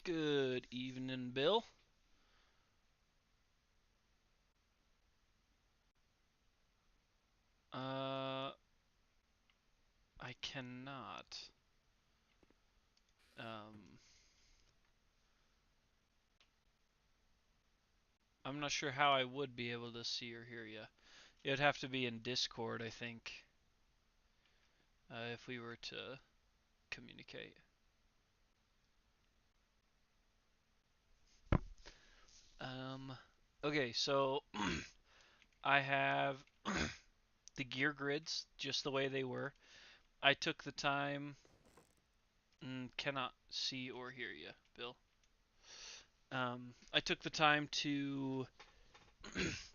Good evening, Bill. Uh, I cannot. Um, I'm not sure how I would be able to see or hear you. It'd have to be in Discord, I think, if we were to communicate. Um, okay, so I have the gear grids just the way they were. I took the time. Cannot see or hear you, Bill. I took the time to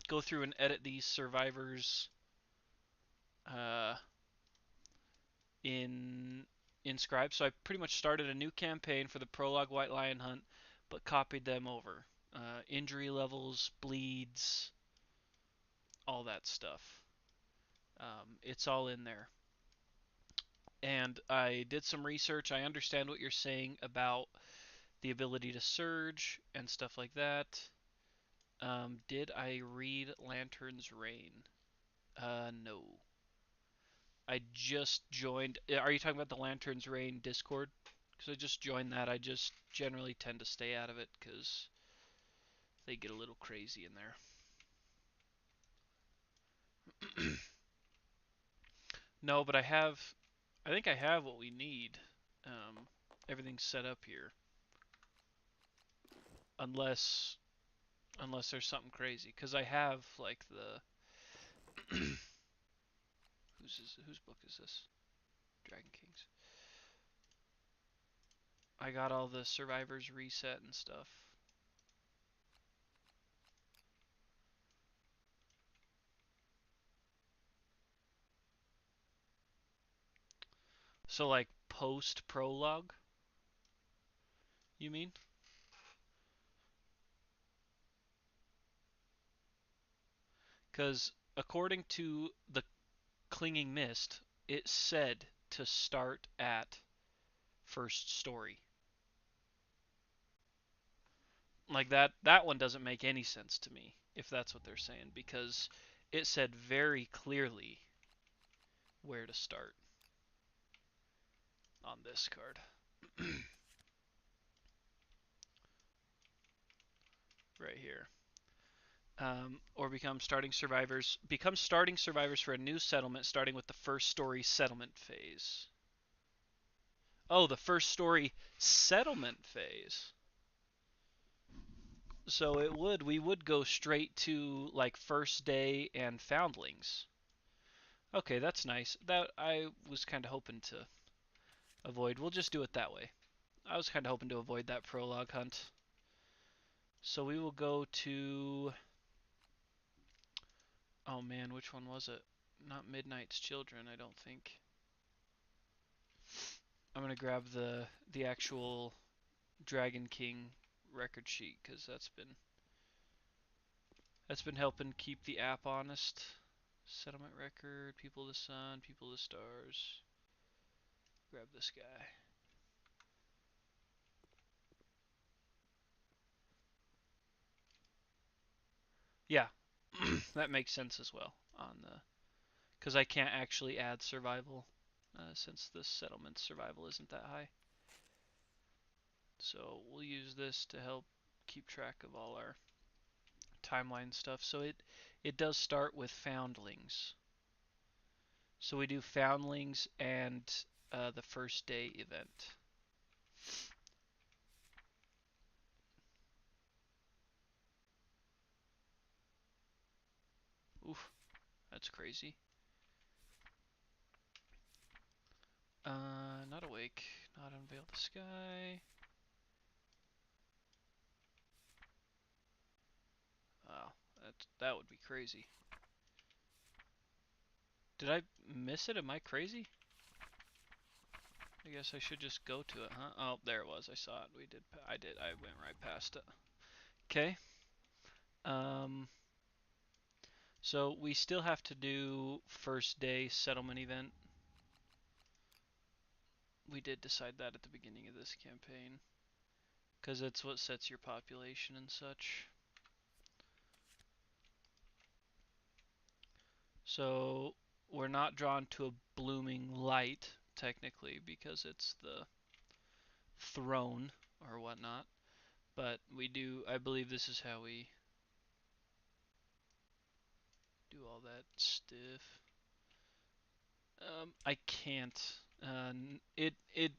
go through and edit these survivors uh, in Scribe. So I pretty much started a new campaign for the prologue White Lion Hunt, but copied them over. Injury levels, bleeds, all that stuff. It's all in there. And I did some research. I understand what you're saying about the ability to surge and stuff like that. Did I read Lantern's Reign? No. I just joined. Are you talking about the Lantern's Reign Discord? Because I just joined that. I just generally tend to stay out of it because they get a little crazy in there. No, but I have. I think I have what we need. Um, Everything's set up here, unless there's something crazy. Because I have like the whose book is this? Dragon Kings. I got all the survivors reset and stuff. So like post prologue, you mean? Because according to the Clinging Mist, it said to start at first story. Like that one doesn't make any sense to me if that's what they're saying because it said very clearly where to start on this card. Right here. Or become starting survivors for a new settlement starting with the first story settlement phase. Oh, the first story settlement phase. So we would go straight to like first day and foundlings. Okay, that's nice. That I was kind of hoping to avoid. We'll just do it that way. I was kind of hoping to avoid that prologue hunt. So we will go to. Oh man, which one was it? Not Midnight's Children, I don't think. I'm gonna grab the actual Dragon King record sheet because that's been helping keep the app honest. Settlement record, People of the Sun, People of the Stars. Grab this guy. Yeah, that makes sense as well on the because I can't actually add survival since the settlement survival isn't that high. So we'll use this to help keep track of all our timeline stuff. So it does start with foundlings. So we do foundlings and the first day event. Oof, that's crazy. Not awake, not unveil the sky. Wow, that would be crazy. Did I miss it? Am I crazy? I guess I should just go to it, huh? Oh, there it was. I saw it. I did. I went right past it. Okay. Um, so we still have to do first day settlement event. We did decide that at the beginning of this campaign. because it's what sets your population and such. So we're not drawn to a blooming light, technically, because it's the throne or whatnot. But we do, I believe this is how we do all that stuff. I can't. It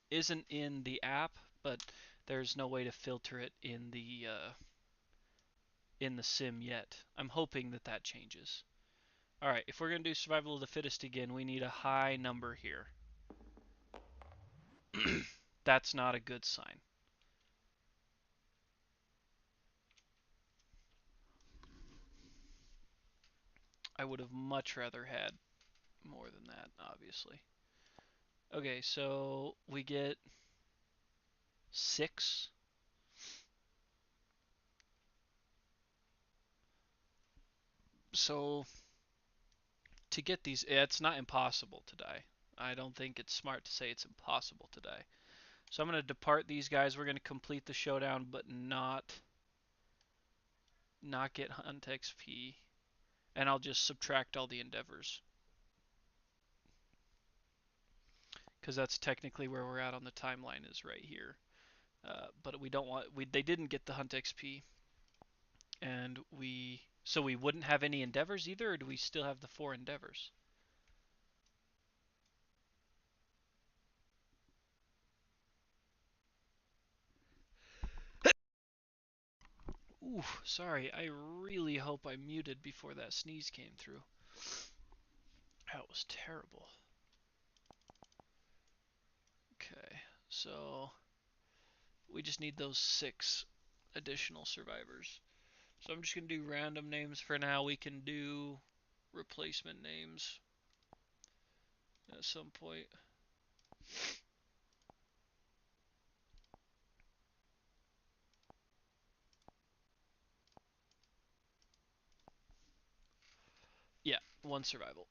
isn't in the app, but there's no way to filter it in the sim yet. I'm hoping that that changes. All right, if we're gonna do survival of the fittest again, we need a high number here. That's not a good sign. I would have much rather had more than that, obviously. Okay, so we get 6. So to get these, it's not impossible to die. I don't think it's smart to say it's impossible to die. So I'm going to depart these guys. We're going to complete the showdown, but not get hunt XP. And I'll just subtract all the endeavors. Because that's technically where we're at on the timeline, is right here. But we don't want, they didn't get the hunt XP. And so we wouldn't have any endeavors either, or do we still have the 4 endeavors? Ooh, sorry. I really hope I muted before that sneeze came through. That was terrible. Okay, so we just need those 6 additional survivors. So I'm just going to do random names for now. We can do replacement names at some point. Yeah, 1 survival.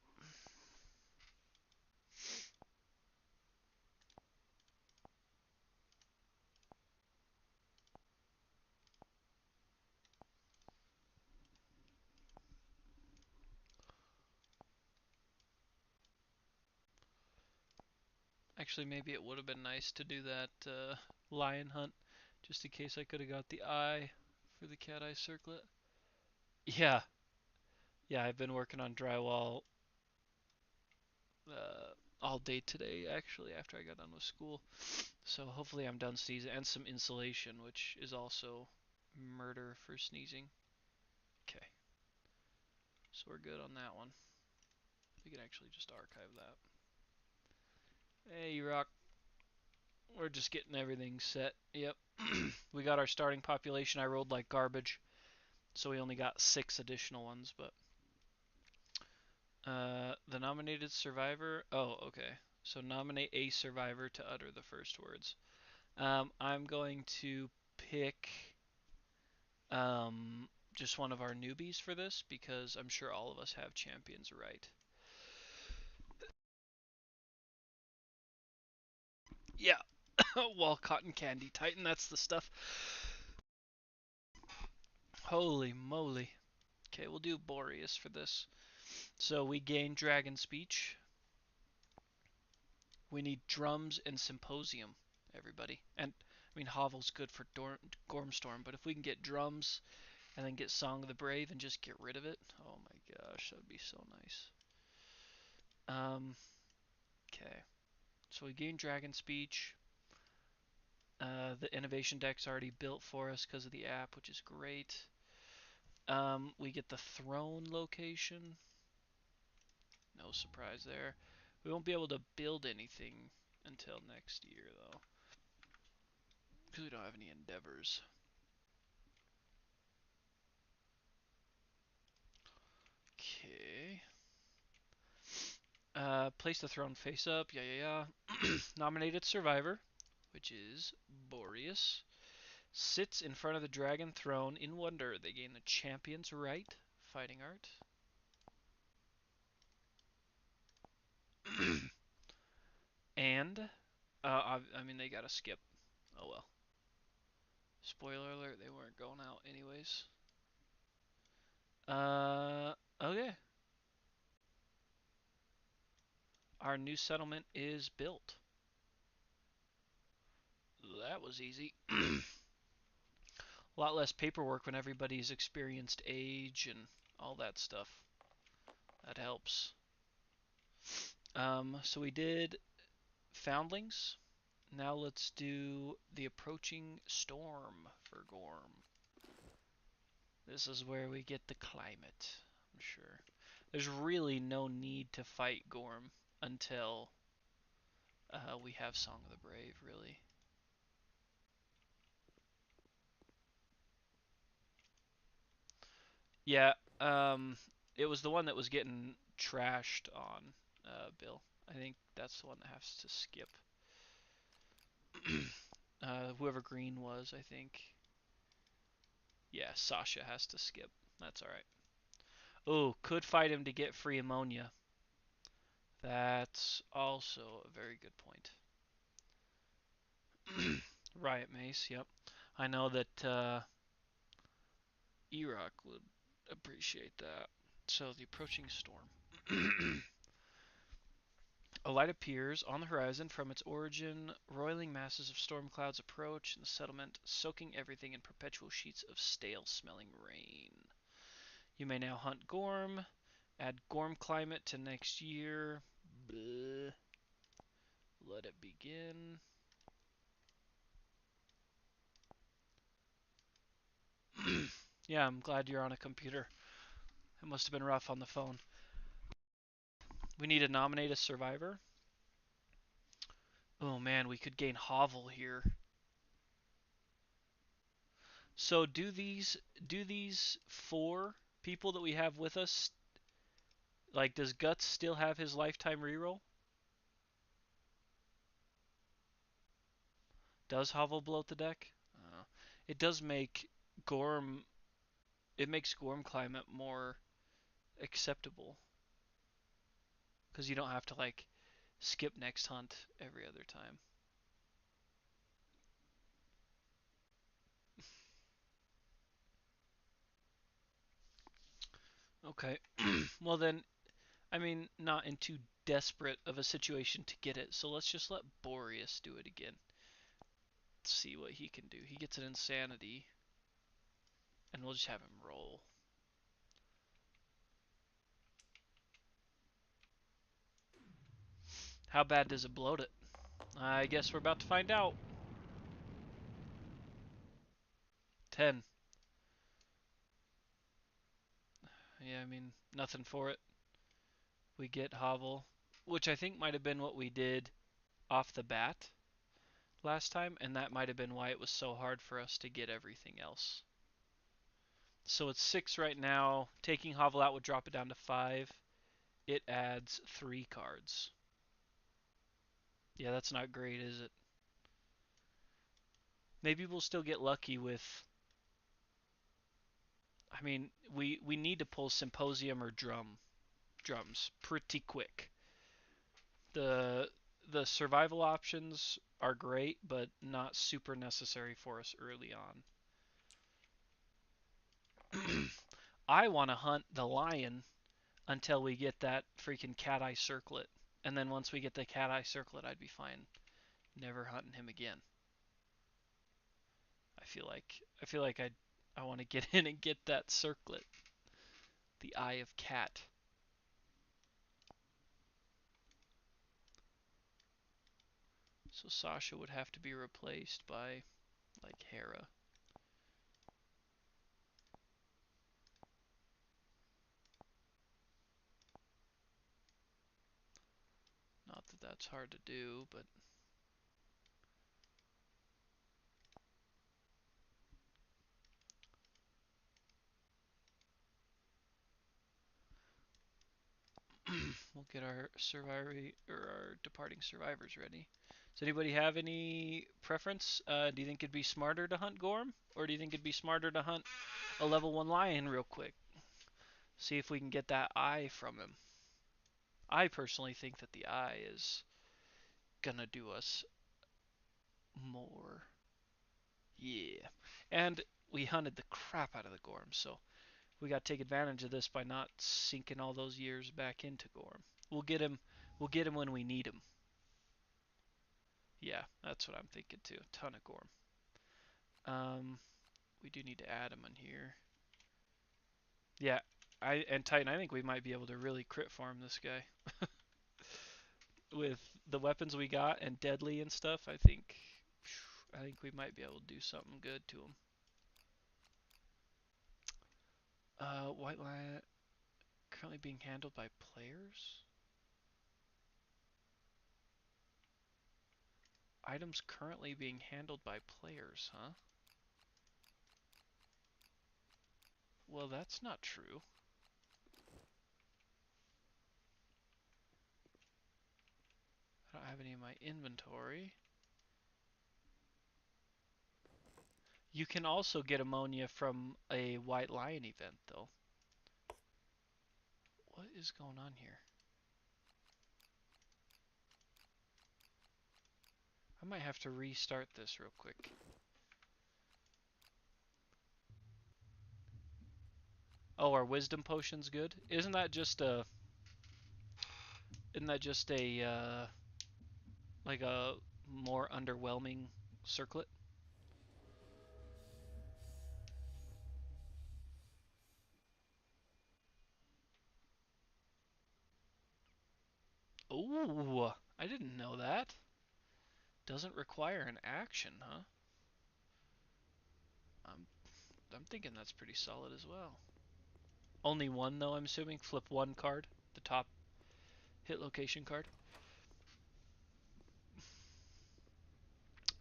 Actually, maybe it would have been nice to do that lion hunt, just in case I could have got the eye for the cat eye circlet. Yeah, yeah, I've been working on drywall all day today, actually, after I got done with school. So hopefully I'm done sneezing, and some insulation, which is also murder for sneezing. Okay, so we're good on that one. We can actually just archive that. Hey, Rock. We're just getting everything set. Yep. We got our starting population. I rolled like garbage, so we only got 6 additional ones, but the nominated survivor. Oh, okay. So nominate a survivor to utter the first words. I'm going to pick just one of our newbies for this because I'm sure all of us have champions right. Yeah. Wall cotton candy Titan, that's the stuff. Holy moly. Okay, we'll do Boreas for this. So we gain Dragon Speech. We need Drums and Symposium, everybody. And, I mean, Hovel's good for Gormstorm, but if we can get Drums and then get Song of the Brave and just get rid of it, oh my gosh, that would be so nice. Okay. So we gain Dragon Speech. The innovation deck's already built for us because of the app, which is great. We get the throne location. No surprise there. We won't be able to build anything until next year, though, because we don't have any endeavors. Okay. Place the throne face up. Yeah. Nominated survivor, which is Boreas, sits in front of the dragon throne in wonder. They gain the champion's right, fighting art. And, I mean, they gotta skip. Oh well. Spoiler alert, they weren't going out anyways. Okay. Our new settlement is built. That was easy. A lot less paperwork when everybody's experienced age and all that stuff. That helps. So we did Foundlings. Now let's do the approaching storm for Gorm. This is where we get the climate, I'm sure. There's really no need to fight Gorm until we have Song of the Brave, really. Yeah, it was the one that was getting trashed on, Bill. I think that's the one that has to skip. Whoever Green was, I think. Yeah, Sasha has to skip. That's alright. Oh, could fight him to get free ammonia. That's also a very good point. Riot Mace, yep. I know that Iraq would appreciate that. So the approaching storm. A light appears on the horizon from its origin. Roiling masses of storm clouds approach the settlement, soaking everything in perpetual sheets of stale-smelling rain. You may now hunt Gorm. Add Gorm climate to next year. Bleh. Let it begin. Yeah, I'm glad you're on a computer. It must have been rough on the phone. We need to nominate a survivor. Oh man, we could gain Hovel here. So do these four people that we have with us, like, does Guts still have his lifetime reroll? Does Hovel bloat the deck? It does make Gorm. It makes Gorm climate more acceptable because you don't have to like skip next hunt every other time. Okay. Well then, I mean, not in too desperate of a situation to get it, so let's just let Boreas do it again. Let's see what he can do. He gets an insanity, and we'll just have him roll. How bad does it bloat it? I guess we're about to find out. 10. Yeah, I mean, nothing for it. We get Hovel, which I think might have been what we did off the bat last time, and that might have been why it was so hard for us to get everything else. So it's 6 right now. Taking Hovel out would drop it down to 5. It adds 3 cards. Yeah, that's not great, is it? Maybe we'll still get lucky with... I mean, we need to pull Symposium or drums pretty quick. The the survival options are great, but not super necessary for us early on. I want to hunt the lion until we get that freaking cat eye circlet, and then once we get the cat eye circlet, I'd be fine never hunting him again. I feel like I want to get in and get that circlet, the eye of cat. So Sasha would have to be replaced by like Hera. Not that that's hard to do, but we'll get our survivor or our departing survivors ready. Does anybody have any preference? Do you think it'd be smarter to hunt Gorm, or do you think it'd be smarter to hunt a level 1 lion real quick? See if we can get that eye from him. I personally think that the eye is gonna do us more. Yeah. And we hunted the crap out of the Gorm, so we got to take advantage of this by not sinking all those years back into Gorm. We'll get him when we need him. Yeah, that's what I'm thinking too. Ton of Gorm. Um, we do need to add him in here. Yeah, and Titan, I think we might be able to really crit farm this guy with the weapons we got and deadly and stuff. I think we might be able to do something good to him. White Lion currently being handled by players. Items currently being handled by players, huh? Well, that's not true. I don't have any in my inventory. You can also get ammonia from a White Lion event, though. What is going on here? I might have to restart this real quick. Oh, our wisdom potion's good? Isn't that just a like a more underwhelming circlet? Ooh, I didn't know that. Doesn't require an action, huh? I'm I'm thinking that's pretty solid as well. Only one though, I'm assuming. Flip one card, the top hit location card.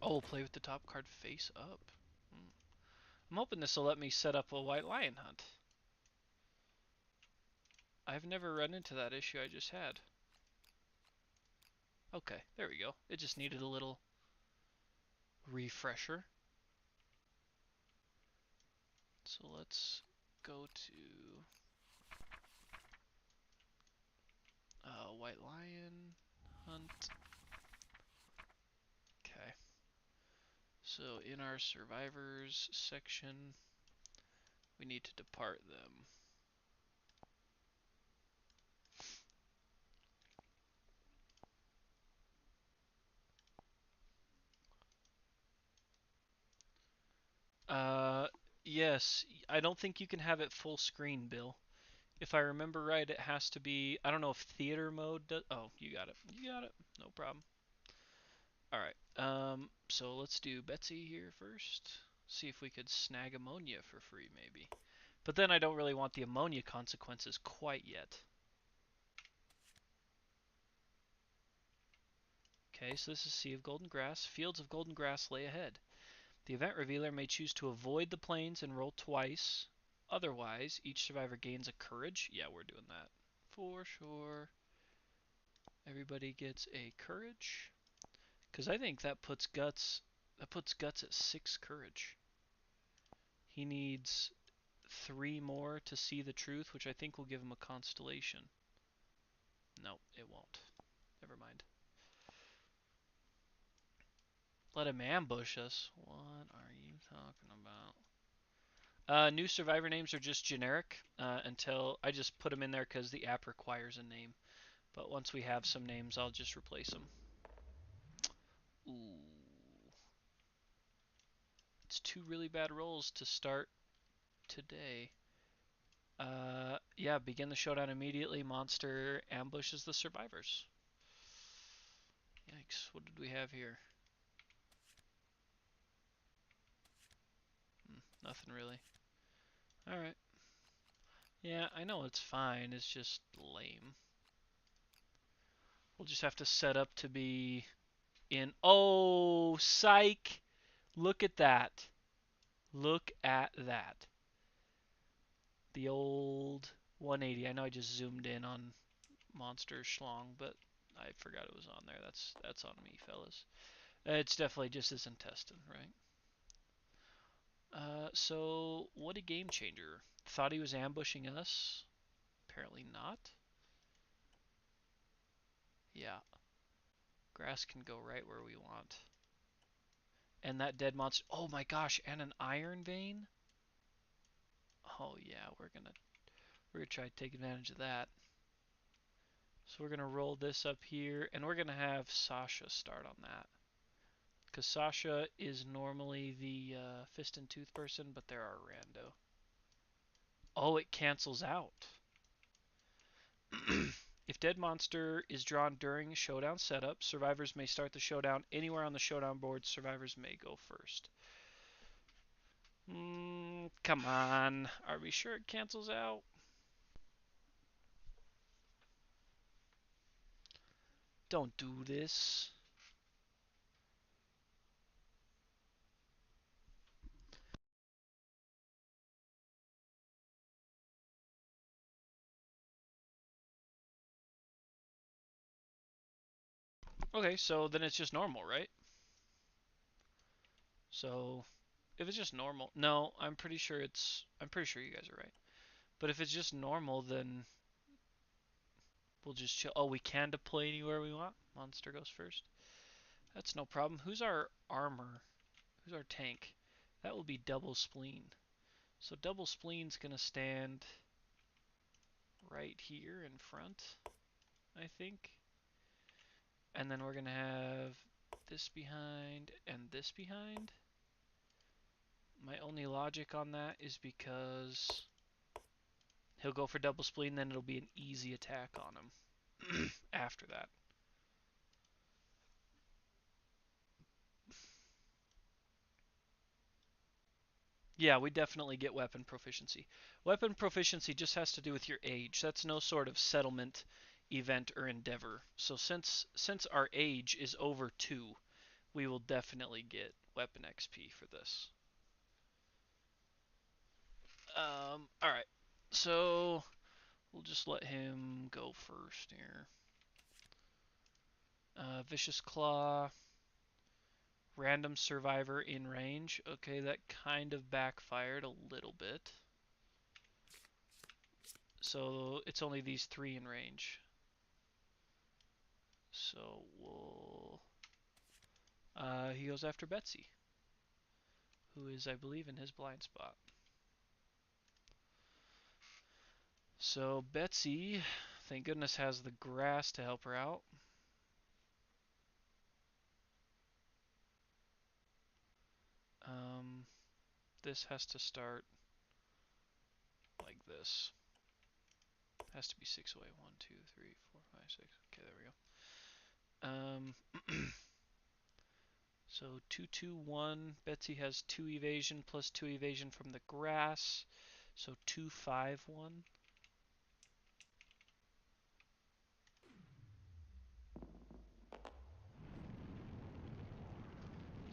Oh, play with the top card face up. Hmm. I'm hoping this will let me set up a White Lion hunt. I've never run into that issue I just had. Okay, there we go. It just needed a little refresher. So let's go to White Lion hunt. Okay. So in our survivors section, we need to depart them. Uh, yes, I don't think you can have it full screen, Bill. If I remember right, it has to be, I don't know if theater mode does, oh, you got it. You got it. No problem. All right. So let's do Betsy here first. See if we could snag ammonia for free, maybe. But then I don't really want the ammonia consequences quite yet. Okay, so this is Sea of Golden Grass. Fields of Golden Grass lay ahead. The event revealer may choose to avoid the plains and roll twice. Otherwise, each survivor gains a courage. Yeah, we're doing that. For sure. Everybody gets a courage. Because I think that puts Guts at 6 courage. He needs 3 more to see the truth, which I think will give him a constellation. No, it won't. Never mind. Let him ambush us. What are you talking about? New survivor names are just generic until I just put them in there because the app requires a name. But once we have some names, I'll just replace them. Ooh. It's 2 really bad rolls to start today. Yeah, begin the showdown immediately. Monster ambushes the survivors. Yikes, what did we have here? Nothing really. Alright. Yeah, I know it's fine, it's just lame. We'll just have to set up to be in... Oh, psych! Look at that. Look at that. The old 180. I know I just zoomed in on Monster Schlong, but I forgot it was on there. That's on me, fellas. It's definitely just his intestine, right? So what a game changer. Thought he was ambushing us. Apparently not. Yeah. Grass can go right where we want. And that dead monster. Oh my gosh, and an iron vein? Oh yeah, we're gonna try to take advantage of that. So we're gonna roll this up here, and we're gonna have Sasha start on that. Because Sasha is normally the fist and tooth person, but they're our rando. Oh, it cancels out. If dead monster is drawn during showdown setup, survivors may start the showdown anywhere on the showdown board. Survivors may go first. Come on. Are we sure it cancels out? Don't do this. Okay, so then it's just normal, right? So if it's just normal, no, I'm pretty sure you guys are right. But if it's just normal, then we'll just chill. Oh, we can deploy anywhere we want. Monster goes first. That's no problem. Who's our armor? Who's our tank? That will be double spleen. So double spleen's gonna stand right here in front, I think. And then we're gonna have this behind and this behind. My only logic on that is because he'll go for double spleen, then it'll be an easy attack on him after that. Yeah, we definitely get weapon proficiency. Weapon proficiency just has to do with your age. That's no sort of settlement event or endeavor. So since our age is over 2, we will definitely get weapon XP for this. Alright. So we'll just let him go first here. Vicious Claw. Random survivor in range. Okay, that kind of backfired a little bit. So it's only these 3 in range. So we'll... he goes after Betsy, who is, I believe, in his blind spot. So Betsy, thank goodness, has the grass to help her out. This has to start like this. Has to be 6 away. 1, 2, 3, 4, 5, 6. Okay, there we go. So 2, 2, 1. Betsy has 2 evasion plus 2 evasion from the grass. So 2, 5, 1.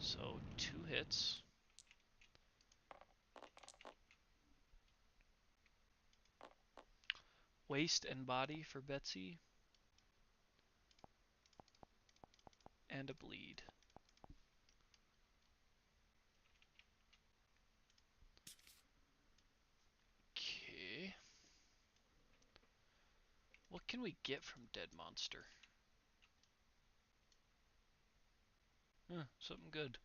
So 2 hits. Waist and body for Betsy. And a bleed. Okay. What can we get from Dead Monster? Something good.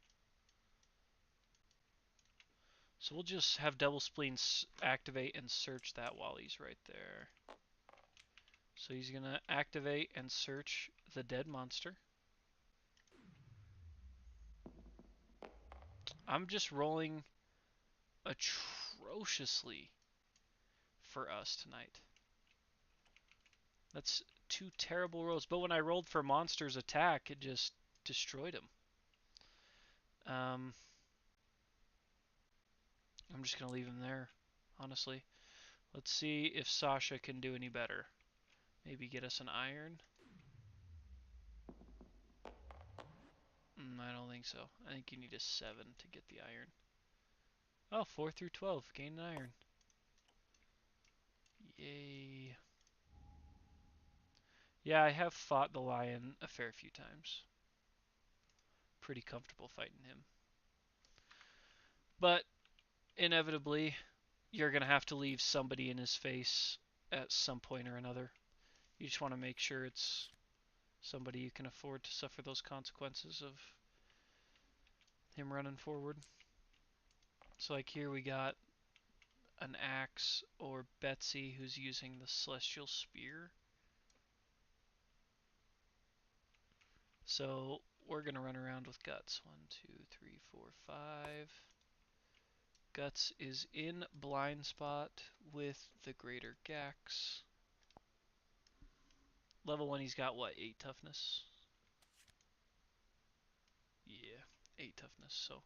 So we'll just have Double Spleen activate and search that while he's right there. So he's going to activate and search the Dead Monster. I'm just rolling atrociously for us tonight. That's 2 terrible rolls. But when I rolled for Monster's attack, it just destroyed him. I'm just going to leave him there, honestly. Let's see if Sasha can do any better. Maybe get us an iron. I don't think so. I think you need a 7 to get the iron. Oh, 4 through 12. Gain an iron. Yay. Yeah, I have fought the lion a fair few times. Pretty comfortable fighting him. But inevitably, you're going to have to leave somebody in his face at some point or another. You just want to make sure it's somebody you can afford to suffer those consequences of him running forward. So like here we got an axe or Betsy who's using the Celestial Spear. So we're going to run around with Guts. 1, 2, 3, 4, 5. Guts is in blind spot with the Greater Gax. Level 1 he's got what, 8 toughness? Yeah, 8 toughness. So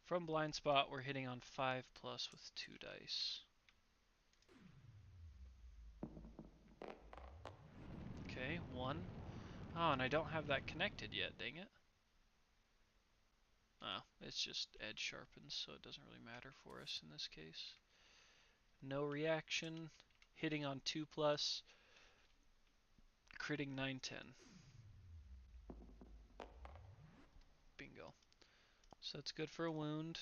from blind spot we're hitting on 5 plus with 2 dice. Okay, 1. Oh, and I don't have that connected yet, dang it. Oh, it's just edge sharpens, so it doesn't really matter for us in this case. No reaction, hitting on 2 plus, critting 9-10. Bingo. So that's good for a wound.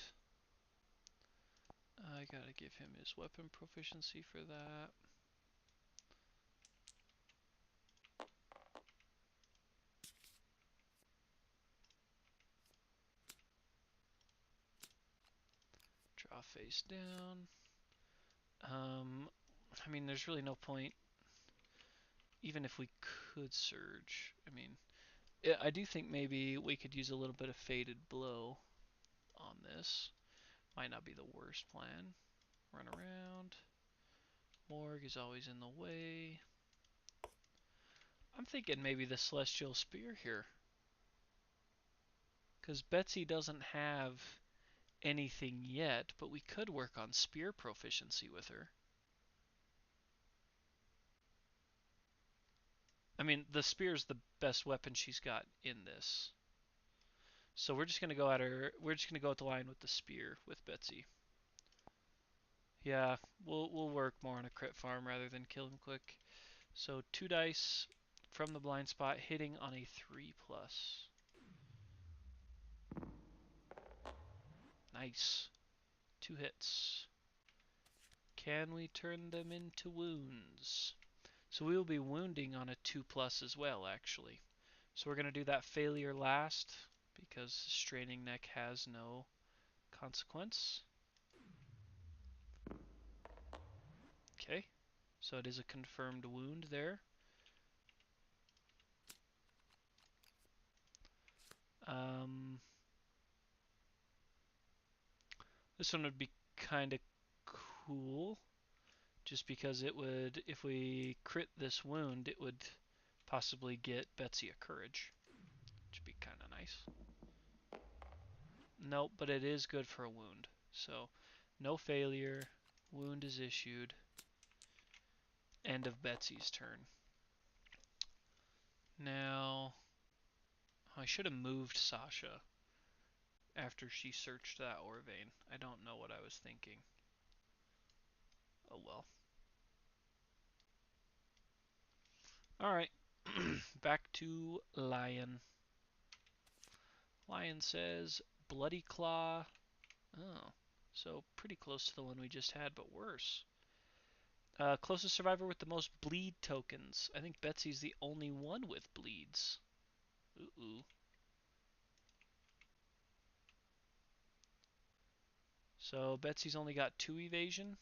I gotta give him his weapon proficiency for that. Draw face down. I mean, there's really no point, even if we could surge. I mean, I do think maybe we could use a little bit of Fated Blow on this. Might not be the worst plan. Run around. Morg is always in the way. I'm thinking maybe the Celestial Spear here. Because Betsy doesn't have anything yet, but we could work on Spear proficiency with her. I mean, the Spear's the best weapon she's got in this. So we're just going to go at her, we're just going to go at the line with the Spear with Betsy. Yeah, we'll work more on a crit farm rather than kill him quick. So 2 dice from the blind spot, hitting on a 3 plus. Nice. 2 hits. Can we turn them into wounds? So we will be wounding on a 2 plus as well, actually. So we're going to do that failure last, because straining neck has no consequence. Okay, so it is a confirmed wound there. This one would be kind of cool, just because it would, if we crit this wound, it would possibly get Betsy a courage, which would be kind of nice. Nope, but it is good for a wound. So, no failure, wound is issued. End of Betsy's turn. Now, I should have moved Sasha after she searched that ore vein. I don't know what I was thinking. Oh well. Alright, back to Lion. Lion says, Bloody Claw. Oh, so pretty close to the one we just had, but worse. Closest survivor with the most bleed tokens. I think Betsy's the only one with bleeds. Ooh. So Betsy's only got 2 evasion.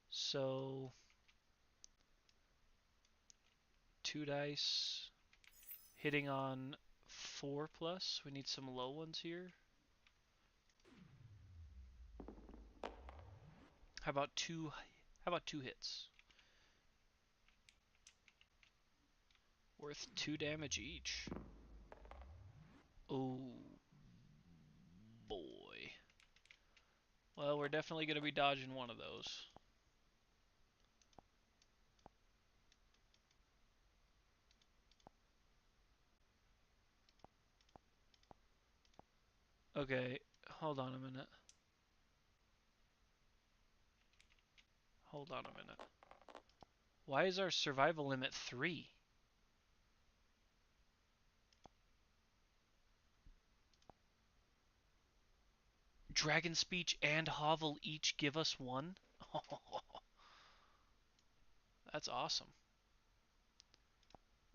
So 2 dice. Hitting on 4 plus. We need some low ones here. How about 2 hits? Worth 2 damage each. Oh boy. Well, we're definitely going to be dodging one of those. Okay, hold on a minute. Hold on a minute. Why is our survival limit 3? Dragon Speech and Hovel each give us 1? That's awesome.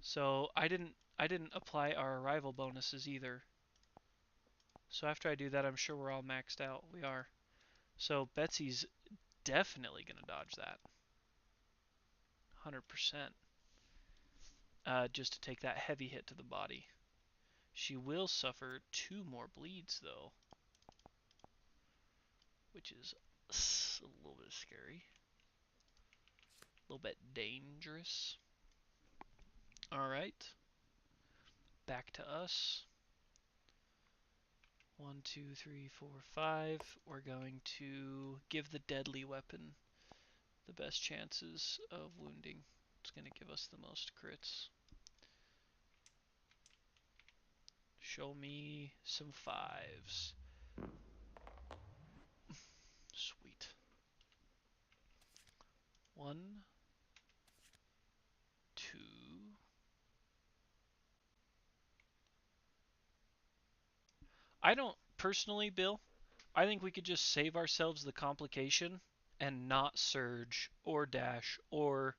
So I didn't apply our arrival bonuses either. So after I do that, I'm sure we're all maxed out. We are. So Betsy's definitely going to dodge that. 100%. Just to take that heavy hit to the body. She will suffer 2 more bleeds, though, which is a little bit scary. A little bit dangerous. Alright. Back to us. 1, 2, 3, 4, 5. We're going to give the deadly weapon the best chances of wounding. It's going to give us the most crits. Show me some 5s. Sweet. 1, 2. I don't personally, Bill. I think we could just save ourselves the complication and not surge or dash or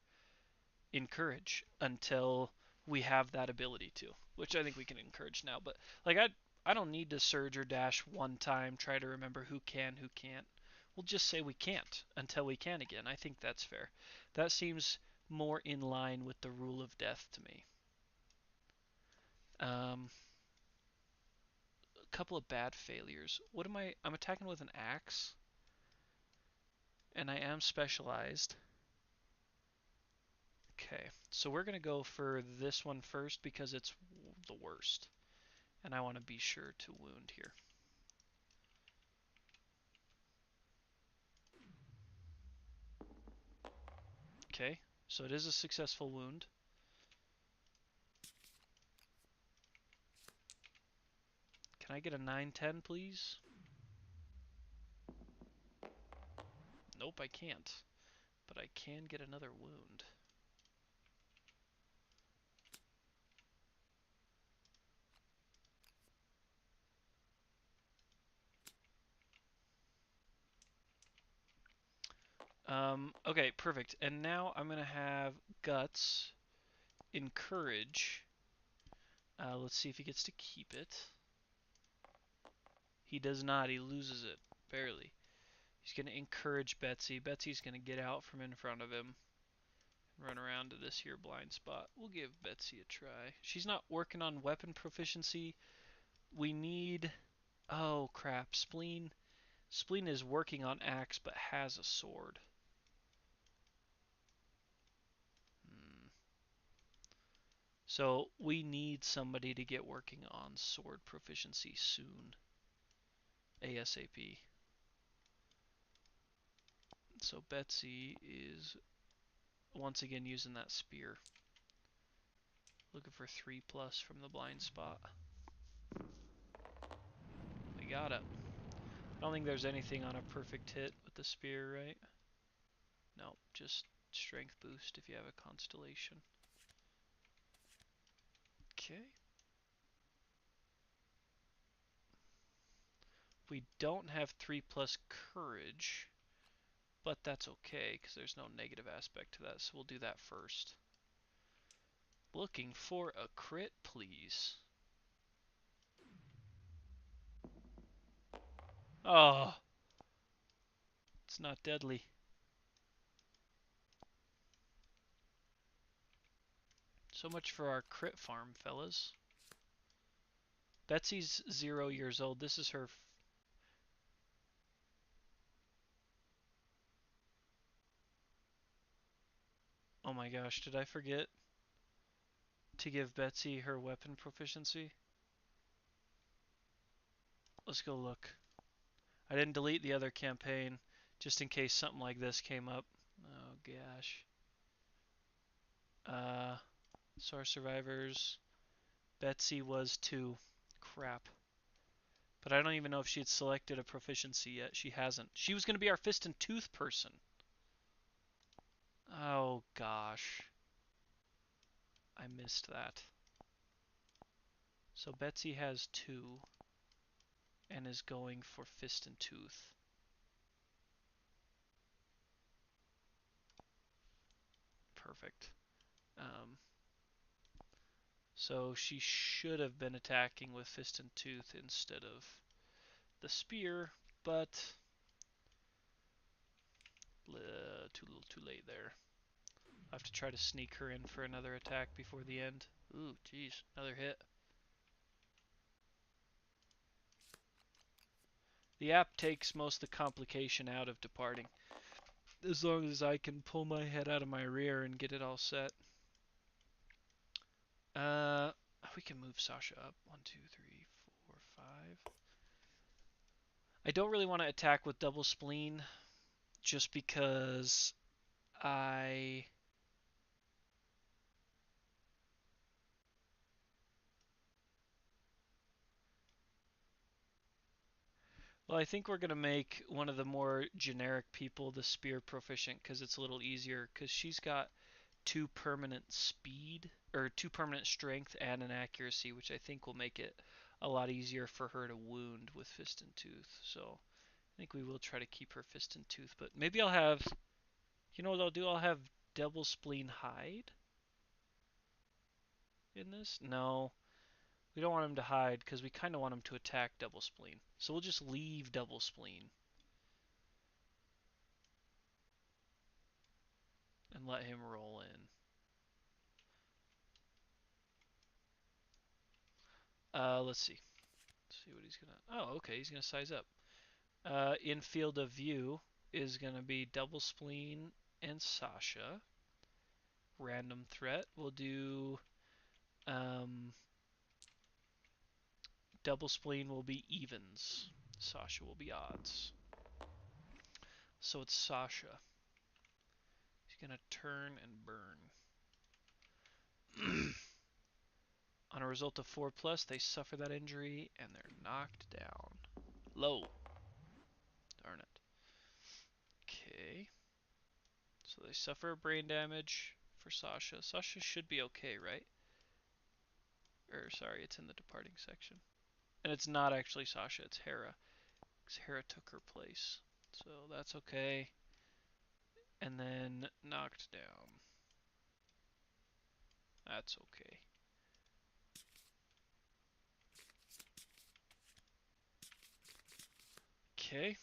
encourage until we have that ability to, which I think we can encourage now. But like I don't need to surge or dash one time, try to remember who can, who can't. We'll just say we can't until we can again. I think that's fair. That seems more in line with the rule of death to me. A couple of bad failures. What am I? I'm attacking with an axe, and I am specialized. Okay, so we're going to go for this one first because it's the worst. And I want to be sure to wound here. Okay, so it is a successful wound. Can I get a 9-10, please? Nope, I can't. But I can get another wound. Okay, perfect. And now I'm going to have Guts encourage. Let's see if he gets to keep it. He does not. He loses it. Barely. He's going to encourage Betsy. Betsy's going to get out from in front of him and run around to this here blind spot. We'll give Betsy a try. She's not working on weapon proficiency. We need... Oh, crap. Spleen. Spleen is working on axe but has a sword. So we need somebody to get working on sword proficiency soon. ASAP. So Betsy is once again using that spear. Looking for 3+ from the blind spot. We got it. I don't think there's anything on a perfect hit with the spear, right? No, just strength boost if you have a constellation. Okay. We don't have 3+ courage, but that's okay because there's no negative aspect to that, so we'll do that first. Looking for a crit, please. Oh, it's not deadly. So much for our crit farm, fellas. Betsy's 0 years old. This is her... Oh my gosh, did I forget to give Betsy her weapon proficiency? Let's go look. I didn't delete the other campaign just in case something like this came up. Oh gosh. Source survivors. Betsy was 2. Crap. But I don't even know if she had selected a proficiency yet. She hasn't. She was going to be our fist and tooth person. Oh gosh. I missed that. So Betsy has 2 and is going for fist and tooth. Perfect. So she should have been attacking with fist and tooth instead of the spear, but too little too late there. I have to try to sneak her in for another attack before the end. Ooh, jeez, another hit. The app takes most of the complication out of departing, as long as I can pull my head out of my rear and get it all set. We can move Sasha up. 1, 2, 3, 4, 5. I don't really want to attack with double spleen, just because I... Well, I think we're going to make one of the more generic people the spear proficient, because it's a little easier, because she's got 2 permanent speed, or 2 permanent strength and an accuracy, which I think will make it a lot easier for her to wound with Fist and Tooth. So I think we will try to keep her Fist and Tooth, but maybe I'll have, you know what I'll do? I'll have Double Spleen hide in this. No, we don't want him to hide because we kind of want him to attack Double Spleen. So we'll just leave Double Spleen and let him roll in. Let's see. Let's see what he's gonna. Oh, okay. He's gonna size up. In field of view is gonna be Double Spleen and Sasha. Random threat. We'll do. Double Spleen will be evens. Sasha will be odds. So it's Sasha. He's gonna turn and burn. On a result of 4+, they suffer that injury and they're knocked down. Low. Darn it. Okay. So they suffer brain damage for Sasha. Sasha should be okay, right? Or, sorry, it's in the departing section. And it's not actually Sasha, it's Hera. Because Hera took her place. So that's okay. And then knocked down. That's okay. Okay.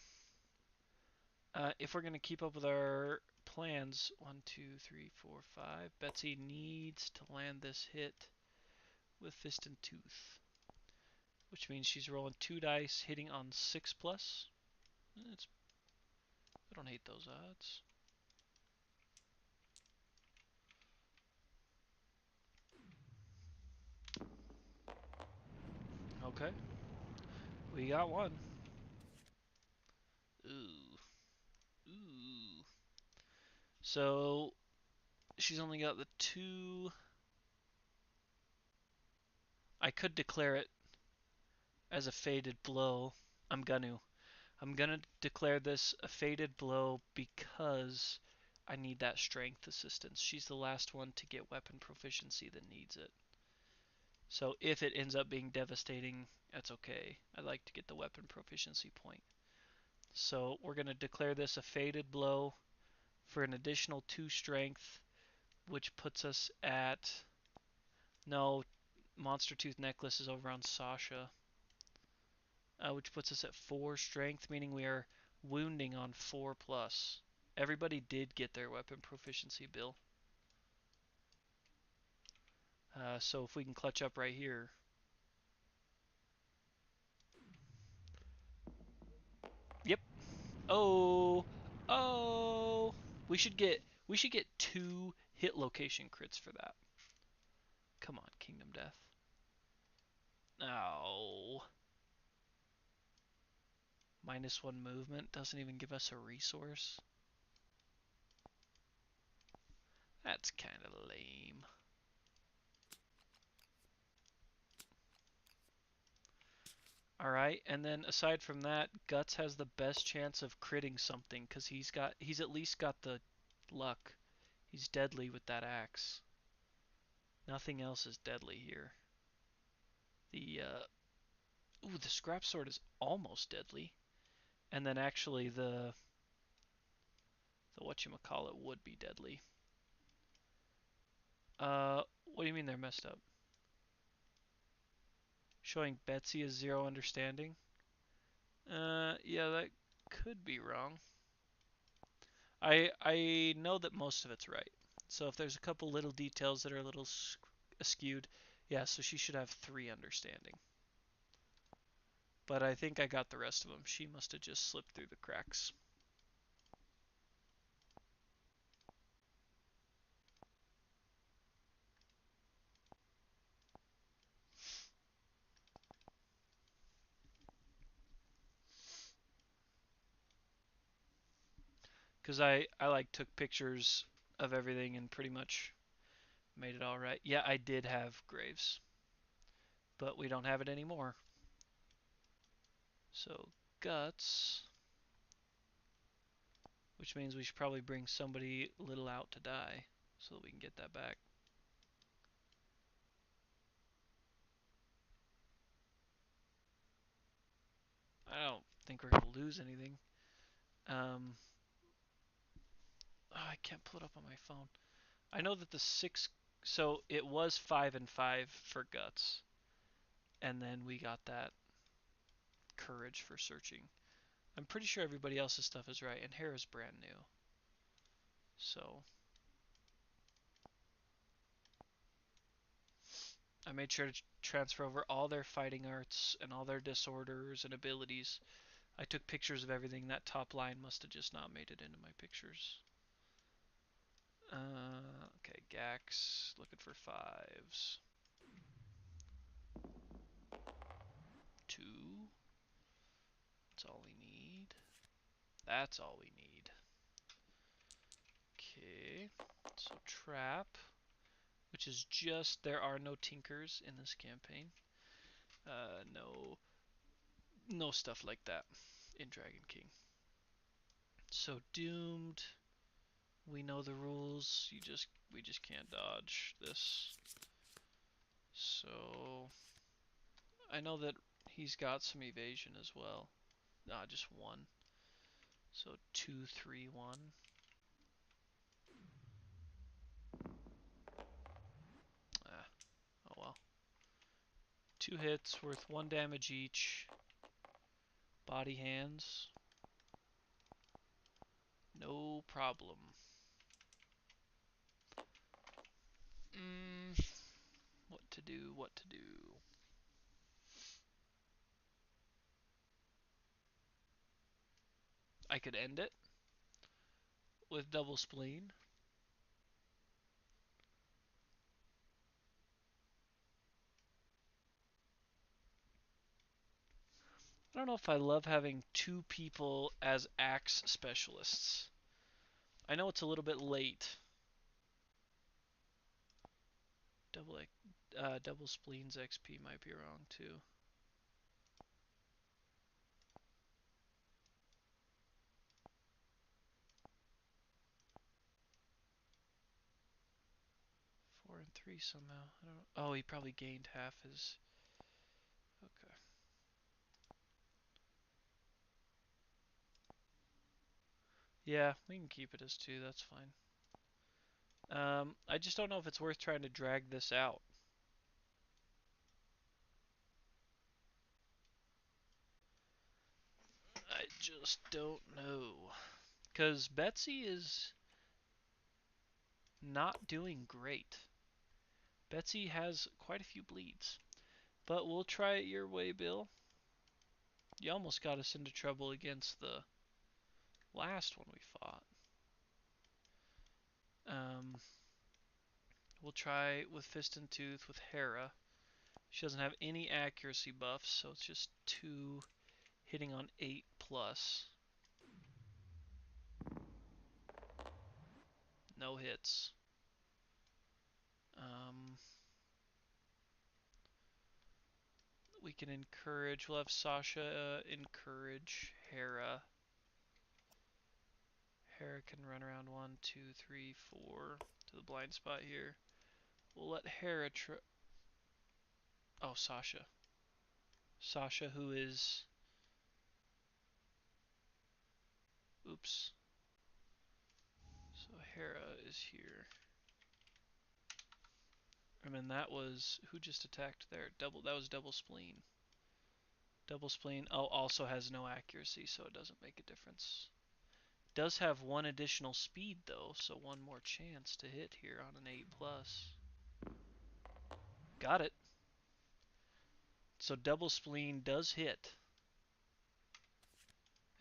If we're going to keep up with our plans, 1, 2, 3, 4, 5, Betsy needs to land this hit with Fist and Tooth, which means she's rolling 2 dice, hitting on 6+. I don't hate those odds. Okay, we got one. Ooh, ooh. So she's only got the 2. I could declare it as a fated blow. I'm gonna declare this a fated blow because I need that strength assistance. She's the last one to get weapon proficiency that needs it. So if it ends up being devastating, that's okay. I like to get the weapon proficiency point. So we're going to declare this a fated blow for an additional 2 strength, which puts us at... No, Monster Tooth Necklace is over on Sasha. Which puts us at 4 strength, meaning we are wounding on 4+. Everybody did get their weapon proficiency, Bill. So if we can clutch up right here. Yep. Oh. Oh. We should get 2 hit location crits for that. Come on, Kingdom Death. Oh. -1 movement doesn't even give us a resource. That's kind of lame. Alright, and then aside from that, Guts has the best chance of critting something because he's at least got the luck. He's deadly with that axe. Nothing else is deadly here. The the scrap sword is almost deadly. And then actually the whatchamacallit would be deadly. What do you mean they're messed up? Showing Betsy as 0 understanding? Yeah, that could be wrong. I know that most of it's right. So if there's a couple little details that are a little skewed, yeah, so she should have 3 understanding. But I think I got the rest of them. She must have just slipped through the cracks. Because I like took pictures of everything and pretty much made it all right. Yeah, I did have Graves, but we don't have it anymore. So guts, which means we should probably bring somebody little out to die so that we can get that back. I don't think we're gonna lose anything. Um, oh, I can't pull it up on my phone. I know that the 6, so it was 5 and 5 for guts, and then we got that courage for searching. I'm pretty sure everybody else's stuff is right, and hair is brand new. So I made sure to transfer over all their fighting arts and all their disorders and abilities. I took pictures of everything. That top line must have just not made it into my pictures. Okay, Gax, looking for 5s. 2. That's all we need. That's all we need. Okay, so trap, which is just, there are no tinkers in this campaign. No stuff like that in Dragon King. So doomed, we know the rules. We just can't dodge this. So I know that he's got some evasion as well. Nah, just 1. So 2, 3, 1. Ah, oh well. 2 hits worth 1 damage each. Body hands. No problem. What to do, what to do. I could end it with double spleen. I don't know if I love having 2 people as axe specialists. I know it's a little bit late. Double spleen's XP might be wrong too. Four and 3 somehow. I don't. Oh, he probably gained half his. Okay. Yeah, we can keep it as 2. That's fine. I just don't know if it's worth trying to drag this out. I just don't know. Because Betsy is not doing great. Betsy has quite a few bleeds. But we'll try it your way, Bill. You almost got us into trouble against the last one we fought. Um, we'll try with Fist and Tooth with Hera. She doesn't have any accuracy buffs, so it's just 2 hitting on 8 plus. No hits. Um, we can encourage. We'll have Sasha encourage Hera. Hera can run around 1, 2, 3, 4 to the blind spot here. We'll let Hera try. Oh, Sasha. Sasha, who is. Oops. So Hera is here. And then that was. Who just attacked there? Double. That was double spleen. Double spleen. Oh, also has no accuracy, so it doesn't make a difference. Does have one additional speed though, so one more chance to hit here on an 8 plus. Got it. So double spleen does hit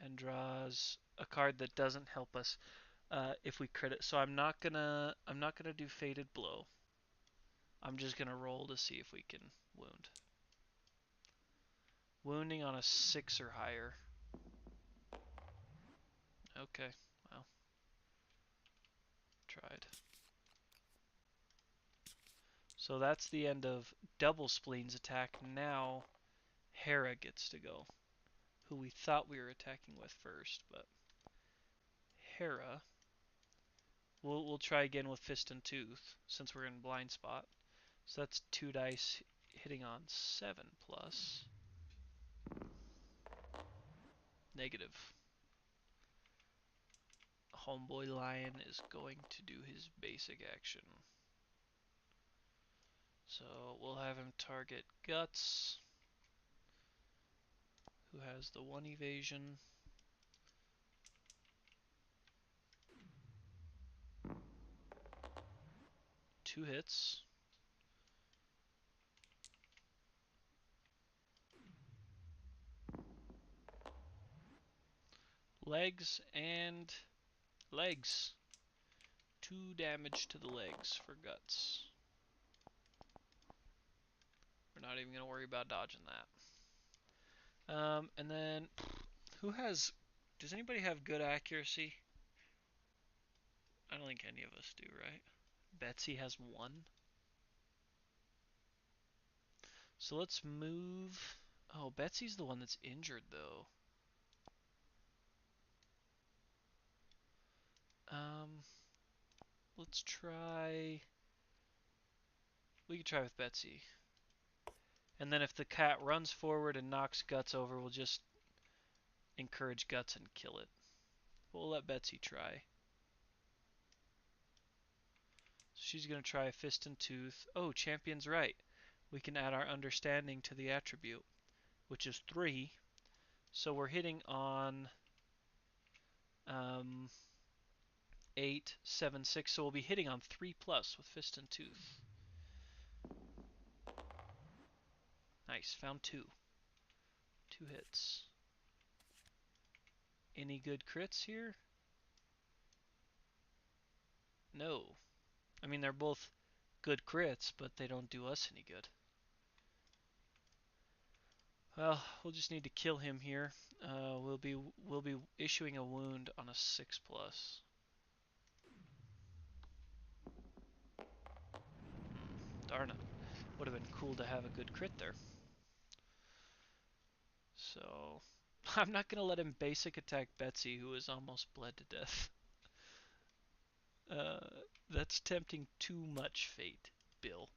and draws a card that doesn't help us if we crit it. So I'm not gonna do Fated Blow. I'm just gonna roll to see if we can wound. Wounding on a 6 or higher. Okay, well, tried. So that's the end of Double Spleen's attack. Now Hera gets to go, who we thought we were attacking with first, but Hera. We'll try again with Fist and Tooth since we're in blind spot. So that's 2 dice hitting on 7 plus. Negative. Homeboy Lion is going to do his basic action. So we'll have him target Guts, who has the 1 evasion. Two hits. Legs and legs. 2 damage to the legs for Guts. We're not even going to worry about dodging that. And then, who has... Does anybody have good accuracy? I don't think any of us do, right? Betsy has 1. So let's move... Oh, Betsy's the one that's injured, though. Let's try... We could try with Betsy. And then if the cat runs forward and knocks Guts over, we'll just encourage Guts and kill it. We'll let Betsy try. She's going to try Fist and Tooth. Oh, Champion's right. We can add our understanding to the attribute, which is 3. So we're hitting on 8, 7, 6. So we'll be hitting on 3 plus with Fist and Tooth. Nice, found 2. 2 hits. Any good crits here? No. I mean, they're both good crits, but they don't do us any good. Well, we'll just need to kill him here. We'll be issuing a wound on a 6 plus. Darn it. Would have been cool to have a good crit there. So, I'm not going to let him basic attack Betsy, who is almost bled to death. That's tempting too much Fate, Bill.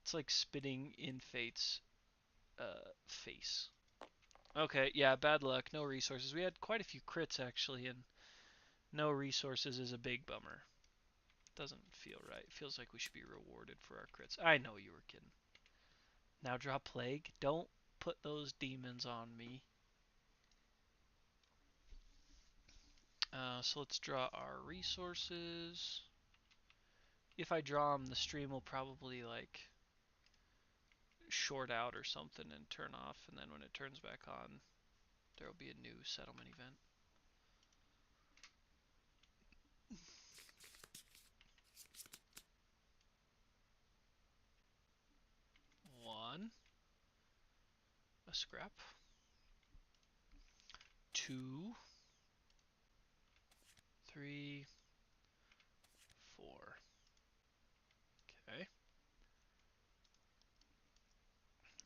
It's like spitting in Fate's face. Okay, yeah, bad luck, no resources. We had quite a few crits, actually, and no resources is a big bummer. Doesn't feel right. Feels like we should be rewarded for our crits. I know you were kidding. Now draw Plague. Don't put those demons on me. So let's draw our resources. If I draw them, the stream will probably like short out or something and turn off, and then when it turns back on, there will be a new settlement event. One, a scrap. 2, 3, 4. Okay.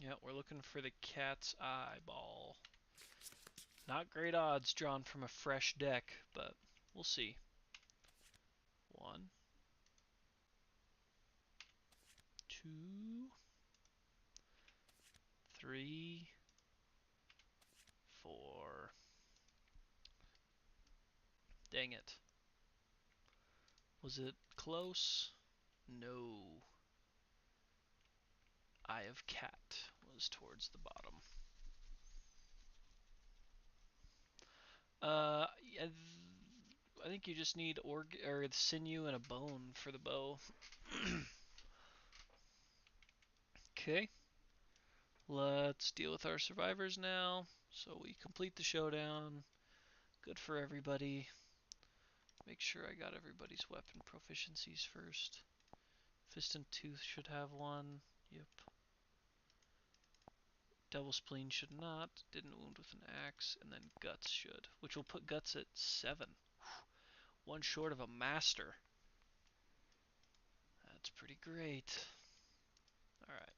Yeah, we're looking for the cat's eyeball. Not great odds drawn from a fresh deck, but we'll see. 1, 2, 3, 4. Dang it. Was it close? No. Eye of Cat was towards the bottom. I think you just need or sinew and a bone for the bow. Okay. Let's deal with our survivors now. So we complete the showdown. Good for everybody. Make sure I got everybody's weapon proficiencies first. Fist and Tooth should have one. Yep. Devil Spleen should not. Didn't wound with an axe. And then Guts should. Which will put Guts at 7. One short of a master. That's pretty great. Alright.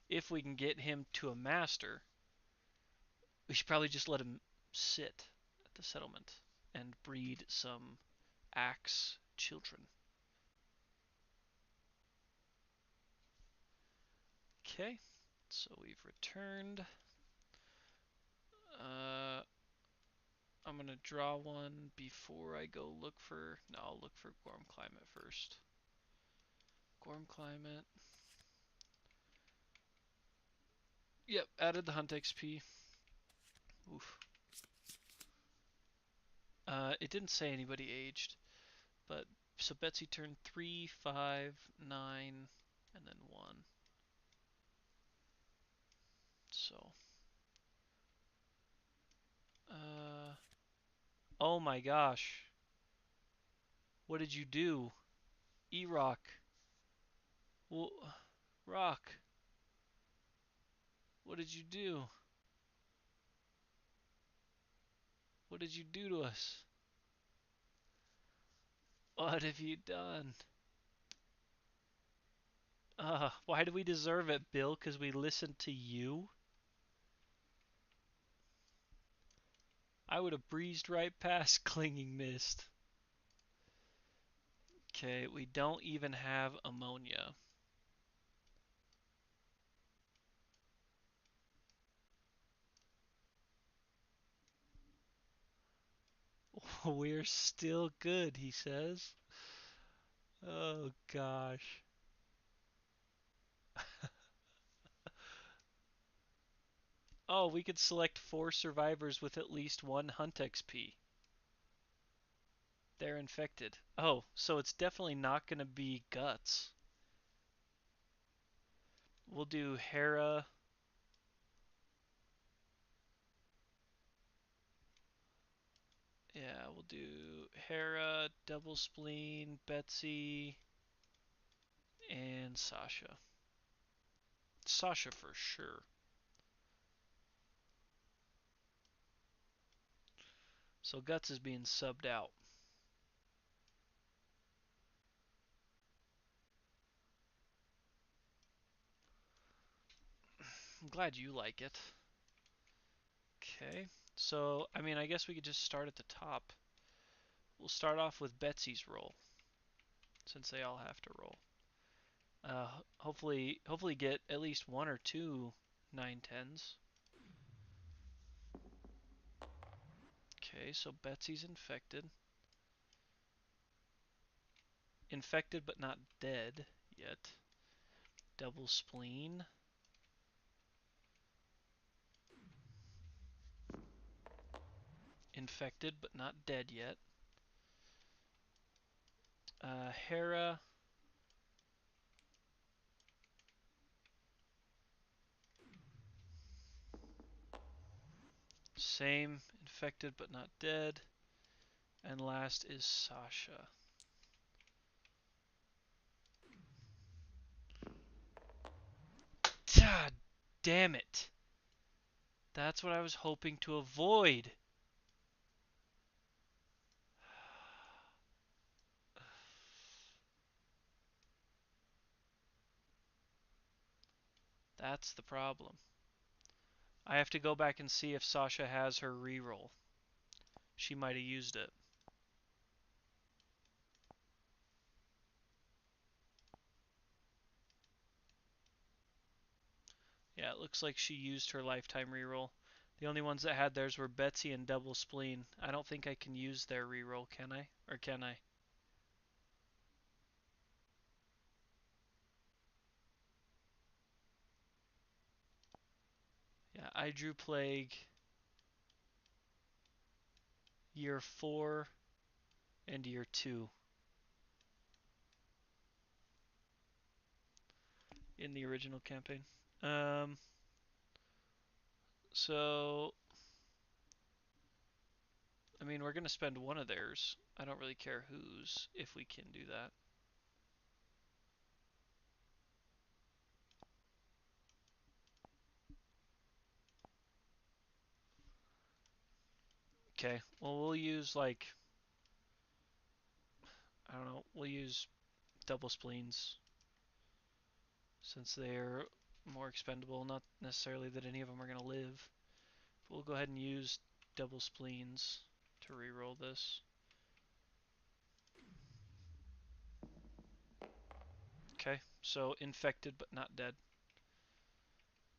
If we can get him to a master, we should probably just let him sit at the settlement and breed some axe children. Okay, so we've returned. I'm gonna draw one before I go look for. No, I'll look for Gorm Climate first. Gorm Climate. Yep, added the hunt XP. Oof. It didn't say anybody aged, but so Betsy turned 3, 5, 9, and then 1. So, oh my gosh. What did you do? E-Rock. Well, Rock. What did you do? What did you do to us? What have you done? Why do we deserve it, Bill? Because we listened to you? I would have breezed right past Clinging Mist. Okay, we don't even have ammonia. We're still good, he says. Oh gosh. Oh, we could select 4 survivors with at least 1 hunt XP. They're infected. Oh, so it's definitely not going to be Guts. We'll do Hera. Yeah, we'll do Hera, Double Spleen, Betsy, and Sasha. Sasha for sure. So Guts is being subbed out. I'm glad you like it. Okay. So, I mean, I guess we could just start at the top. We'll start off with Betsy's roll, since they all have to roll. Hopefully get at least 1 or 2 9/10s. Okay, so Betsy's infected. Infected but not dead yet. Double Spleen. Infected but not dead yet. Hera. Same. Infected but not dead. And last is Sasha. God damn it. That's what I was hoping to avoid. That's the problem. I have to go back and see if Sasha has her reroll. She might have used it. Yeah, it looks like she used her lifetime reroll. The only ones that had theirs were Betsy and Double Spleen. I don't think I can use their reroll, can I? Or can I? Yeah, I drew Plague. year 4 and year 2 in the original campaign. Um, so, I mean, we're going to spend one of theirs. I don't really care whose, if we can do that. Okay, well, we'll use, like, I don't know, we'll use double spleens since they're more expendable. Not necessarily that any of them are going to live. But we'll go ahead and use double spleens to reroll this. Okay, so infected but not dead.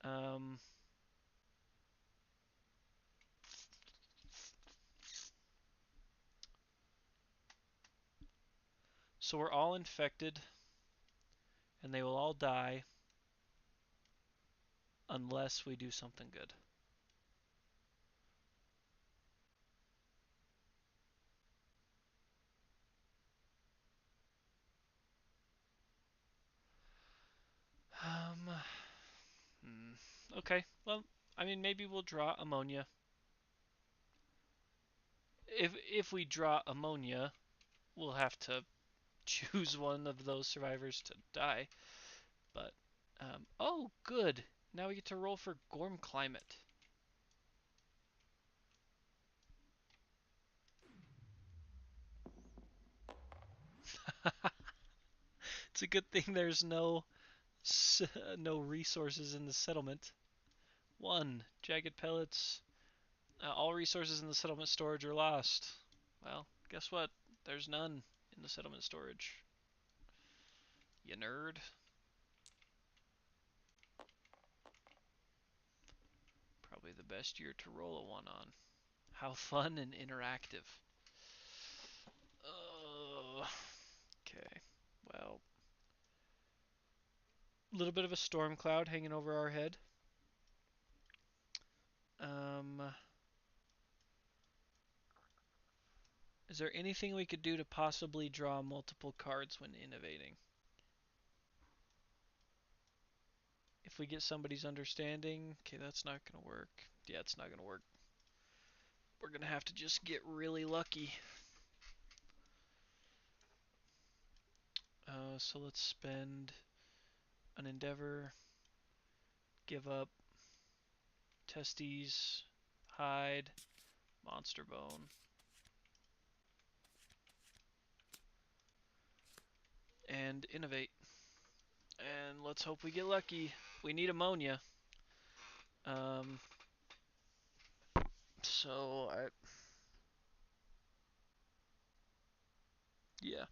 Um, so we're all infected, and they will all die unless we do something good. Um, okay, well, I mean, maybe we'll draw ammonia. If we draw ammonia, we'll have to choose one of those survivors to die. But, oh, good. Now we get to roll for Gorm Climate. It's a good thing there's no resources in the settlement. 1. Jagged pellets. All resources in the settlement storage are lost. Well, guess what? There's none in the settlement storage. You nerd. Probably the best year to roll a 1 on. How fun and interactive. Okay. Well, a little bit of a storm cloud hanging over our head. Um, is there anything we could do to possibly draw multiple cards when innovating? If we get somebody's understanding, okay, that's not going to work. Yeah, it's not going to work. We're going to have to just get really lucky. So let's spend an endeavor, give up testes, hide, monster bone, and innovate. And let's hope we get lucky. We need ammonia. Um, so yeah,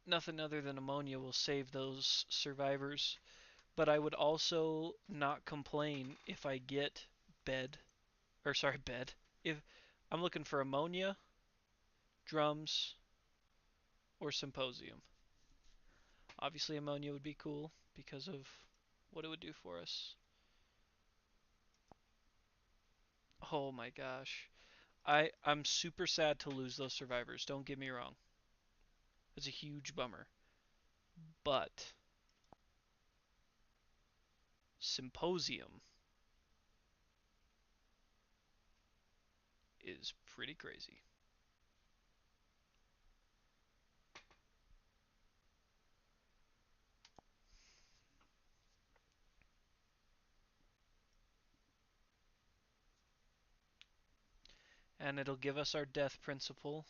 nothing other than ammonia will save those survivors. But I would also not complain if I get bed, or sorry, bed. If I'm looking for ammonia, drums, or symposium. Obviously, ammonia would be cool because of what it would do for us. Oh my gosh. I'm super sad to lose those survivors. Don't get me wrong. It's a huge bummer. But Symposium is pretty crazy. And it'll give us our death principle.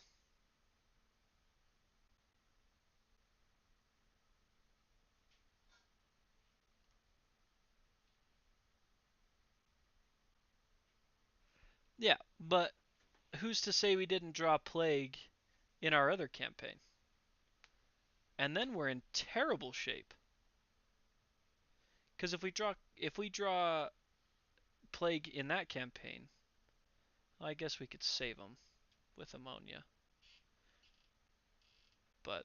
Yeah, but who's to say we didn't draw Plague in our other campaign? And then we're in terrible shape. Because if we draw Plague in that campaign, well, I guess we could save them with ammonia. But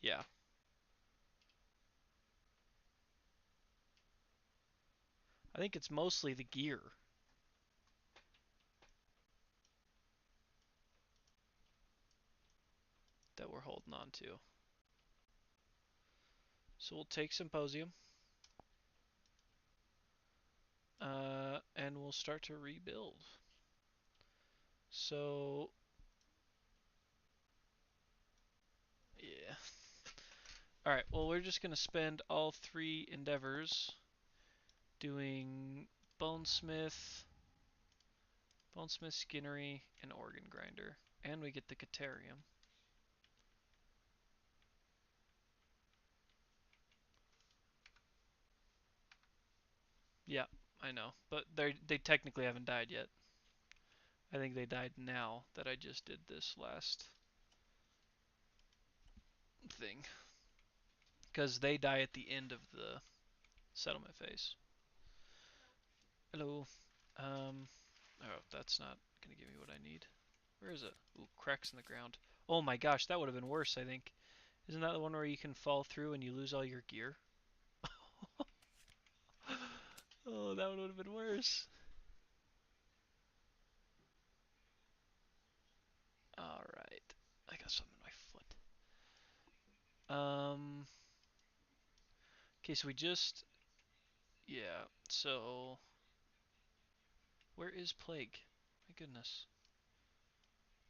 yeah, I think it's mostly the gear. that we're holding on to. So we'll take Symposium. And we'll start to rebuild. So, yeah. Alright, well, we're just going to spend all 3 endeavors doing Bonesmith, Skinnery, and Organ Grinder. And we get the Caterium. Yeah, I know. But they technically haven't died yet. I think they died now that I just did this last thing. Because they die at the end of the settlement phase. Hello. Oh, that's not going to give me what I need. Where is it? Ooh, cracks in the ground. Oh my gosh, that would have been worse, I think. Isn't that the one where you can fall through and you lose all your gear? Oh, that would have been worse. Alright. I got something in my foot. Okay, so we just... Yeah, so... Where is Plague? My goodness.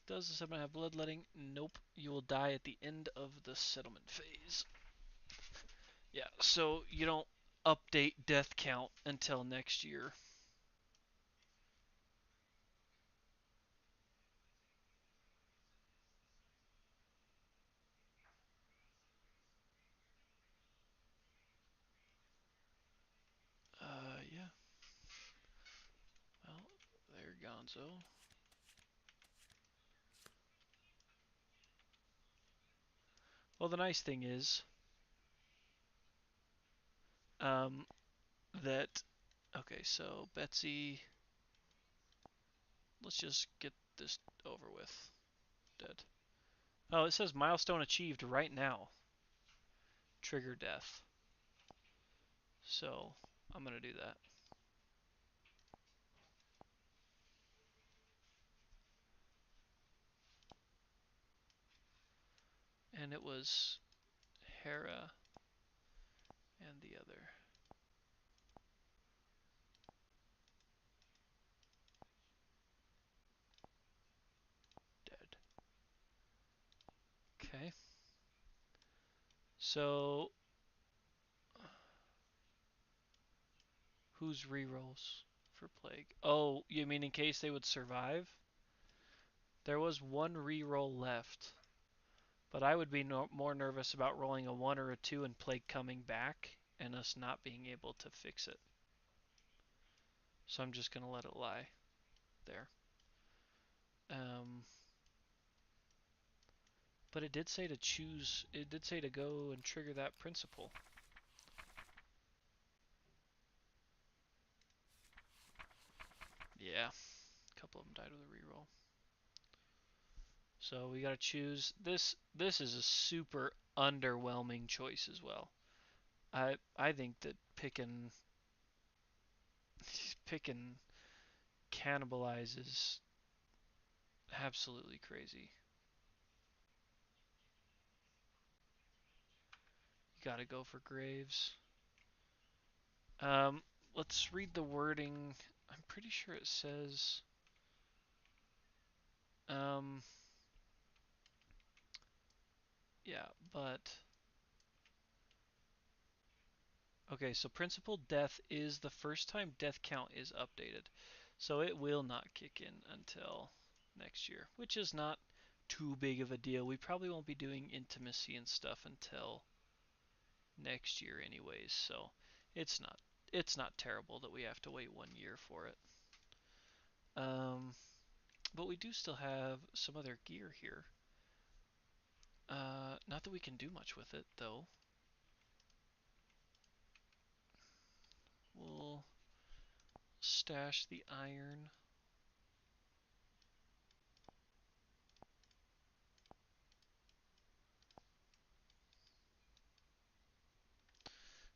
Does the settlement have bloodletting? Nope. You will die at the end of the settlement phase. Yeah, so you don't update death count until next year. Yeah. Well, there, Gonzo. Well, the nice thing is, um, that, okay, so Betsy, let's just get this over with. Dead. Oh, it says milestone achieved right now. Trigger death. So, I'm gonna do that. And it was Hera and the other. Dead. Okay. So, whose rerolls for Plague? Oh, you mean in case they would survive? There was 1 reroll left. But I would be more nervous about rolling a 1 or a 2 and Plague coming back and us not being able to fix it. So I'm just going to let it lie there. But it did say to choose, it did say to go and trigger that principle. Yeah, a couple of them died with a reroll. So we got to choose this. This is a super underwhelming choice as well. I think that picking cannibalize is absolutely crazy. You got to go for Graves. Um, let's read the wording. I'm pretty sure it says. Um, yeah, but okay. So principal death is the first time death count is updated, so it will not kick in until next year, which is not too big of a deal. We probably won't be doing intimacy and stuff until next year, anyways. So it's not terrible that we have to wait 1 year for it. But we do still have some other gear here. Not that we can do much with it, though. We'll stash the iron.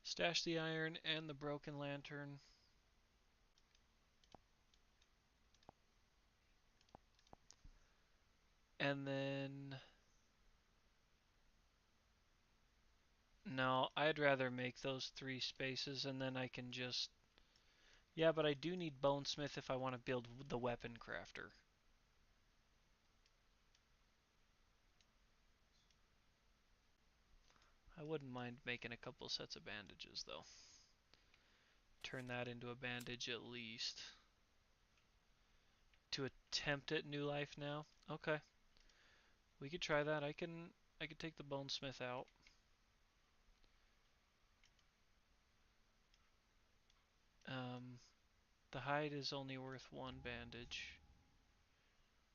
Stash the iron and the broken lantern. And then No, I'd rather make those 3 spaces and then I can just... Yeah, but I do need Bonesmith if I want to build the weapon crafter. I wouldn't mind making a couple sets of bandages, though. Turn that into a bandage at least. To attempt at new life now? Okay. We could try that. I could take the Bonesmith out. The hide is only worth 1 bandage.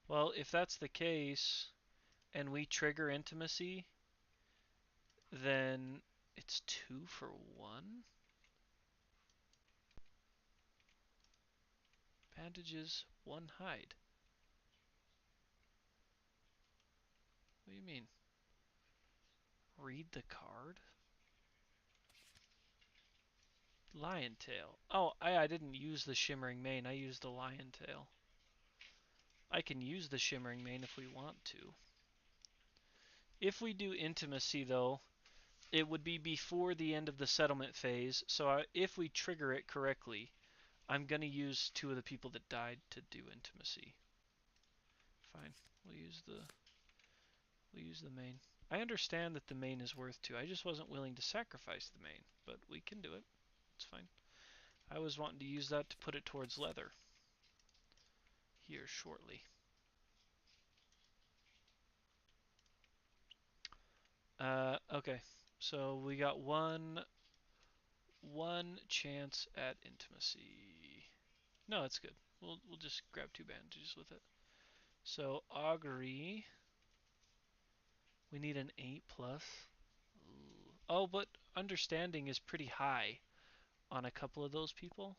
Well, if that's the case, and we trigger intimacy, then it's 2 for 1? Bandages, 1 hide. What do you mean? Read the card? Lion tail. Oh, I didn't use the shimmering mane. I used the lion tail. I can use the shimmering mane if we want to. If we do intimacy, though, it would be before the end of the settlement phase. So if we trigger it correctly, I'm going to use 2 of the people that died to do intimacy. Fine. We'll use the main. I understand that the main is worth 2. I just wasn't willing to sacrifice the main, but we can do it. It's fine. I was wanting to use that to put it towards leather here shortly. Okay. So we got one chance at intimacy. No, it's good. We'll just grab 2 bandages with it. So augury, we need an 8+. Oh, but understanding is pretty high on a couple of those people,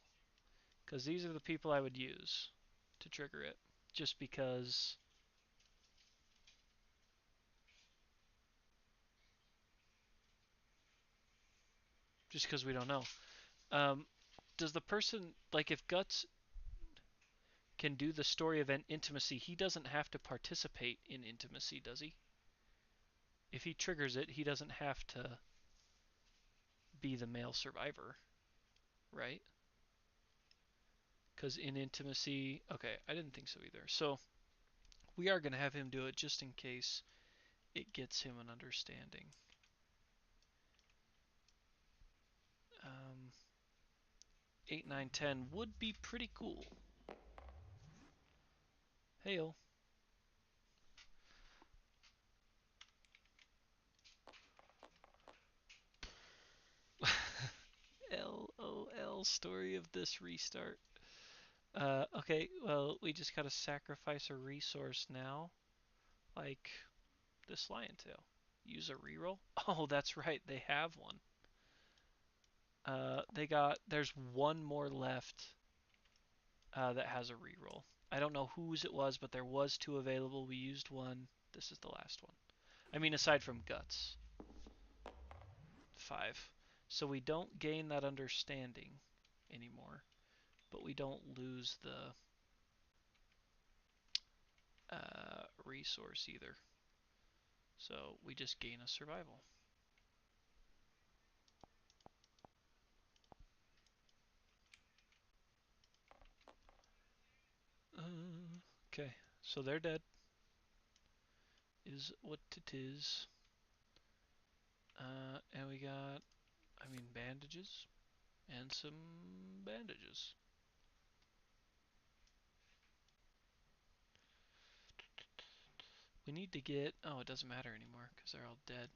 because these are the people I would use to trigger it, just because we don't know. Does the person, like, if Guts can do the story event intimacy, he doesn't have to participate in intimacy, does he? If he triggers it, he doesn't have to be the male survivor, right? Because in intimacy, okay, I didn't think so either. So we are going to have him do it just in case it gets him an understanding. 8, 9, 10 would be pretty cool. Heyo. LOL, story of this restart. Okay, well, we just gotta sacrifice a resource now. Like this lion tail. Use a reroll? Oh, that's right, they have one. There's one more left that has a reroll. I don't know whose it was, but there was 2 available. We used one. This is the last one. I mean, aside from Guts. 5. So we don't gain that understanding anymore, but we don't lose the resource either. So we just gain a survival. Okay, so they're dead. Is what it is. And we got, I mean, bandages and some bandages. We need to get, oh, it doesn't matter anymore because they're all dead.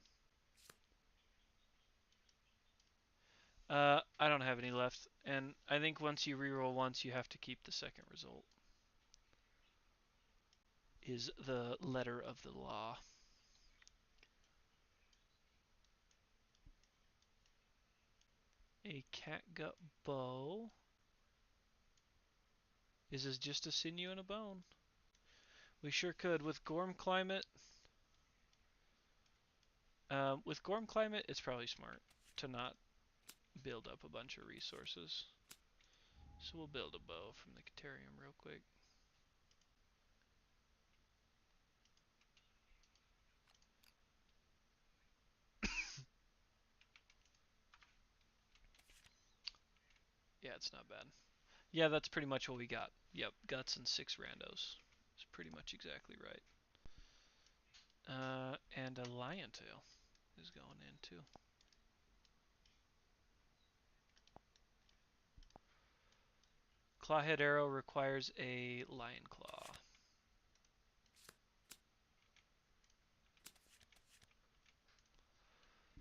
I don't have any left, and I think once you reroll once, you have to keep the second result. Is the letter of the law. A catgut bow. Is this just a sinew and a bone? We sure could. With Gorm Climate, it's probably smart to not build up a bunch of resources. So we'll build a bow from the Caterium real quick. it's not bad. Yeah, that's pretty much what we got. Yep, guts and 6 randos. It's pretty much exactly right. And a lion tail is going in too. Clawhead arrow requires a lion claw.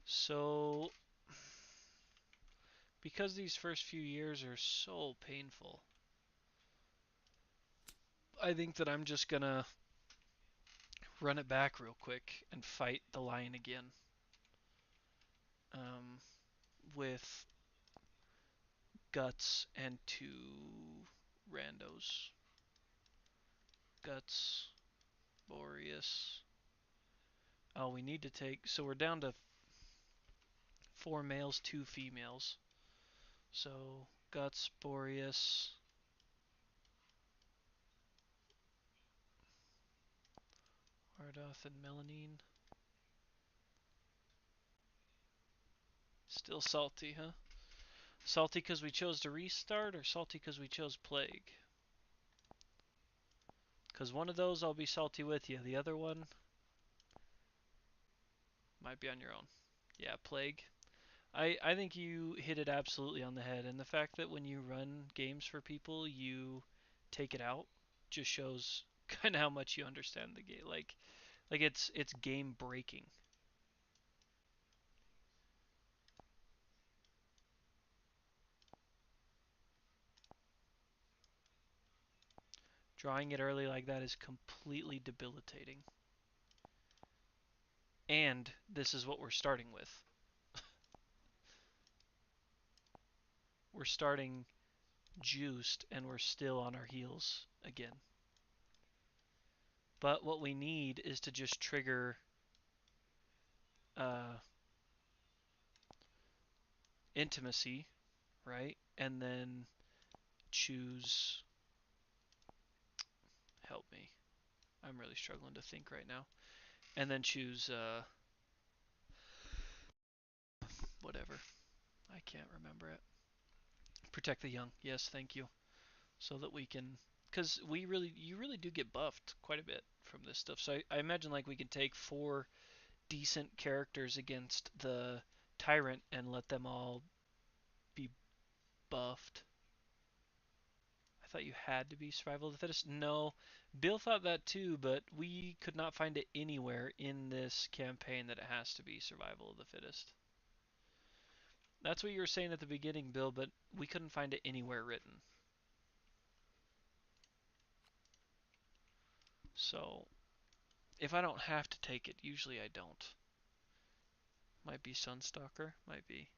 So, because these first few years are so painful, I think that I'm just gonna run it back real quick and fight the lion again. Um, with guts and 2 randos. Guts, Boreas. Oh, we need to take. So we're down to 4 males, 2 females. So Guts, Boreas, Ardoth, and Melanine. Still salty, huh? Salty because we chose to restart, or salty because we chose Plague? Because one of those I'll be salty with you. The other one might be on your own. Yeah, Plague. I think you hit it absolutely on the head, and the fact that when you run games for people, you take it out just shows kind of how much you understand the game. Like it's game breaking. Drawing it early like that is completely debilitating. And this is what we're starting with. We're starting juiced and we're still on our heels again. But what we need is to just trigger uh, intimacy, right? And then choose. Help me. I'm really struggling to think right now. And then choose whatever. I can't remember it. Protect the young. Yes, thank you. So that we can, because you really do get buffed quite a bit from this stuff. So I imagine like we can take 4 decent characters against the tyrant and let them all be buffed. I thought you had to be survival of the fittest. No, Bill thought that too, but we could not find it anywhere in this campaign that it has to be survival of the fittest. That's what you were saying at the beginning, Bill, but we couldn't find it anywhere written. So, if I don't have to take it, usually I don't. Might be Sunstalker, might be.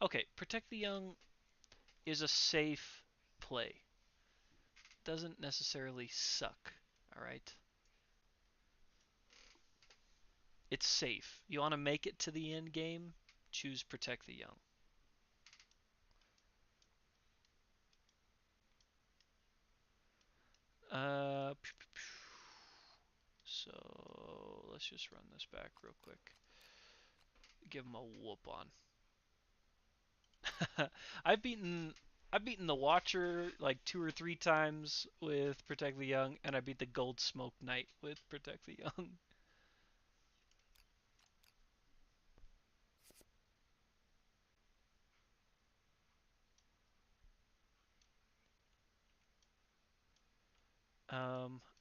Okay, Protect the Young is a safe play. Doesn't necessarily suck, alright? It's safe. You want to make it to the end game, choose Protect the Young. So let's just run this back real quick. Give him a whoop on. I've beaten the Watcher like 2 or 3 times with Protect the Young, and I beat the Gold Smoke Knight with Protect the Young.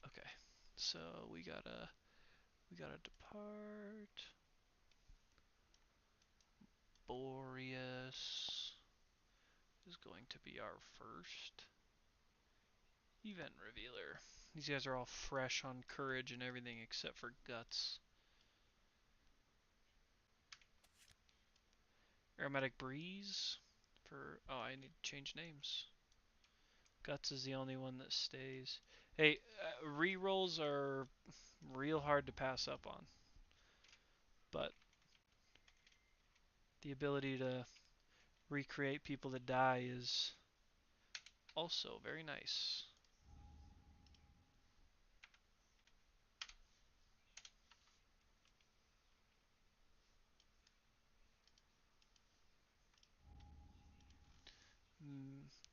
Okay. So we gotta depart. Boreas is going to be our first event revealer. These guys are all fresh on courage and everything except for guts. Aromatic breeze for I need to change names. Guts is the only one that stays. Hey, rerolls are real hard to pass up on, but the ability to recreate people that die is also very nice.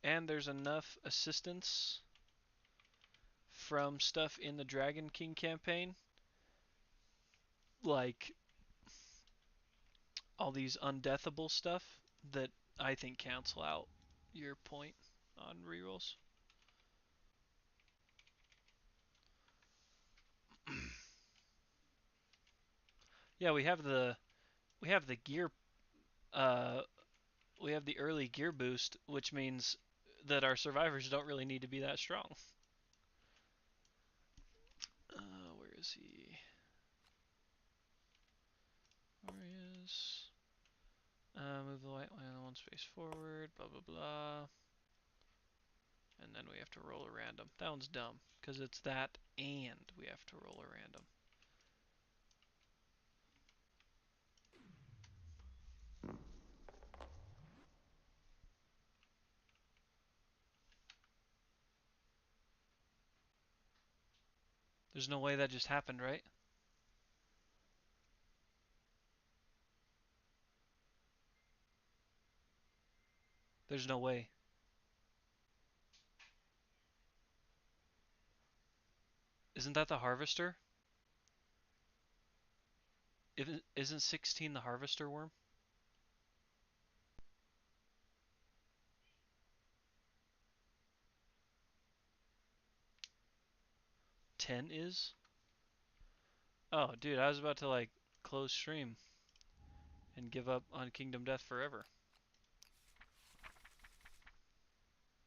And there's enough assistance from stuff in the Dragon King campaign, like all these undeathable stuff, that I think cancel out your point on rerolls. Yeah, we have the gear uh we have the early gear boost, which means that our survivors don't really need to be that strong. Where is he? Where he is? Move the white line one space forward, blah blah blah. And then we have to roll a random. That one's dumb, because it's that and we have to roll a random. There's no way that just happened, right? There's no way. Isn't that the harvester? Isn't 16 the harvester worm? 10 is? Oh, dude, I was about to like close stream and give up on Kingdom Death forever.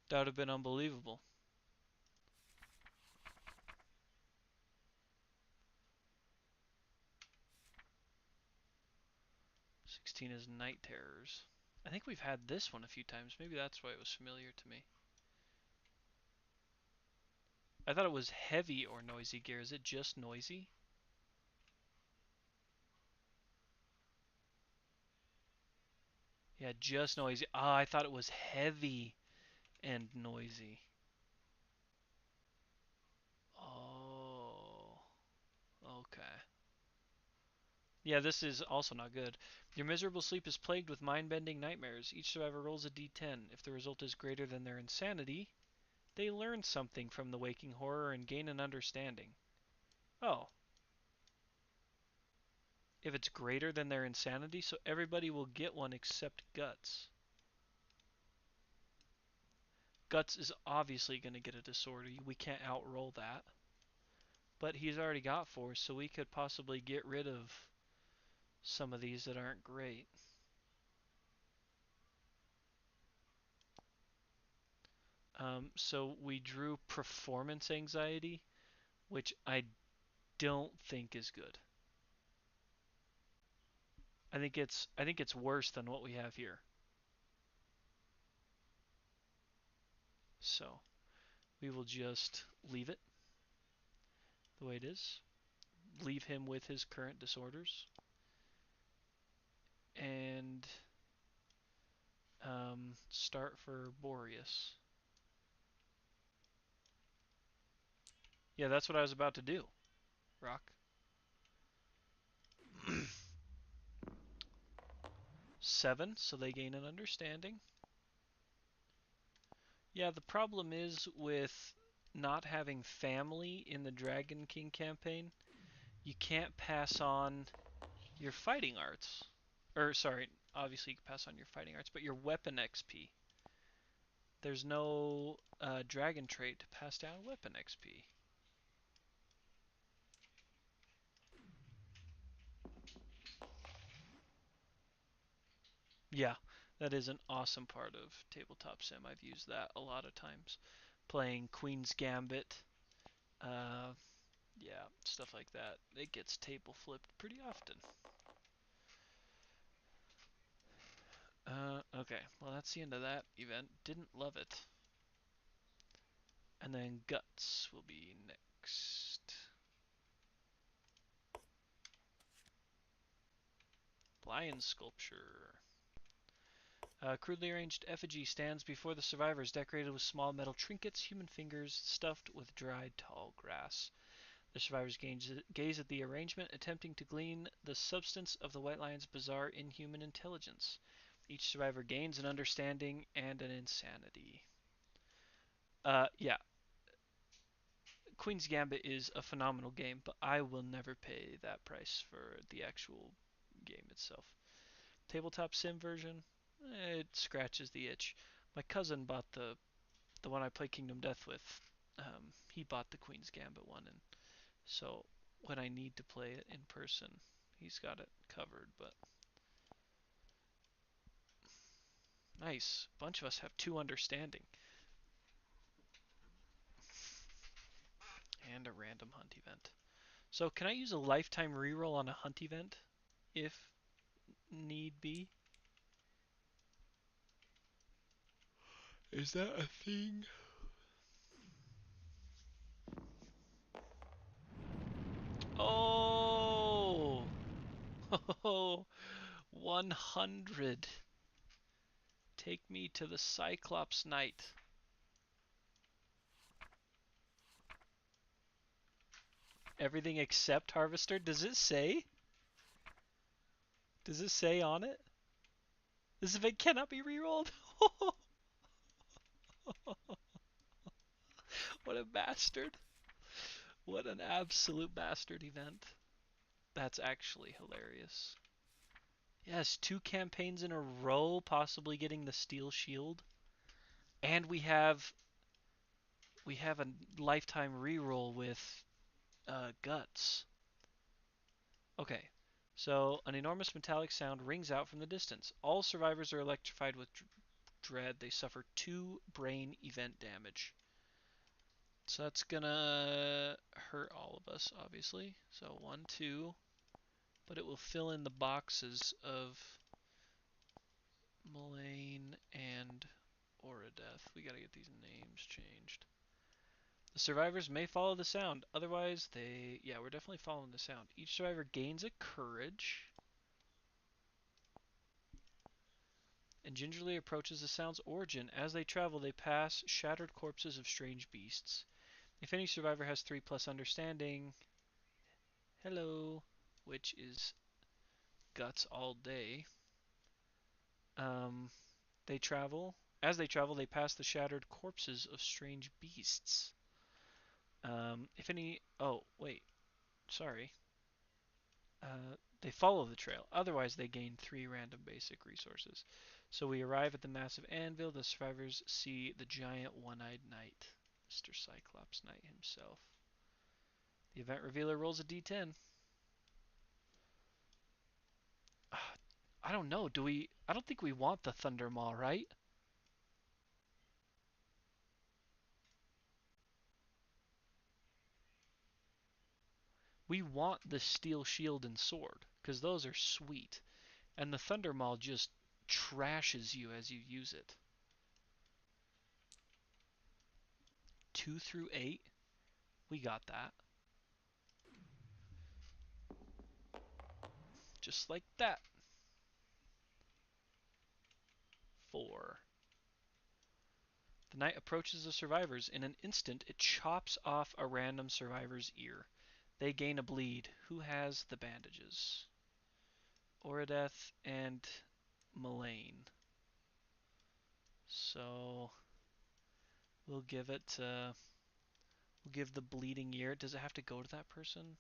That would have been unbelievable. 16 is Night Terrors. I think we've had this one a few times. Maybe that's why it was familiar to me. I thought it was heavy or noisy gear. Is it just noisy? Yeah, just noisy. Ah, I thought it was heavy and noisy. Oh, okay. Yeah, this is also not good. Your miserable sleep is plagued with mind-bending nightmares. Each survivor rolls a d10. If the result is greater than their insanity, they learn something from the waking horror and gain an understanding. Oh, if it's greater than their insanity, so everybody will get one except Guts. Guts is obviously going to get a disorder. We can't outroll that. But he's already got 4, so we could possibly get rid of some of these that aren't great. So we drew performance anxiety, which I don't think is good. I think it's worse than what we have here. So we will just leave it the way it is. Leave him with his current disorders. And start for Boreas. Yeah, that's what I was about to do. Rock. 7, so they gain an understanding. Yeah, the problem is with not having family in the Dragon King campaign, you can't pass on your fighting arts. Or, sorry, obviously you can pass on your fighting arts, but your weapon XP. There's no dragon trait to pass down weapon XP. Yeah, that is an awesome part of Tabletop Sim. I've used that a lot of times. Playing Queen's Gambit, uh, yeah, stuff like that. It gets table flipped pretty often. Okay, well that's the end of that event. Didn't love it. And then Guts will be next. Lion Sculpture. A crudely arranged effigy stands before the survivors, decorated with small metal trinkets, human fingers stuffed with dried tall grass. The survivors gaze at the arrangement, attempting to glean the substance of the White Lion's bizarre inhuman intelligence. Each survivor gains an understanding and an insanity. Yeah, Queen's Gambit is a phenomenal game, but I will never pay that price for the actual game itself. Tabletop sim version, it scratches the itch. My cousin bought the one I play Kingdom Death with. He bought the Queen's Gambit one, and so when I need to play it in person, he's got it covered. But nice, a bunch of us have 2 understanding and a random hunt event. So can I use a lifetime reroll on a hunt event if need be? Is that a thing? Oh, 100. Take me to the Cyclops Knight. Everything except Harvester? Does it say? Does it say on it? This event cannot be rerolled. What a bastard. What an absolute bastard event. That's actually hilarious. Yes, 2 campaigns in a row, possibly getting the Steel Shield. And we have a lifetime reroll with Guts. Okay, so an enormous metallic sound rings out from the distance. All survivors are electrified with dread. They suffer 2 brain event damage. So that's gonna hurt all of us, obviously. So 1, 2, but it will fill in the boxes of Mullane and Oradeth. We gotta get these names changed. The survivors may follow the sound. Otherwise, yeah, we're definitely following the sound. Each survivor gains a courage and gingerly approaches the sound's origin. As they travel, they pass shattered corpses of strange beasts. If any survivor has 3 plus understanding, hello, which is guts all day, um, they travel. As they travel, they pass the shattered corpses of strange beasts. If any, oh wait, sorry. They follow the trail. Otherwise, they gain 3 random basic resources. So we arrive at the massive anvil. The survivors see the giant one-eyed knight, Mr. Cyclops Knight himself. The event revealer rolls a d10. I don't know. Do we? I don't think we want the Thunder Maw, right? We want the Steel Shield and Sword, because those are sweet. And the Thunder Maw just trashes you as you use it. 2 through 8? We got that. Just like that. 4. The knight approaches the survivors. In an instant, it chops off a random survivor's ear. They gain a bleed. Who has the bandages? Oradeth and Mullane. So we'll give it. We'll give the bleeding ear. Does it have to go to that person?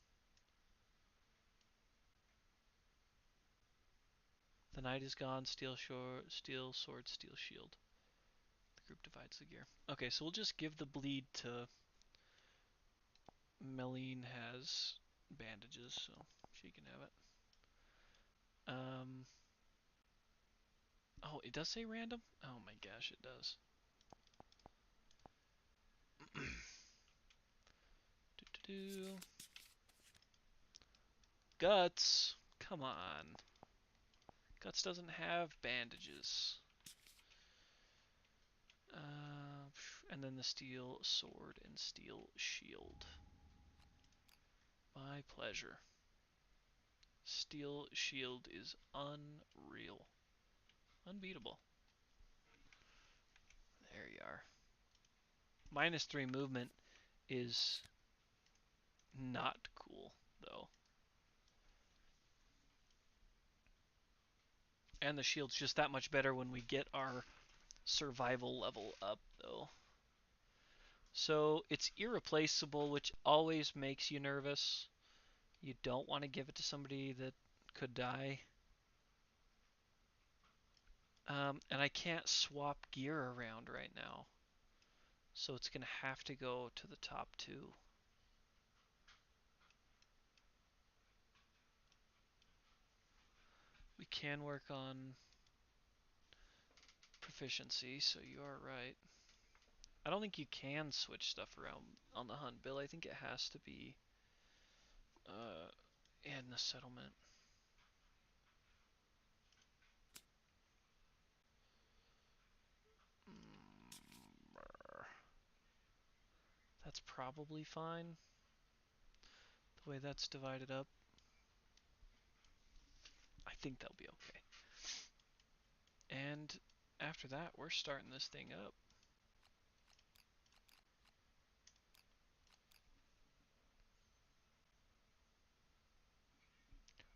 The knight is gone. Steel sword, steel shield. The group divides the gear. Okay, so we'll just give the bleed to. Meline has bandages, so she can have it. Um, Oh, it does say random? Oh my gosh, it does. Do-do-do. Guts! Come on. Guts doesn't have bandages. And then the steel sword and steel shield. My pleasure. Steel shield is unreal. Unbeatable. There you are. -3 movement is not cool, though. And the shield's just that much better when we get our survival level up, though. So it's irreplaceable, which always makes you nervous. You don't want to give it to somebody that could die. And I can't swap gear around right now. So it's going to have to go to the top two. We can work on proficiency, so you are right. I don't think you can switch stuff around on the hunt, Bill. I think it has to be in the settlement. That's probably fine. The way that's divided up. I think that'll be okay. And after that, we're starting this thing up.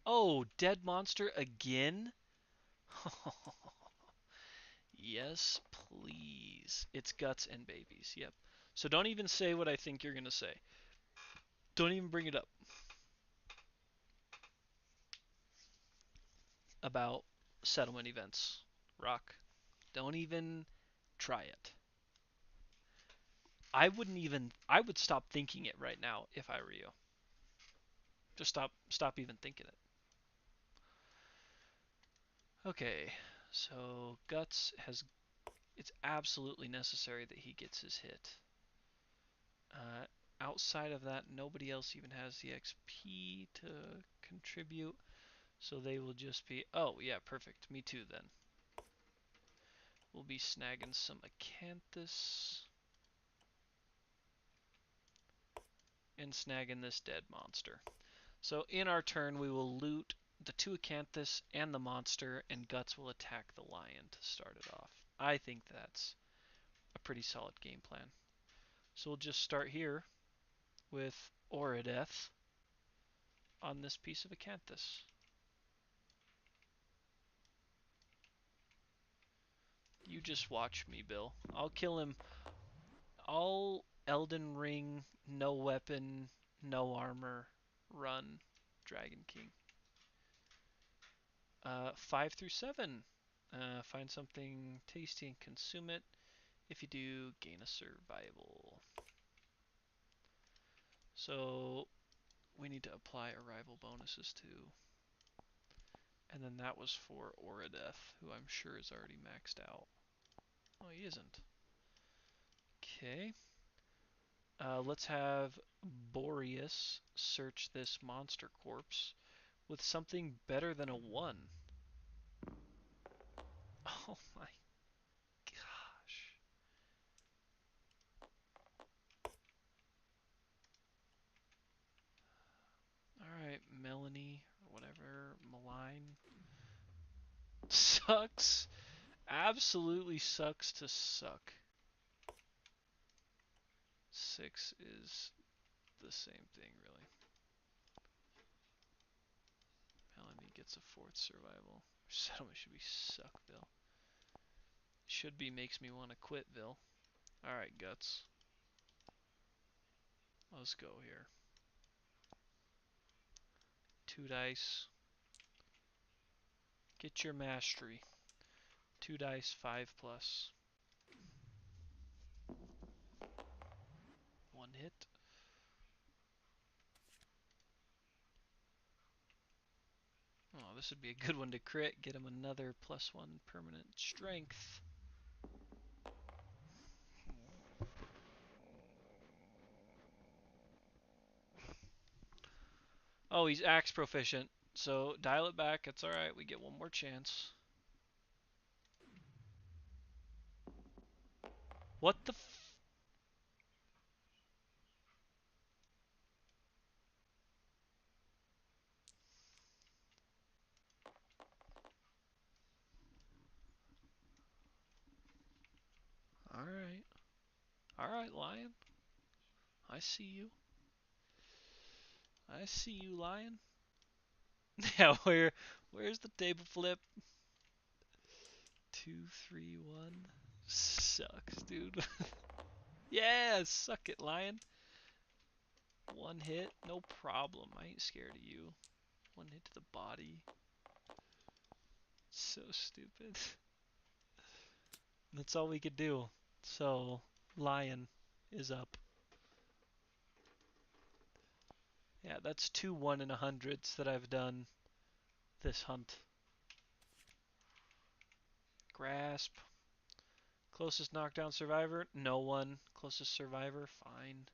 Oh, dead monster again? Yes, please. It's guts and babies. Yep. So don't even say what I think you're going to say. Don't even bring it up about settlement events. Rock. Don't even try it. I would stop thinking it right now if I were you. Just stop even thinking it. Okay. So guts has it's absolutely necessary that he gets his hit. Uh, Outside of that, nobody else even has the XP to contribute, so they will just be, oh yeah, perfect, me too then. We'll be snagging some Acanthus and snagging this dead monster. So in our turn, we will loot the two Acanthus and the monster, and Guts will attack the lion to start it off. I think that's a pretty solid game plan. So we'll just start here with Oradeth on this piece of Acanthus. You just watch me, Bill. I'll kill him. All Elden Ring, no weapon, no armor, run, Dragon King. 5 through 7. Find something tasty and consume it. If you do, gain a survival. So we need to apply arrival bonuses too. And then that was for Oradeth, who I'm sure is already maxed out. Oh, he isn't. Okay. Let's have Boreas search this monster corpse with something better than a 1. Oh my gosh. Alright, Melanie, or whatever, Malign. Sucks. Absolutely sucks to suck. 6 is the same thing, really. Melanie gets a 4th survival. Settlement should be Suckville. Should be makes me want to quitville. Alright, Guts. Let's go here. 2 dice. Get your mastery. 2 dice, 5 plus. 1 hit. Oh, this would be a good one to crit. Get him another +1 permanent strength. Oh, he's axe proficient. So dial it back. It's alright. We get one more chance. What the f... Alright. Alright, lion. I see you. I see you, lion. Yeah, where's the table flip? 2, 3, 1. Sucks, dude. Yeah, suck it, lion. One hit, no problem. I ain't scared of you. One hit to the body. So stupid. That's all we could do. So, lion is up. Yeah, that's 2 1 in 100s that I've done this hunt. Grasp. Closest knockdown survivor? No one. Closest survivor? Fine.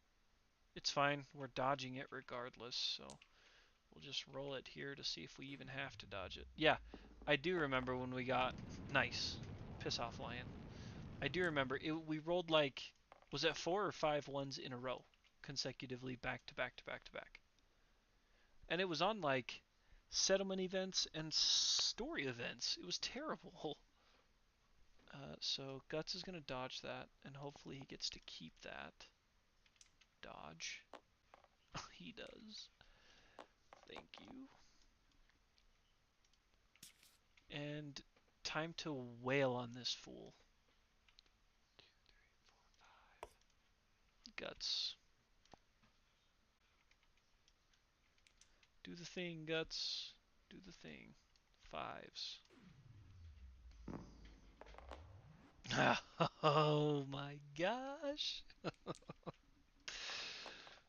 It's fine. We're dodging it regardless, so we'll just roll it here to see if we even have to dodge it. Yeah, I do remember when we got... Nice. Piss off, lion. I do remember. We rolled like... Was it 4 or 5 ones in a row? Consecutively, back to back to back to back. And it was on like settlement events and story events. It was terrible. So Guts is going to dodge that, and hopefully he gets to keep that. Dodge. He does. Thank you. And time to wail on this fool. Guts. Do the thing, Guts. Do the thing. Fives. Oh my gosh.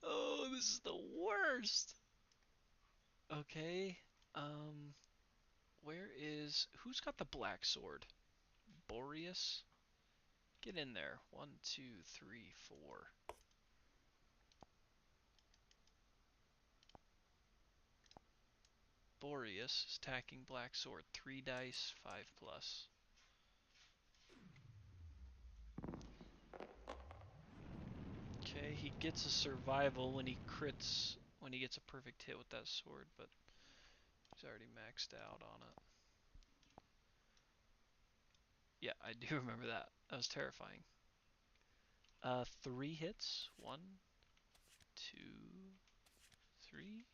Oh, this is the worst. Okay. Um, who's got the black sword? Boreas? Get in there. 1, 2, 3, 4. Boreas is attacking black sword. 3 dice, 5 plus. Okay, he gets a survival when he crits, when he gets a perfect hit with that sword, but he's already maxed out on it. Yeah, I do remember that. That was terrifying. 3 hits. 1, 2, 3.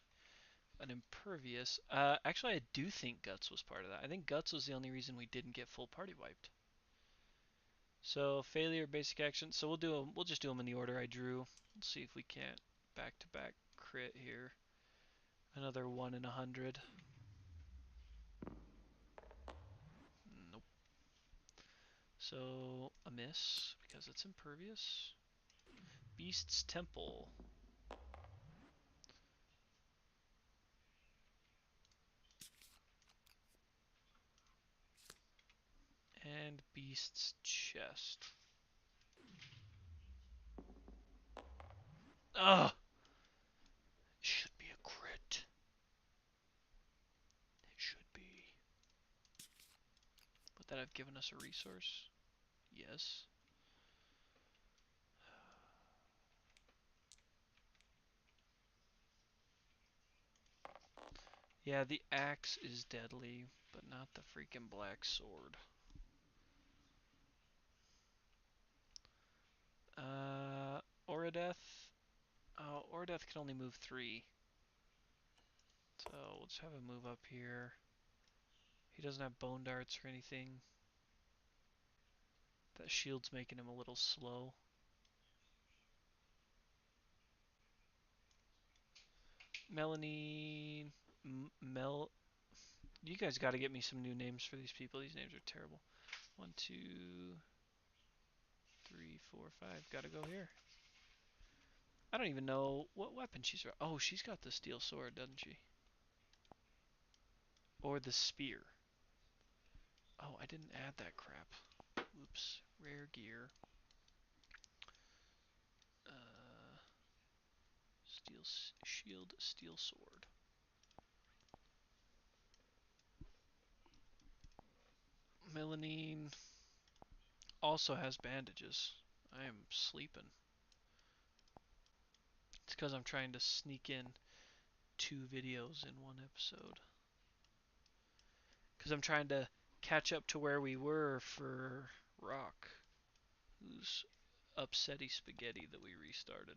An impervious. Actually, I do think Guts was part of that. I think Guts was the only reason we didn't get full party wiped. So failure, basic action. So we'll just do them in the order I drew. Let's see if we can't back to back crit here. Another 1 in 100. Nope. So a miss because it's impervious. Beast's Temple. And Beast's Chest. Ugh! It should be a crit. It should be. Would that have given us a resource? Yes. Yeah, the axe is deadly, but not the freaking black sword. Oradeth. Oh, Oradeth can only move 3. So we'll just have him move up here. He doesn't have bone darts or anything. That shield's making him a little slow. Melanie... Mel... You guys gotta get me some new names for these people. These names are terrible. 1, 2, 3, 4, 5. Gotta go here. I don't even know what weapon she's... Oh, she's got the steel sword, doesn't she? Or the spear. Oh, I didn't add that crap. Oops. Rare gear. Steel shield, steel sword. Melanine also has bandages. I am sleeping. It's because I'm trying to sneak in 2 videos in one episode. Because I'm trying to catch up to where we were for Rock, who's upsetty spaghetti that we restarted.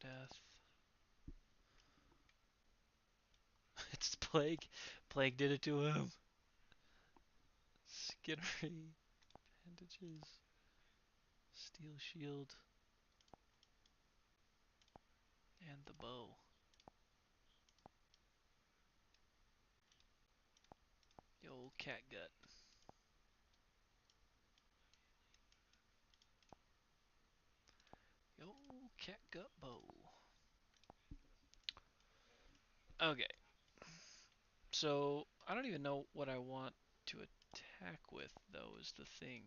death. It's Plague. Plague did it to him. Skinnery. Bandages. Steel shield. And the bow. Yo, catgut. Yo, catgut bow. Okay. So, I don't even know what I want to attack with, though, is the thing.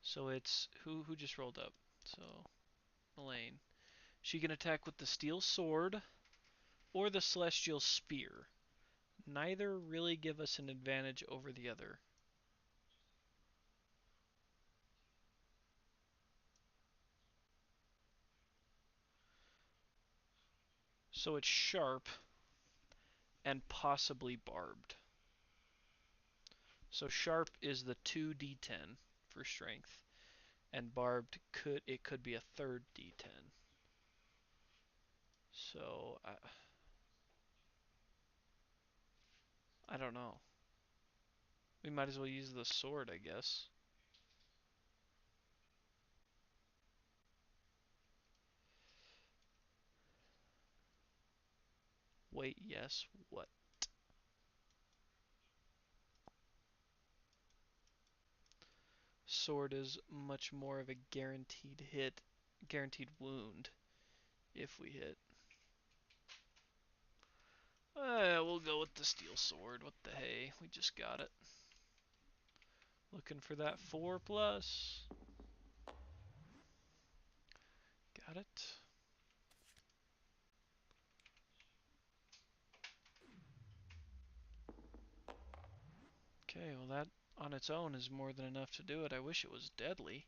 So it's... Who just rolled up? So, Elaine. She can attack with the steel sword or the celestial spear. Neither really give us an advantage over the other. So it's sharp and possibly barbed. So sharp is the 2d10 for strength, and barbed could be a third d10. So I don't know. We might as well use the sword, I guess. Wait, yes, what? Sword is much more of a guaranteed hit, guaranteed wound if we hit. We'll go with the steel sword. What the hey? We just got it. Looking for that 4+. Got it. Okay, well that on its own is more than enough to do it. I wish it was deadly.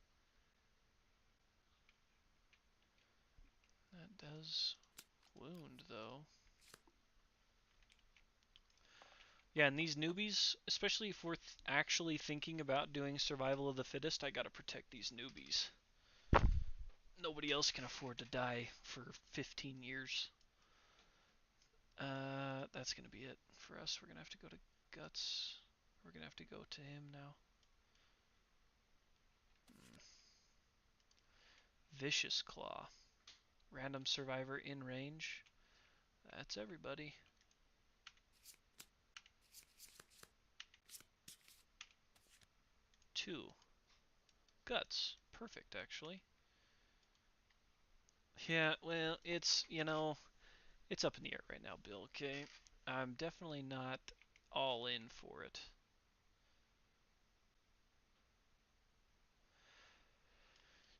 That does wound, though. Yeah, and these newbies, especially if we're actually thinking about doing survival of the fittest, I gotta protect these newbies. Nobody else can afford to die for 15 years. That's gonna be it for us. We're gonna have to go to Guts. We're gonna have to go to him now. Vicious Claw. Random survivor in range. That's everybody. 2. Guts. Perfect, actually. Yeah, well, it's, it's up in the air right now, Bill, okay? I'm definitely not all in for it.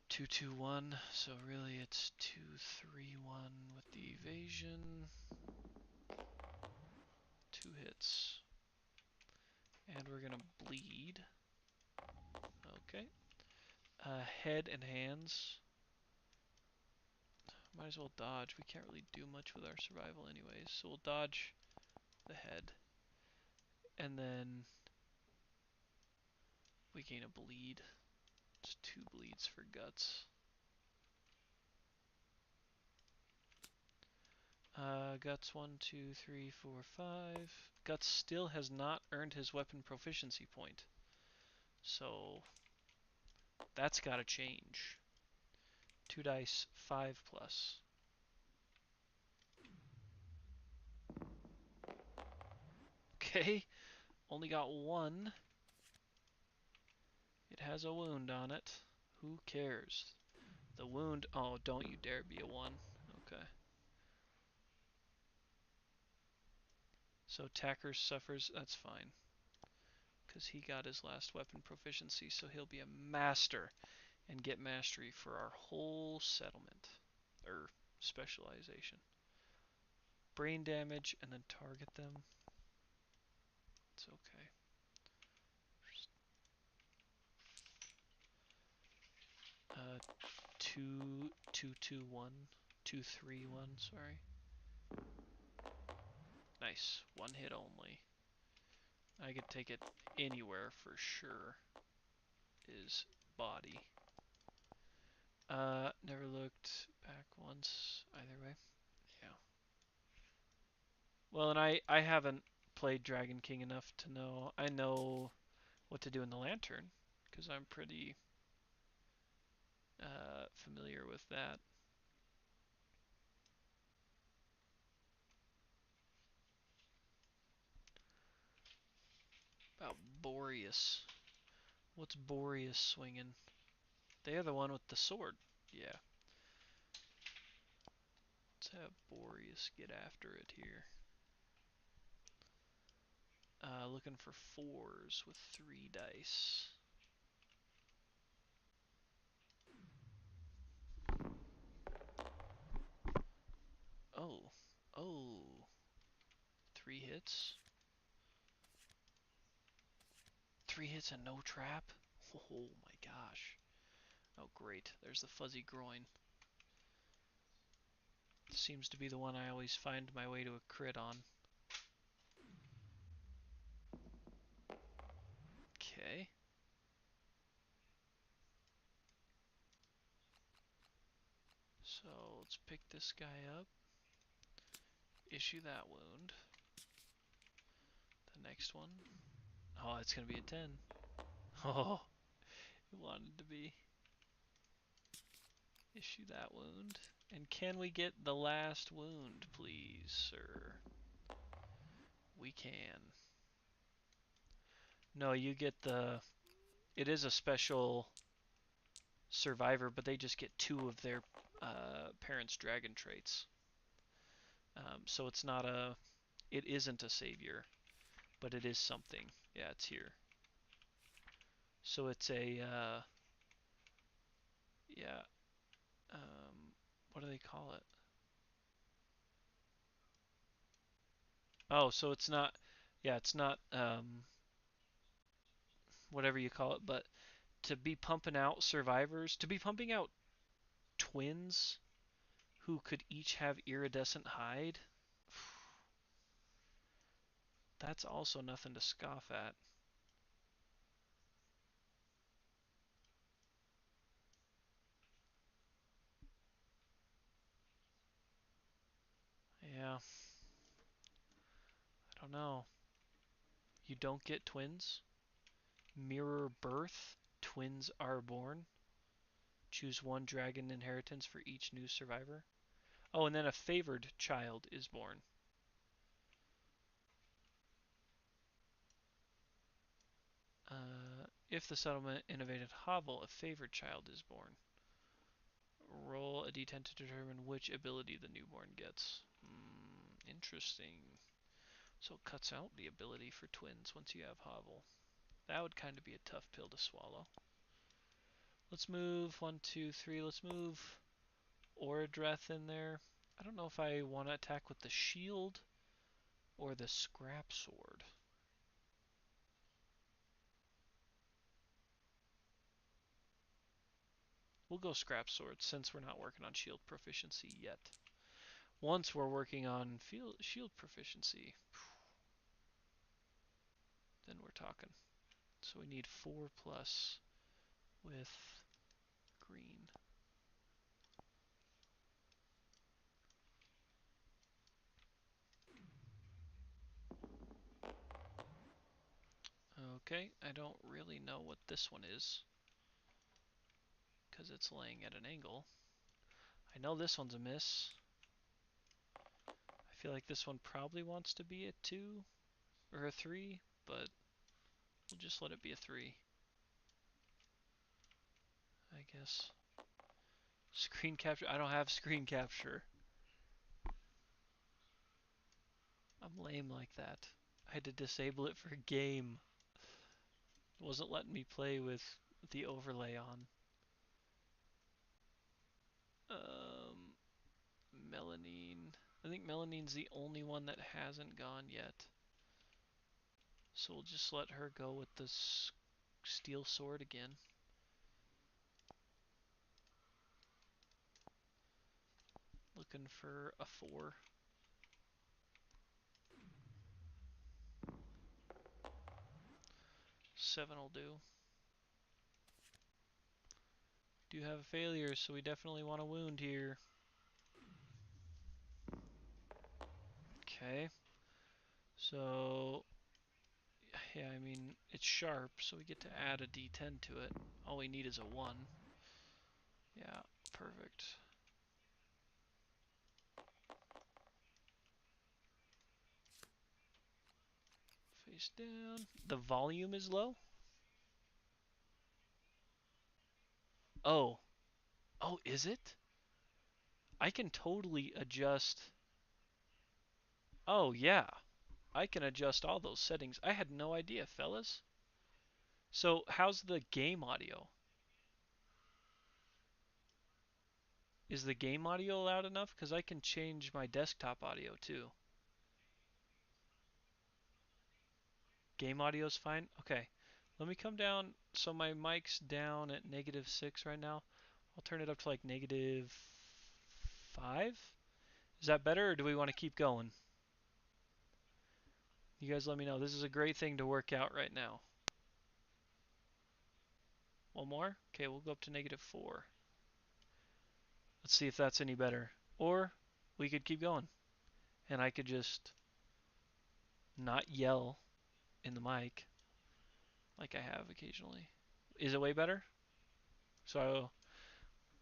2-2-1, so really it's 2-3-1 with the evasion. 2 hits. And we're gonna bleed. Okay. Head and hands. Might as well dodge. We can't really do much with our survival anyways, so we'll dodge the head. And then we gain a bleed. It's 2 bleeds for Guts. Guts 1, 2, 3, 4, 5. Guts still has not earned his weapon proficiency point. So that's gotta change. 2 dice, 5+. Okay, only got 1. It has a wound on it. Who cares? The wound, oh, don't you dare be a 1. Okay. So Tacker suffers, that's fine. Because he got his last weapon proficiency, so he'll be a master and get mastery for our whole settlement. Or specialization. Brain damage and then target them. It's okay. 2-2-2-1. 2-3-1, sorry. Nice. 1 hit only. I could take it anywhere for sure. Is body. Never looked back once either way. Yeah. Well, and I haven't played Dragon King enough to know. I know what to do in the Lantern because I'm pretty familiar with that. About Boreas. What's Boreas swinging? They are the one with the sword. Yeah. Let's have Boreas get after it here. Looking for fours with 3 dice. Oh. Oh. 3 hits? 3 hits and no trap? Oh my gosh. Oh great. There's the fuzzy groin. Seems to be the one I always find my way to a crit on. Okay. So let's pick this guy up. Issue that wound. The next one. Oh, it's going to be a 10. Oh, it wanted to be. Issue that wound. And can we get the last wound, please, sir? We can. No, you get the... It is a special survivor, but they just get 2 of their parents' dragon traits. So it's not a... It isn't a savior, but it is something. Yeah, it's here. So it's a... yeah. What do they call it? Oh, so it's not... Yeah, it's not... whatever you call it, but to be pumping out survivors, to be pumping out twins who could each have iridescent hide, that's also nothing to scoff at. Yeah, I don't know. You don't get twins? Mirror birth, twins are born. Choose 1 dragon inheritance for each new survivor. Oh, and then a favored child is born. If the settlement innovated hovel, a favored child is born. Roll a d10 to determine which ability the newborn gets. Interesting. So it cuts out the ability for twins once you have hovel. That would kind of be a tough pill to swallow. Let's move 1, 2, 3. Let's move Oradreth in there. I don't know if I want to attack with the shield or the scrap sword. We'll go scrap sword since we're not working on shield proficiency yet. Once we're working on shield proficiency, then we're talking. So we need 4 plus with green. Okay, I don't really know what this one is because it's laying at an angle. I know this one's a miss. I feel like this one probably wants to be a 2 or a 3, but we'll just let it be a 3. I guess. Screen capture? I don't have screen capture. I'm lame like that. I had to disable it for a game. It wasn't letting me play with the overlay on. Melanine. I think Melanine's the only one that hasn't gone yet. So we'll just let her go with the steel sword again. Looking for a 4. 7 will do. do have a failure, so we definitely want a wound here. Okay. So, yeah, I mean, it's sharp, so we get to add a d10 to it. All we need is a 1. Yeah, perfect. Face down. The volume is low? Oh. Oh, is it? I can totally adjust. Oh, yeah. I can adjust all those settings. I had no idea, fellas. So, how's the game audio? Is the game audio loud enough? Because I can change my desktop audio too. Game audio's fine? Okay. Let me come down. So my mic's down at -6 right now. I'll turn it up to like -5. Is that better, or do we want to keep going? You guys let me know. This is a great thing to work out right now. One more? Okay, we'll go up to -4. Let's see if that's any better. Or we could keep going. And I could just not yell in the mic like I have occasionally. Is it way better? So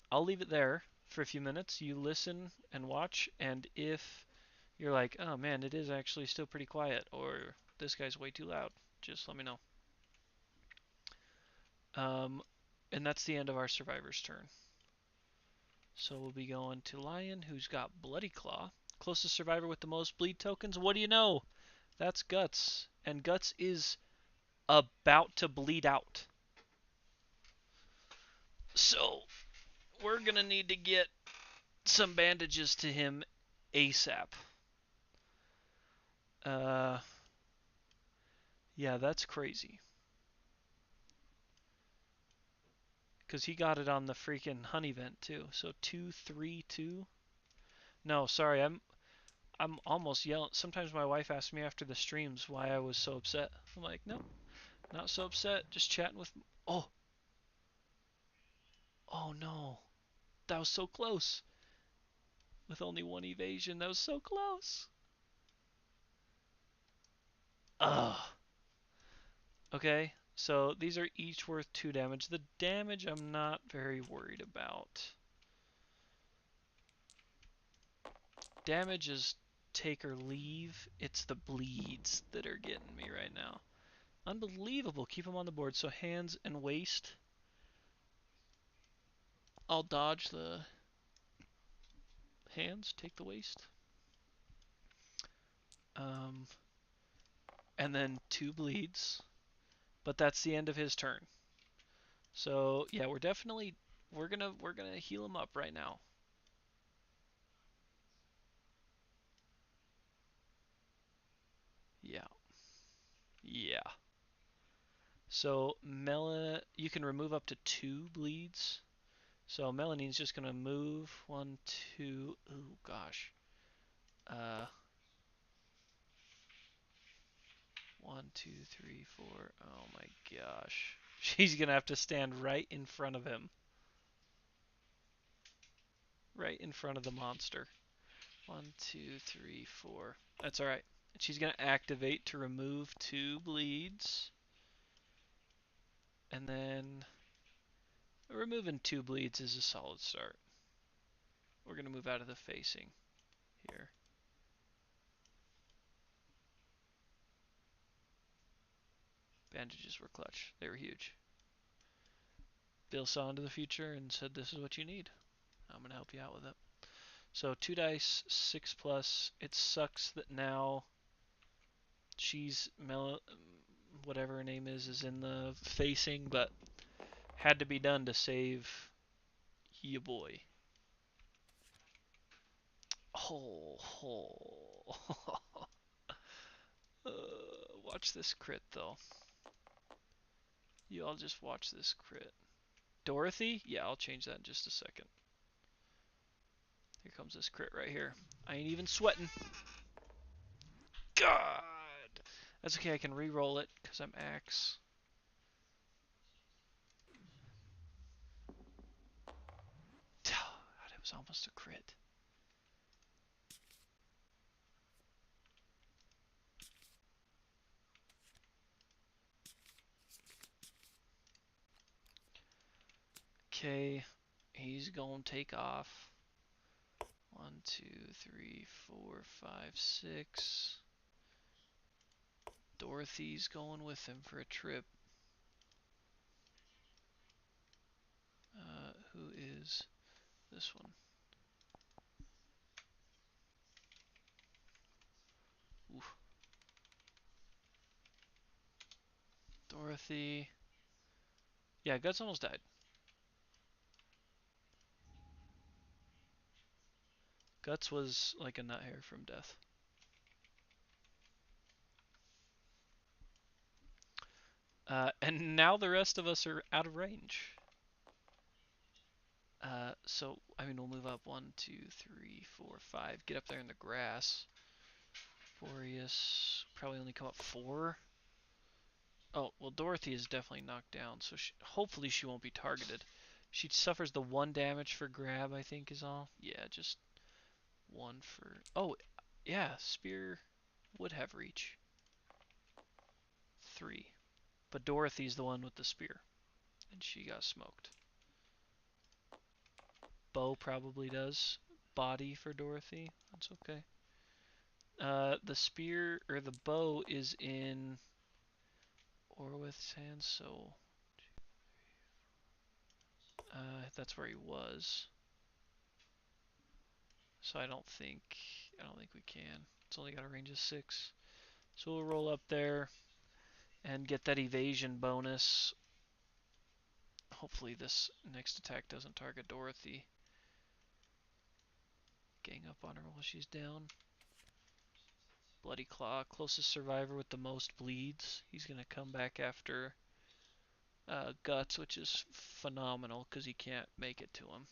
I'll leave it there for a few minutes. You listen and watch, and if you're like, oh man, it is actually still pretty quiet, or this guy's way too loud, just let me know. Um, and that's the end of our survivor's turn. So we'll be going to Lion, who's got Bloody Claw. Closest survivor with the most bleed tokens. What do you know? That's Guts. And Guts is about to bleed out. So we're going to need to get some bandages to him ASAP. Yeah, that's crazy. Because he got it on the freaking honey vent too. So 232. No, sorry, I'm almost yelling. Sometimes my wife asks me after the streams why I was so upset. I'm like, no, not so upset. Just chatting with. Oh, oh no, that was so close. With only one evasion, that was so close. Ugh. Okay, so these are each worth 2 damage. The damage I'm not very worried about. Damage is take or leave. It's the bleeds that are getting me right now. Unbelievable. Keep them on the board. So hands and waist. I'll dodge the hands, take the waist. And then 2 bleeds. But that's the end of his turn. So yeah, we're gonna heal him up right now. Yeah. Yeah. So you can remove up to 2 bleeds. So Melanine's just gonna move 1, 2. Ooh, gosh. 1, 2, 3, 4. Oh my gosh. She's gonna have to stand right in front of him. Right in front of the monster. 1, 2, 3, 4. That's alright. She's gonna activate to remove 2 bleeds. And then removing 2 bleeds is a solid start. We're gonna move out of the facing here. Bandages were clutch. They were huge. Bill saw into the future and said, this is what you need. I'm going to help you out with it. So 2 dice, 6 plus. It sucks that now she's, whatever her name is in the facing, but had to be done to save ya boy. Oh, oh. Watch this crit, though. You all just watch this crit. Dorothy? Yeah, I'll change that in just a second. Here comes this crit right here. I ain't even sweating. God! That's okay, I can re-roll it, because I'm axe. was almost a crit. Okay, he's gonna take off. 1, 2, 3, 4, 5, 6. Dorothy's going with him for a trip. Who is this one? Oof. Dorothy. Yeah, Guts almost died. Guts was like a nut hair from death. And now the rest of us are out of range. So, I mean, we'll move up 1, 2, 3, 4, 5. Get up there in the grass. Boreas probably only come up 4. Oh, well, Dorothy is definitely knocked down, so hopefully she won't be targeted. She suffers the 1 damage for grab, I think is all. Yeah, just 1 for... Oh, yeah, spear would have reach. 3. But Dorothy's the one with the spear, and she got smoked. Bow probably does. Body for Dorothy. That's okay. The spear, or the bow, is in Orwith's hands, so... that's where he was. So I don't think we can. It's only got a range of 6. So we'll roll up there and get that evasion bonus. Hopefully this next attack doesn't target Dorothy. Gang up on her while she's down. Bloody Claw, closest survivor with the most bleeds. He's going to come back after Guts, which is phenomenal because he can't make it to him.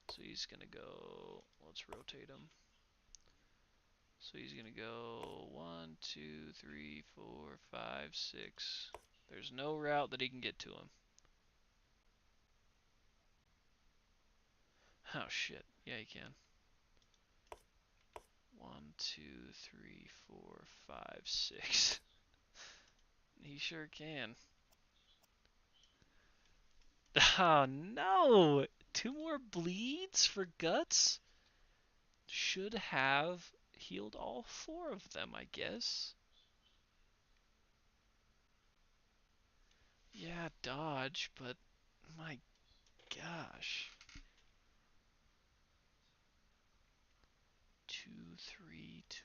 So he's going to go, let's rotate him. So he's going to go 1, 2, 3, 4, 5, 6. There's no route that he can get to him. Oh shit, yeah he can. 1, 2, 3, 4, 5, 6. He sure can. Oh no! 2 more bleeds for Guts? Should have healed all 4 of them, I guess. Yeah, dodge, but my gosh. 2, 3, 2.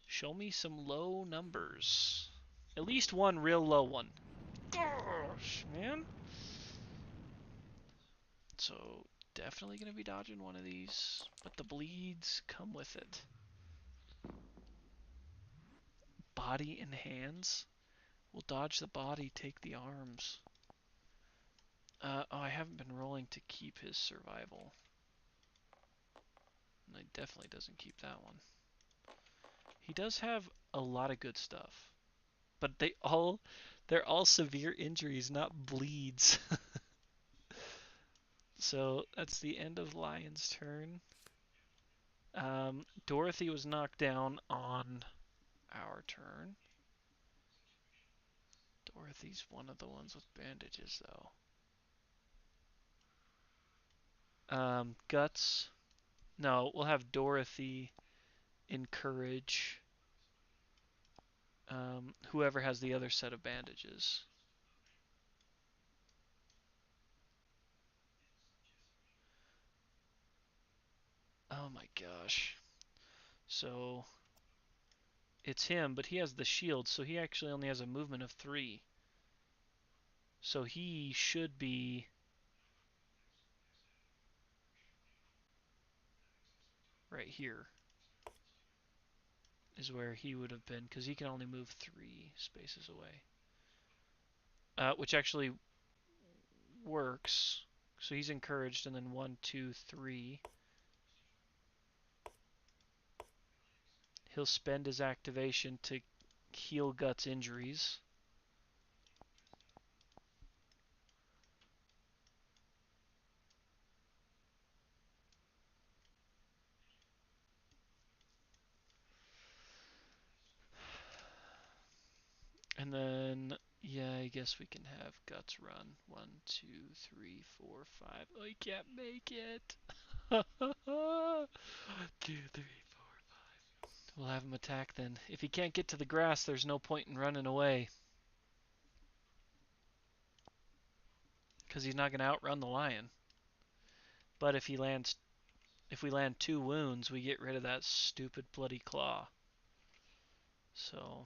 Show me some low numbers. At least one real low one. Gosh, man. So, definitely going to be dodging one of these, but the bleeds come with it. Body and hands? We'll dodge the body, take the arms. Oh, I haven't been rolling to keep his survival. And he definitely doesn't keep that one. He does have a lot of good stuff. But they're all severe injuries, not bleeds. So that's the end of Lion's turn. Dorothy was knocked down on our turn. Dorothy's one of the ones with bandages, though. Guts. No, we'll have Dorothy encourage whoever has the other set of bandages. Oh my gosh. So it's him, but he has the shield, so he actually only has a movement of 3. So he should be right here is where he would have been, because he can only move 3 spaces away. Which actually works. So he's encouraged, and then 1, 2, 3. He'll spend his activation to heal Guts' injuries. guess we can have Guts run. 1, 2, 3, 4, 5. Oh, he can't make it. 2, 3, 4. We'll have him attack then. If he can't get to the grass, there's no point in running away. Because he's not going to outrun the lion. But if we land 2 wounds, we get rid of that stupid bloody claw. So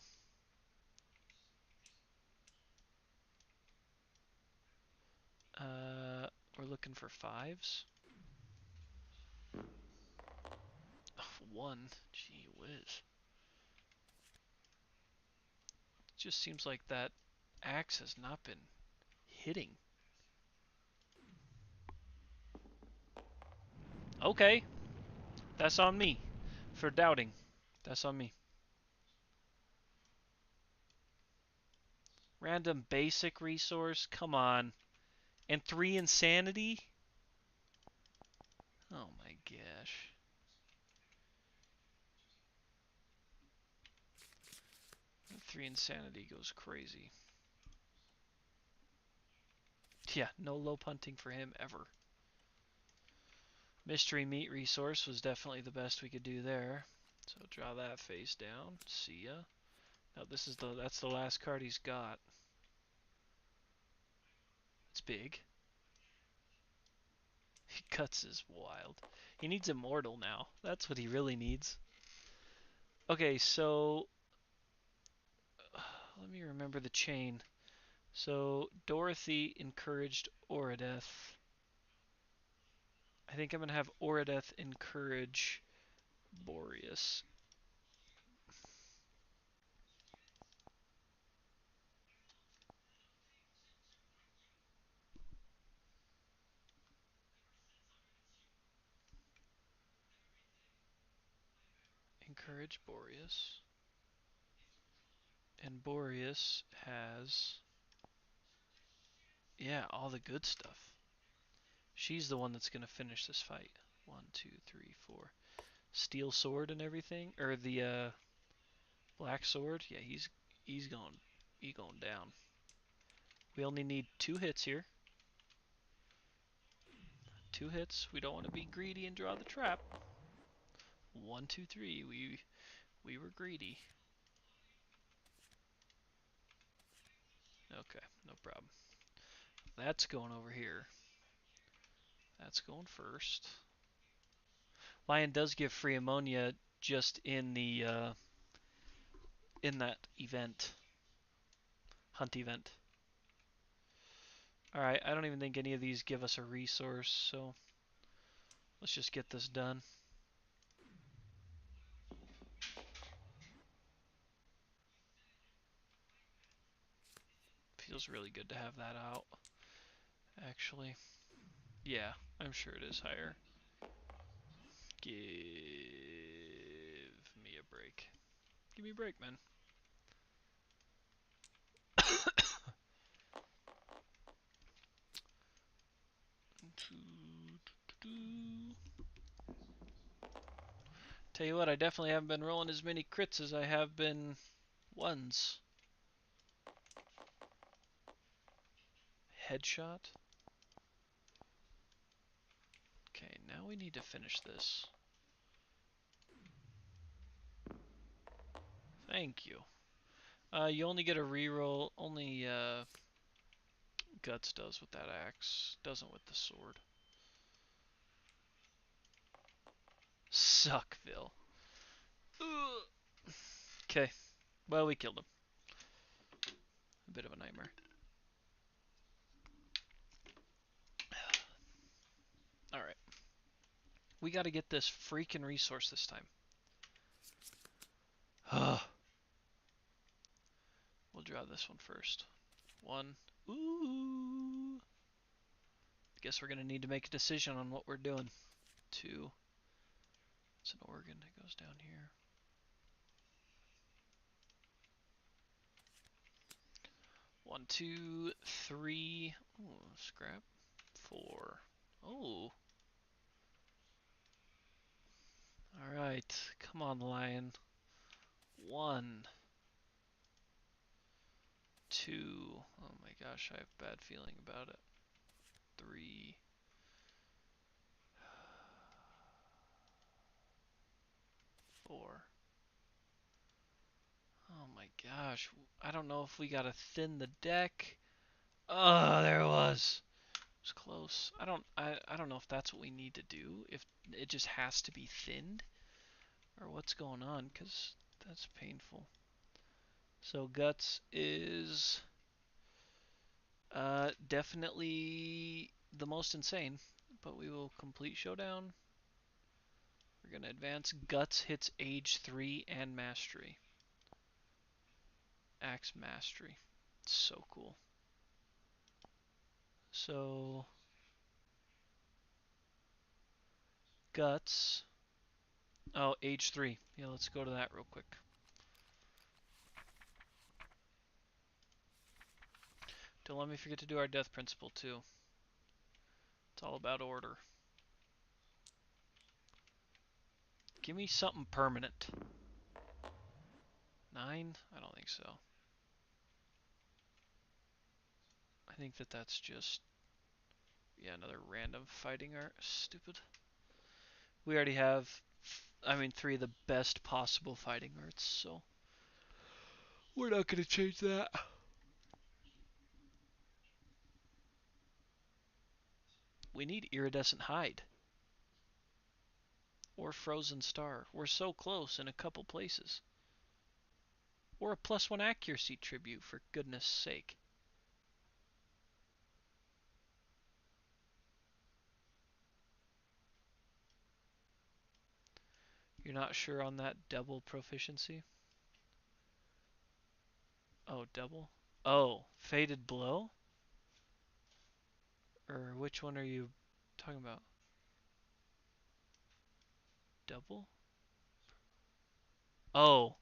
we're looking for 5s. Oh, 1. Gee whiz. It just seems like that axe has not been hitting. Okay, that's on me for doubting. That's on me. Random basic resource? Come on. And 3 insanity? Oh my gosh. And 3 insanity goes crazy. Yeah, no low hunting for him ever. Mystery meat resource was definitely the best we could do there. So draw that face down. See ya. Now that's the last card he's got. It's big. He cuts is wild. He needs immortal now. That's what he really needs. Okay, so let me remember the chain. So Dorothy encouraged Oradeth. I think I'm gonna have Oradeth encourage Boreas. Encourage Boreas. And Boreas has, yeah, all the good stuff. She's the one that's gonna finish this fight. 1, 2, 3, 4. Steel sword and everything, or the black sword. Yeah, he's going down. We only need 2 hits here. 2 hits. We don't want to be greedy and draw the trap. 1, 2, 3. We were greedy. Okay, no problem. That's going over here. That's going first. Lion does give free ammonia just in the in that event, hunt event. All right, I don't even think any of these give us a resource, so let's just get this done. Feels really good to have that out, actually. Yeah, I'm sure it is higher. Give me a break. Give me a break, man. Tell you what, I definitely haven't been rolling as many crits as I have been ones. Headshot. Okay, now we need to finish this. Thank you. You only get a reroll. Only Guts does with that axe. Doesn't with the sword. Suckville. Okay. Well, we killed him. A bit of a nightmare. Alright. We gotta get this freaking resource this time. We'll draw this one first. 1. Ooh. Guess we're gonna need to make a decision on what we're doing. 2. It's an organ that goes down here. 1, 2, 3. Ooh, scrap. 4. Oh. Alright. Come on, lion. 1. 2. Oh my gosh, I have a bad feeling about it. 3. 4. Oh my gosh, I don't know if we gotta thin the deck. Oh, there it was. It was close. I don't know if that's what we need to do. If it just has to be thinned, or what's going on, because that's painful. So guts is definitely the most insane, but we will complete showdown. We're gonna advance. Guts hits age 3 and mastery. Axe mastery. It's so cool. So guts. Oh, age 3. Yeah, let's go to that real quick. Don't let me forget to do our death principle too. It's all about order. Give me something permanent. 9? I don't think so. I think that's just, yeah, another random fighting art. Stupid. We already have, I mean, 3 of the best possible fighting arts, so we're not going to change that. We need Iridescent Hide. Or Frozen Star. We're so close in a couple places. Or a +1 accuracy tribute, for goodness sake. You're not sure on that double proficiency? Oh, double? Oh, Fated Blow? Or which one are you talking about? Double? Oh,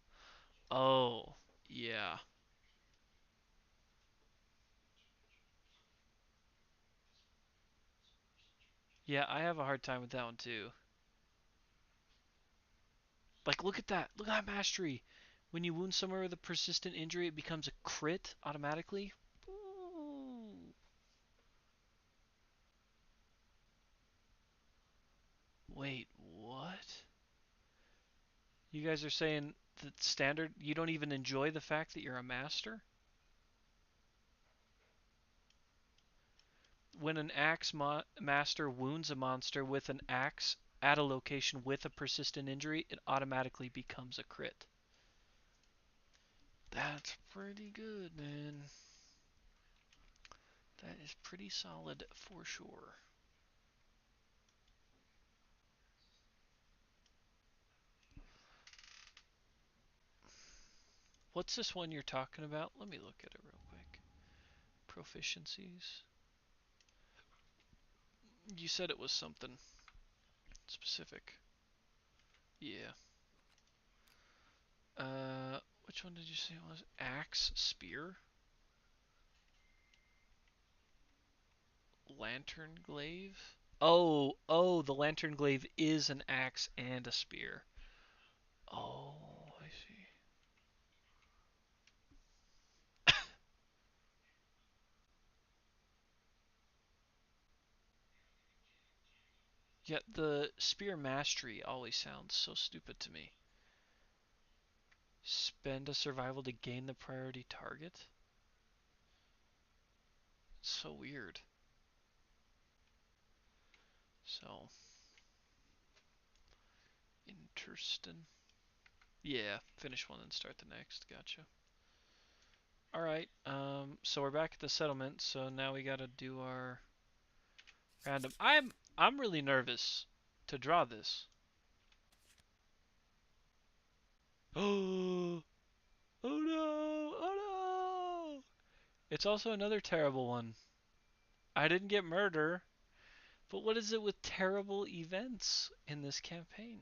oh, yeah. Yeah, I have a hard time with that one too. Like, look at that. Look at that mastery. When you wound somewhere with a persistent injury, it becomes a crit automatically. Ooh. Wait, what? You guys are saying that standard, you don't even enjoy the fact that you're a master? When an axe master wounds a monster with an axe at a location with a persistent injury, it automatically becomes a crit. That's pretty good, man. That is pretty solid for sure. What's this one you're talking about? Let me look at it real quick. Proficiencies. You said it was something specific. Yeah. Which one did you say it was? Axe, spear, lantern glaive. Oh, the lantern glaive is an axe and a spear. Oh, I see. Yet the spear mastery always sounds so stupid to me. Spend a survival to gain the priority target? It's so weird. So, interesting. Yeah, finish one and start the next. Gotcha. Alright, so we're back at the settlement, so now we gotta do our random. I'm really nervous to draw this. Oh, oh no, oh no! It's also another terrible one. I didn't get murder, but what is it with terrible events in this campaign?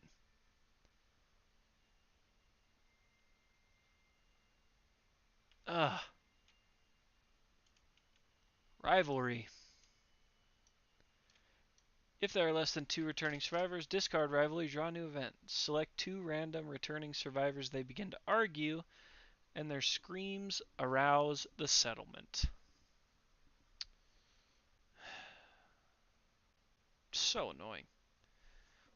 Ugh. Rivalry. If there are less than 2 returning survivors, discard rivalry, draw a new event. Select 2 random returning survivors. They begin to argue. and their screams arouse the settlement. So annoying.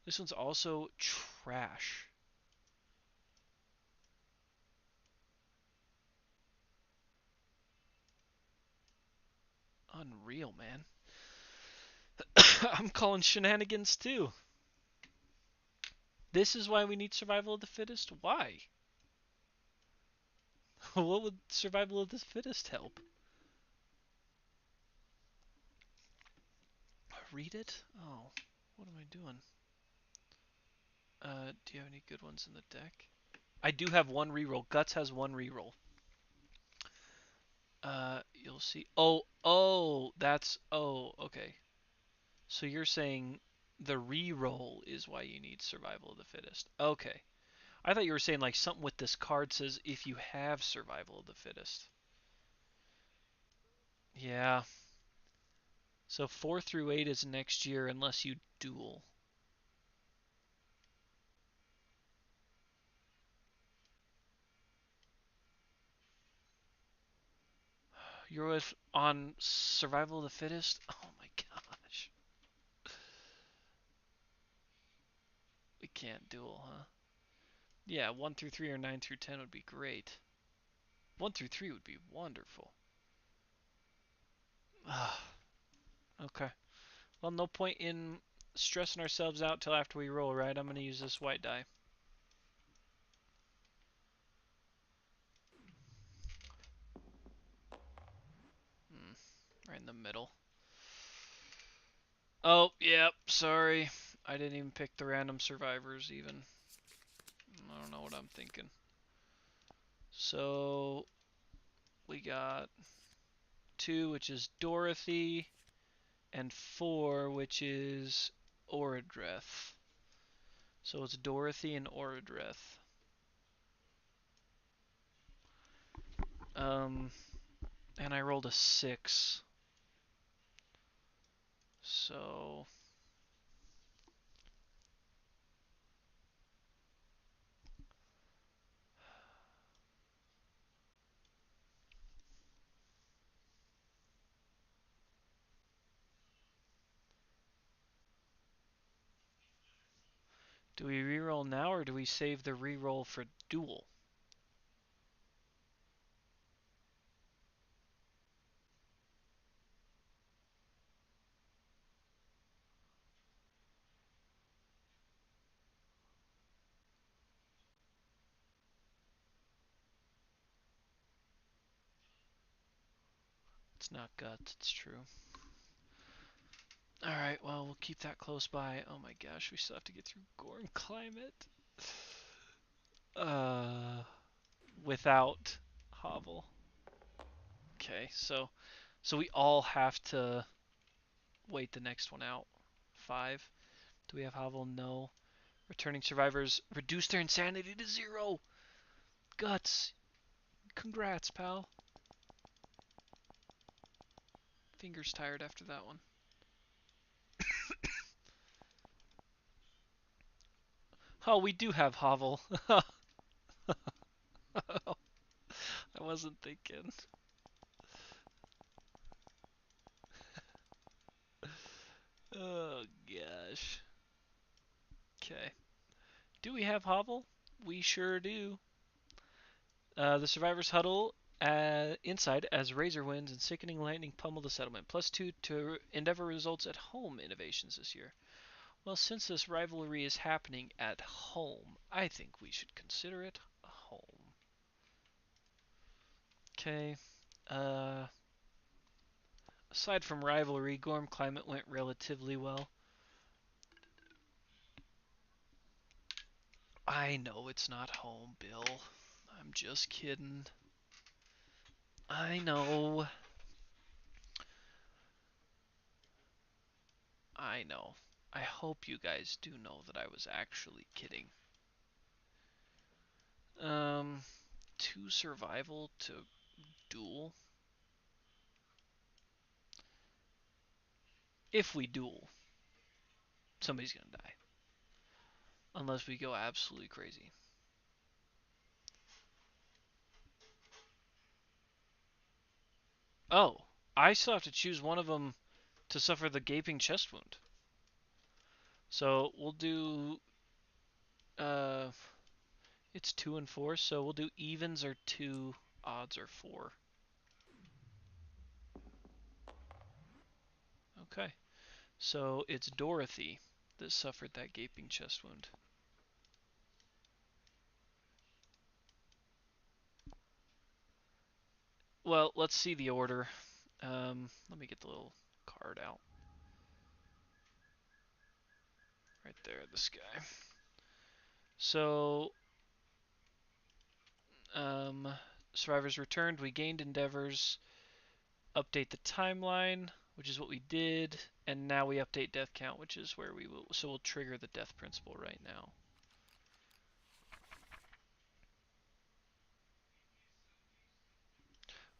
This one's also trash. Unreal, man. I'm calling shenanigans too. This is why we need survival of the fittest? Why? What would survival of the fittest help? Read it? Oh, what am I doing? Do you have any good ones in the deck? I do have one reroll. Guts has one reroll. You'll see. Okay. So you're saying the reroll is why you need survival of the fittest. Okay. I thought you were saying like something with this card says if you have survival of the fittest. Yeah. So 4 through 8 is next year unless you duel. You're with on survival of the fittest? Oh my gosh. We can't duel, huh? Yeah, 1 through 3 or 9 through 10 would be great. 1 through 3 would be wonderful. Okay. Well, no point in stressing ourselves out till after we roll, right? I'm going to use this white die. Right in the middle. Oh, yep, sorry. I didn't even pick the random survivors even. I don't know what I'm thinking. So, we got 2, which is Dorothy, and 4, which is Orodreth. So it's Dorothy and Orodreth. And I rolled a 6. So do we reroll now or do we save the reroll for duel? It's not guts, it's true. Alright, well, we'll keep that close by. Oh my gosh, we still have to get through Gorm Climate. Without Hovel. Okay, so we all have to wait the next one out. 5. Do we have Hovel? No. Returning survivors reduce their insanity to 0. Guts. Congrats, pal. Fingers tired after that one. Oh, we do have Hovel. I wasn't thinking. Oh, gosh. Okay. Do we have Hovel? We sure do. The survivors huddle inside as razor winds and sickening lightning pummel the settlement. +2 to Endeavor results at home innovations this year. Well, since this rivalry is happening at home, I think we should consider it home. Okay. Aside from rivalry, Gorm Climate went relatively well. I know it's not home, Bill. I'm just kidding. I know. I know. I hope you guys do know that I was actually kidding. 2 survival to duel. If we duel, somebody's gonna die. Unless we go absolutely crazy. Oh, I still have to choose one of them to suffer the gaping chest wound. So we'll do uh it's 2 and 4, so we'll do evens are 2, odds are 4. Okay. So it's Dorothy that suffered that gaping chest wound. Well, let's see the order. Let me get the little card out. Right there, this guy. So, survivors returned. We gained endeavors. Update the timeline, which is what we did, and now we update death count, which is where we will. So we'll trigger the death principle right now.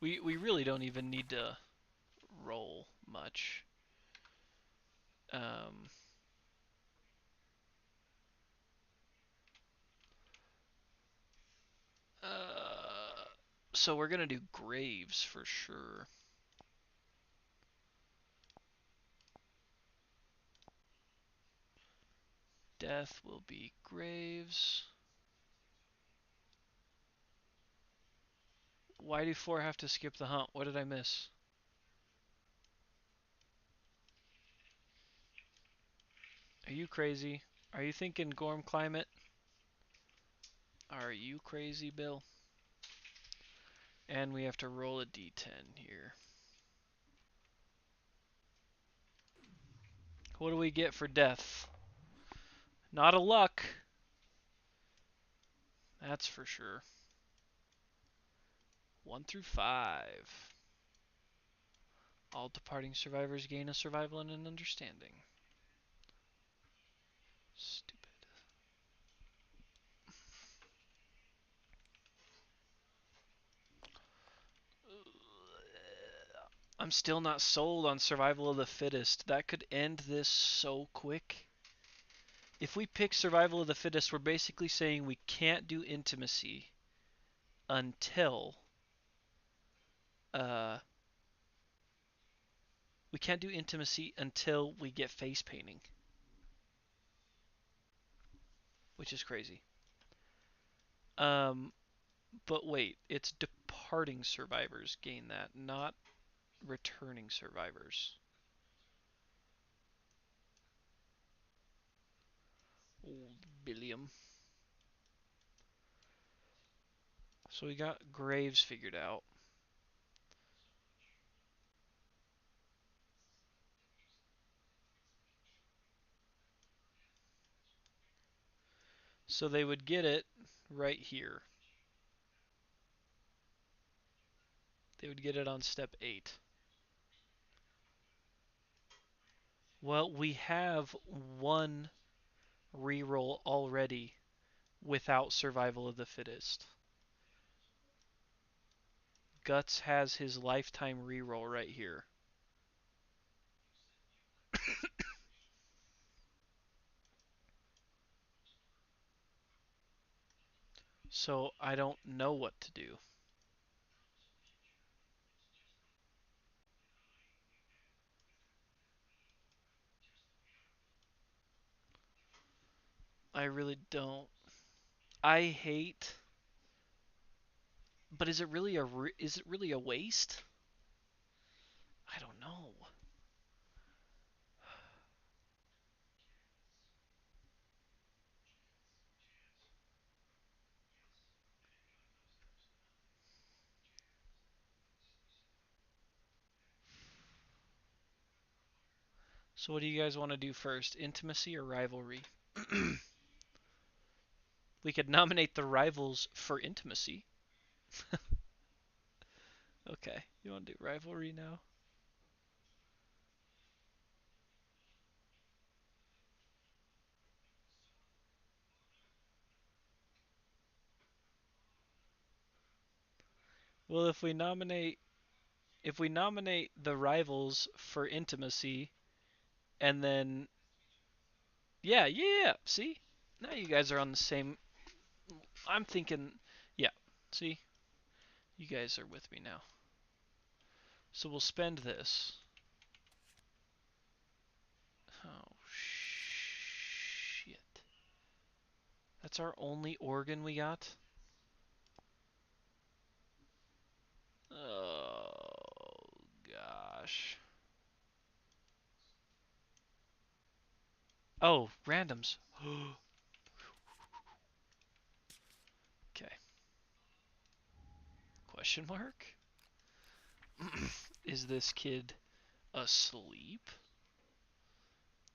We really don't even need to roll much. Um, uh, so we're gonna do graves for sure. Death will be graves. Why do 4 have to skip the hunt? What did I miss? Are you crazy? Are you thinking Gorm climate? Are you crazy, Bill? And we have to roll a d10 here. What do we get for death? Not a luck. That's for sure. 1 through 5. All departing survivors gain a survival and an understanding. Stupid. I'm still not sold on survival of the fittest. That could end this so quick. If we pick survival of the fittest, we're basically saying we can't do intimacy until uh, we get face painting, which is crazy. Um, but wait, it's departing survivors gain that, not returning survivors. Old Billiam. So we got graves figured out. So they would get it right here. They would get it on step 8. Well, we have one reroll already without survival of the fittest. Guts has his lifetime reroll right here. So I don't know what to do. I really don't. I hate, but is it really a waste? I don't know. So what do you guys want to do first? Intimacy or rivalry? We could nominate the rivals for intimacy. Okay, you want to do rivalry now? Well, if we nominate the rivals for intimacy and then yeah, see? Now you guys are on the same. I'm thinking, yeah, see? You guys are with me now. So we'll spend this. Oh, shit. That's our only organ we got? Oh, gosh. Oh, randoms. Okay. Question mark? Is this kid asleep?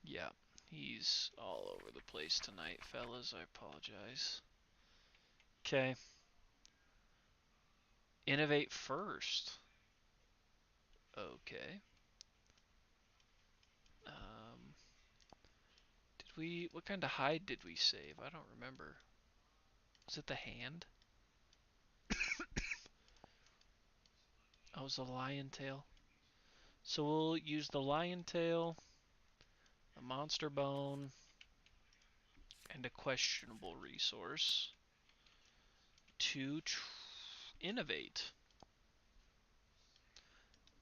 Yeah, he's all over the place tonight, fellas. I apologize. Okay. Innovate first. Okay. Um, what kind of hide did we save? I don't remember. Was it the hand? Oh, it was the lion tail. So we'll use the lion tail, a monster bone, and a questionable resource to innovate.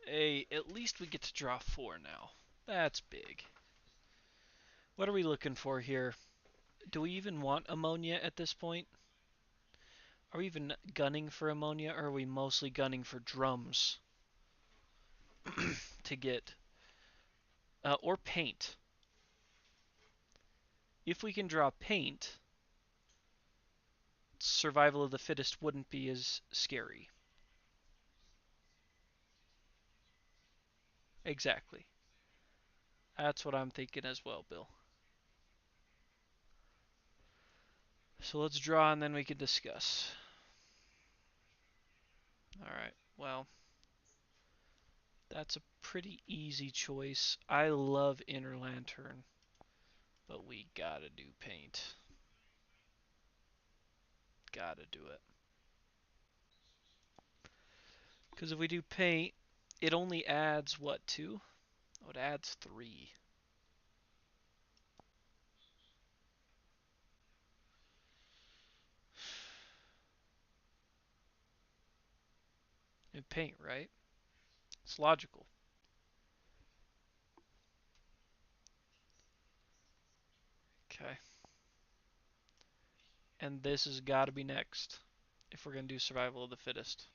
Hey, at least we get to draw 4 now. That's big. What are we looking for here? Do we even want ammonia at this point? Are we even gunning for ammonia, or are we mostly gunning for drums to get, or paint? If we can draw paint, survival of the fittest wouldn't be as scary. Exactly. That's what I'm thinking as well, Bill. So let's draw and then we can discuss. Alright, well, that's a pretty easy choice. I love Inner Lantern, but we gotta do paint. Gotta do it. Because if we do paint, it only adds what, 2? Oh, it adds 3. In paint, right? It's logical. Okay. And this has got to be next if we're going to do survival of the fittest.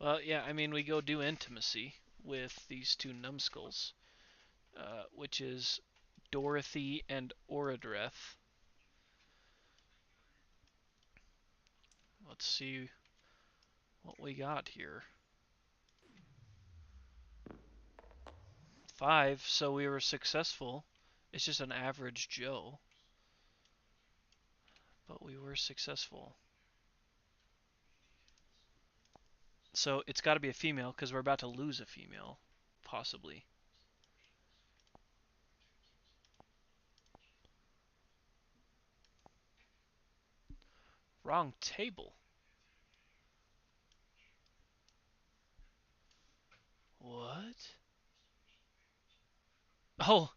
Well, yeah, I mean, we go do intimacy with these 2 numbskulls, which is Dorothy and Orodreth. Let's see what we got here. 5, so we were successful. It's just an average Joe, but we were successful. So it's got to be a female because we're about to lose a female, possibly. Wrong table. What? Oh.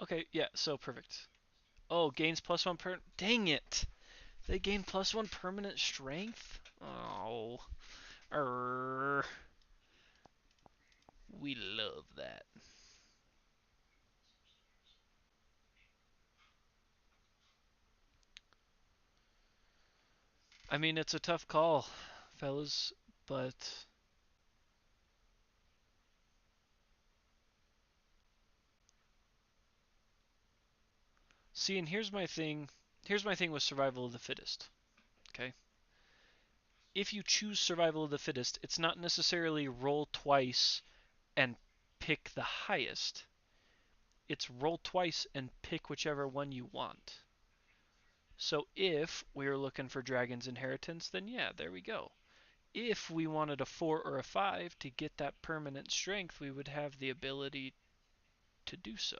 Okay, yeah, so perfect. Oh, gains +1 per. Dang it! They gain +1 permanent strength? Oh. We love that. I mean, it's a tough call, fellas, but. See, and here's my thing. Here's my thing with survival of the fittest. Okay? If you choose survival of the fittest, it's not necessarily roll twice and pick the highest. It's roll twice and pick whichever one you want. So if we were looking for Dragon's Inheritance, then yeah, there we go. If we wanted a 4 or a 5 to get that permanent strength, we would have the ability to do so.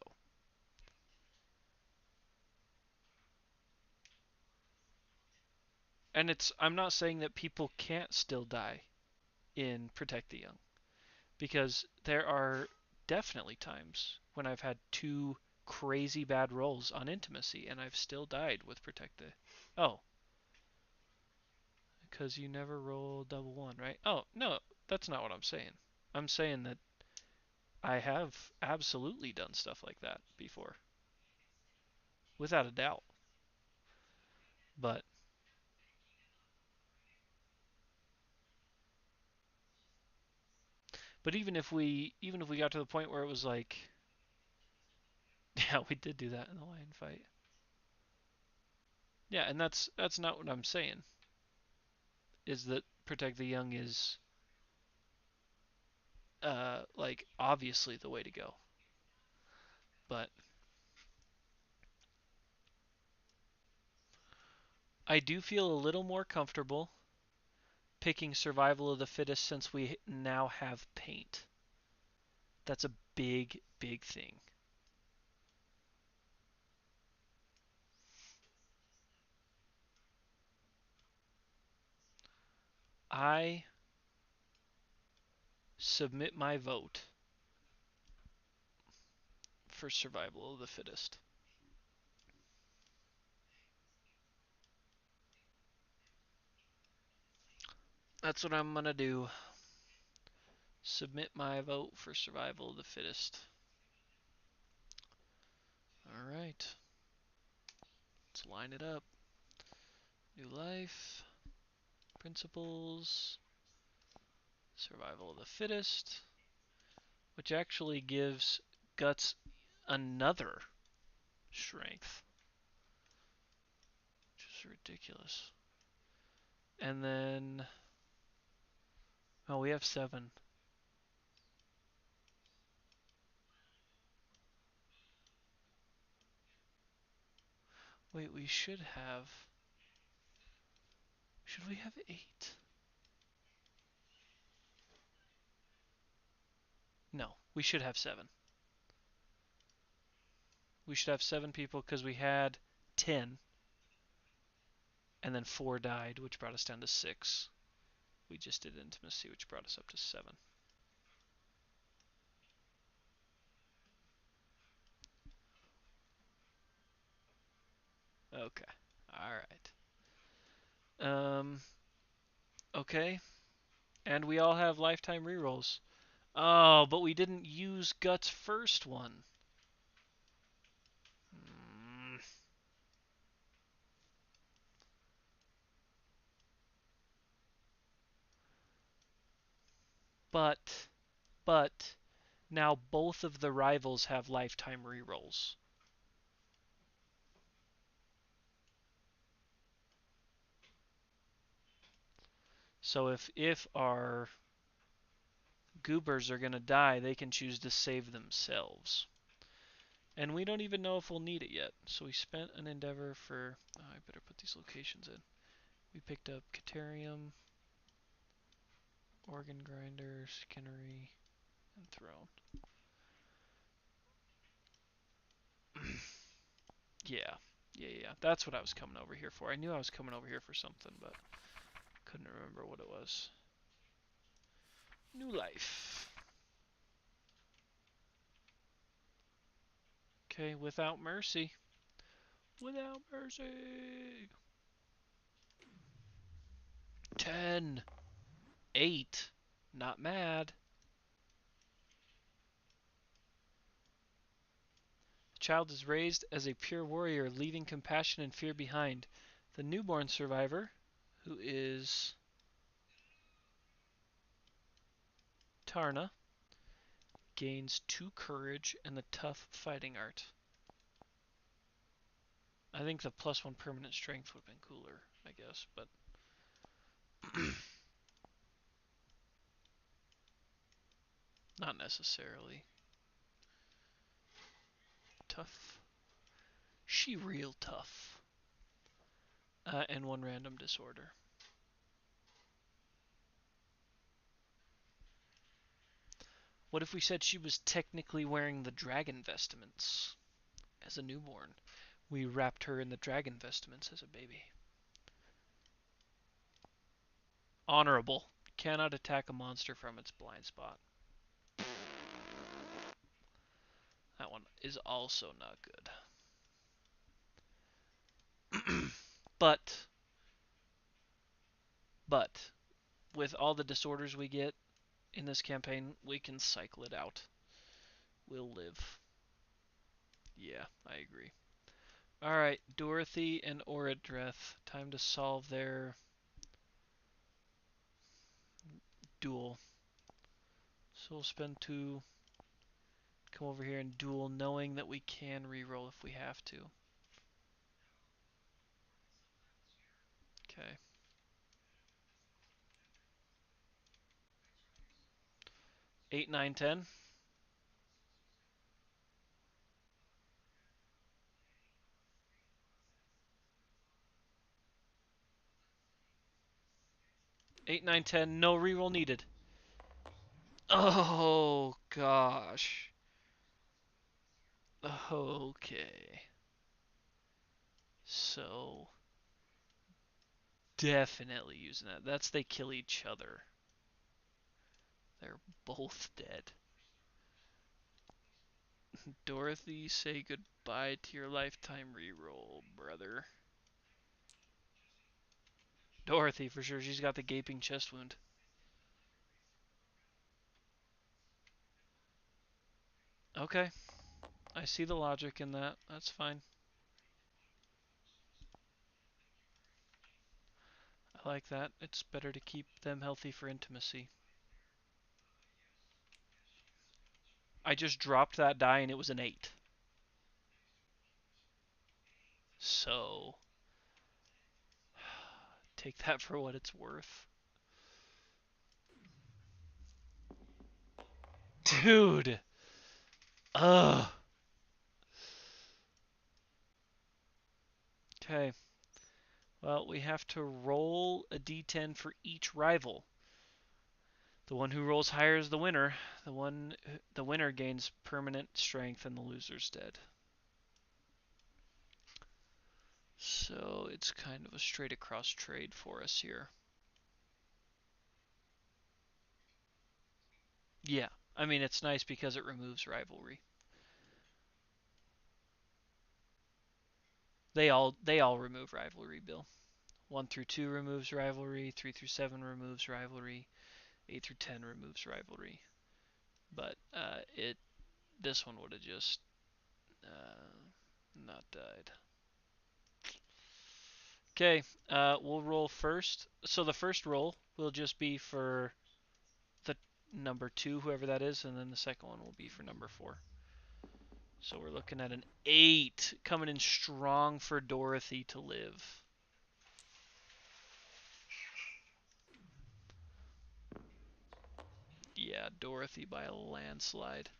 And I'm not saying that people can't still die in Protect the Young, because there are definitely times when I've had two crazy bad rolls on Intimacy and I've still died with Protect the. Oh, because you never roll double one, right? Oh, no, that's not what I'm saying. I'm saying that I have absolutely done stuff like that before, without a doubt. But even if we got to the point where it was like, yeah, we did do that in the lion fight. Yeah, and that's not what I'm saying. Is that Protect the Young is like obviously the way to go. But I do feel a little more comfortable picking Survival of the Fittest since we now have paint. That's a big, big thing. I submit my vote for Survival of the Fittest. That's what I'm gonna do. Submit my vote for Survival of the Fittest. Alright. Let's line it up. New life. Principles. Survival of the Fittest. Which actually gives Guts another strength. Which is ridiculous. And then. Oh, we have 7. Wait, we should have. Should we have 8? No, we should have 7. We should have 7 people because we had 10, and then 4 died, which brought us down to 6. We just did Intimacy, which brought us up to 7. Okay. Alright. Okay. And we all have lifetime rerolls. Oh, but we didn't use Guts' first one. Mm. But, but, now both of the rivals have lifetime rerolls. So if our goobers are going to die, they can choose to save themselves. And we don't even know if we'll need it yet. So we spent an endeavor for... Oh, I better put these locations in. We picked up Caterium, Organ Grinder, Skinnery, and Throne. Yeah. Yeah. That's what I was coming over here for. I knew I was coming over here for something, but couldn't remember what it was. New life. Okay, without mercy. Without mercy. 10. 8. Not mad. The child is raised as a pure warrior, leaving compassion and fear behind. The newborn survivor, who is Tarna, gains 2 courage and the tough fighting art. I think the +1 permanent strength would have been cooler, I guess, but not necessarily. Tough. She real tough. And 1 random disorder. What if we said she was technically wearing the dragon vestments as a newborn? We wrapped her in the dragon vestments as a baby. Honorable. Cannot attack a monster from its blind spot. That one is also not good. but, but, with all the disorders we get in this campaign, we can cycle it out. We'll live. Yeah, I agree. Alright, Dorothy and Orodreth. Time to solve their duel. So we'll spend 2, come over here and duel, knowing that we can reroll if we have to. Okay. 8, 9, 10. 8, 9, 10. No reroll needed. Oh, gosh. Okay. So, definitely using that. That's they kill each other. They're both dead. Dorothy, say goodbye to your lifetime reroll, brother. Dorothy, for sure. She's got the gaping chest wound. Okay. I see the logic in that. That's fine. I like that. It's better to keep them healthy for intimacy. I just dropped that die and it was an 8. So, take that for what it's worth. Dude! Ugh. Okay. Well, we have to roll a d10 for each rival. The one who rolls higher is the winner. The winner gains permanent strength and the loser's dead. So it's kind of a straight across trade for us here. Yeah, I mean it's nice because it removes rivalry. They all remove rivalry, Bill. 1 through 2 removes rivalry, 3 through 7 removes rivalry, 8 through 10 removes rivalry. But it this one would have just not died. Okay, we'll roll first. So the first roll will just be for the number 2, whoever that is, and then the second one will be for number 4. So we're looking at an 8 coming in strong for Dorothy to live. Yeah, Dorothy by a landslide.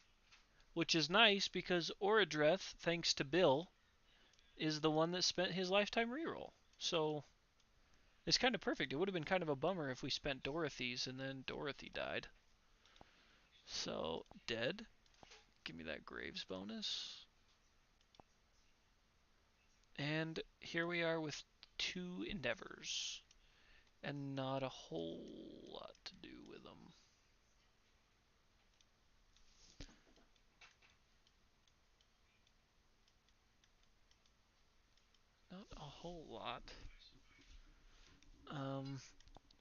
Which is nice because Orodreth, thanks to Bill, is the one that spent his lifetime reroll. So it's kind of perfect. It would have been kind of a bummer if we spent Dorothy's and then Dorothy died. So, dead. Give me that Graves bonus. And here we are with 2 endeavors. And not a whole lot to do with them. Not a whole lot.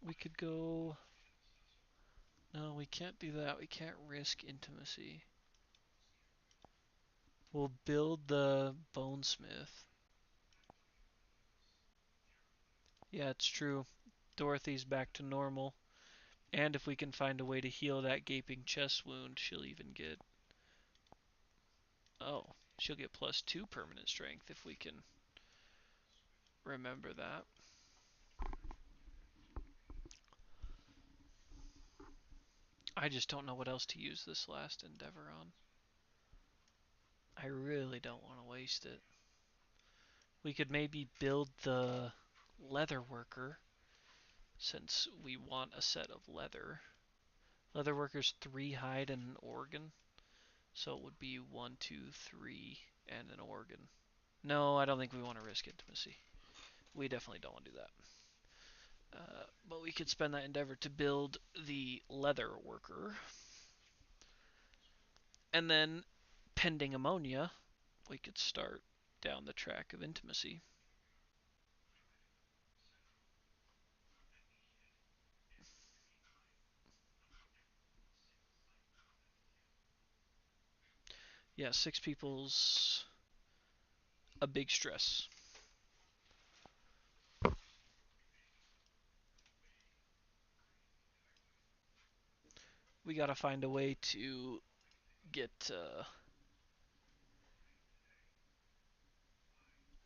We could go... No, we can't do that. We can't risk intimacy. We'll build the Bonesmith. Yeah, it's true. Dorothy's back to normal. And if we can find a way to heal that gaping chest wound, she'll even get... Oh, she'll get +2 permanent strength if we can remember that. I just don't know what else to use this last endeavor on. I really don't want to waste it. We could maybe build the leather worker, since we want a set of leather. Leather worker's 3 hide and an organ, so it would be 1, 2, 3, and an organ. No, I don't think we want to risk intimacy. We definitely don't want to do that. we could spend that endeavor to build the leather worker. And then, pending ammonia, we could start down the track of intimacy. Yeah, 6 people's a big stress. We gotta find a way to get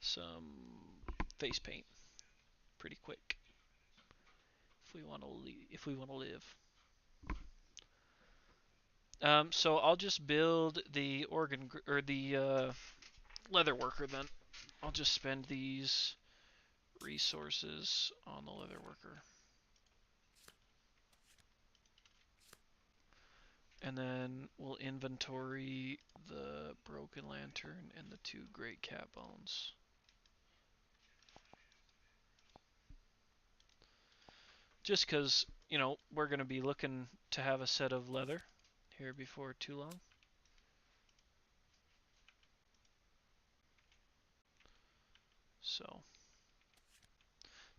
some face paint pretty quick if we want to live. So I'll just build the organ or the leather worker then. I'll just spend these resources on the leather worker. And then we'll inventory the broken lantern and the 2 great cat bones. Just because, you know, we're going to be looking to have a set of leather here before too long. So,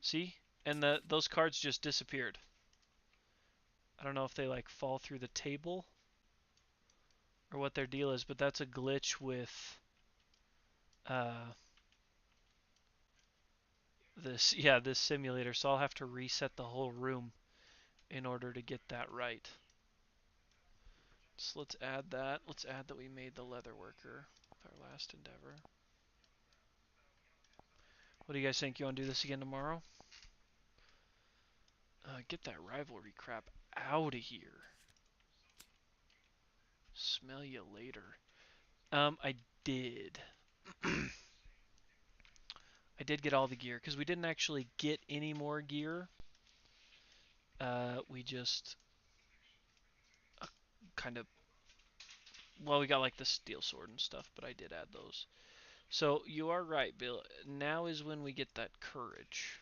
see? And those cards just disappeared. I don't know if they like fall through the table or what their deal is, but that's a glitch with uh, this simulator. So I'll have to reset the whole room in order to get that right. So let's add that. Let's add that we made the leather worker with our last endeavor. What do you guys think? You want to do this again tomorrow? Get that rivalry crap out of here. Smell you later. I did. I did get all the gear because we didn't actually get any more gear. We just kind of, well, we got like the steel sword and stuff, but I did add those. So you are right, Bill. Now is when we get that courage.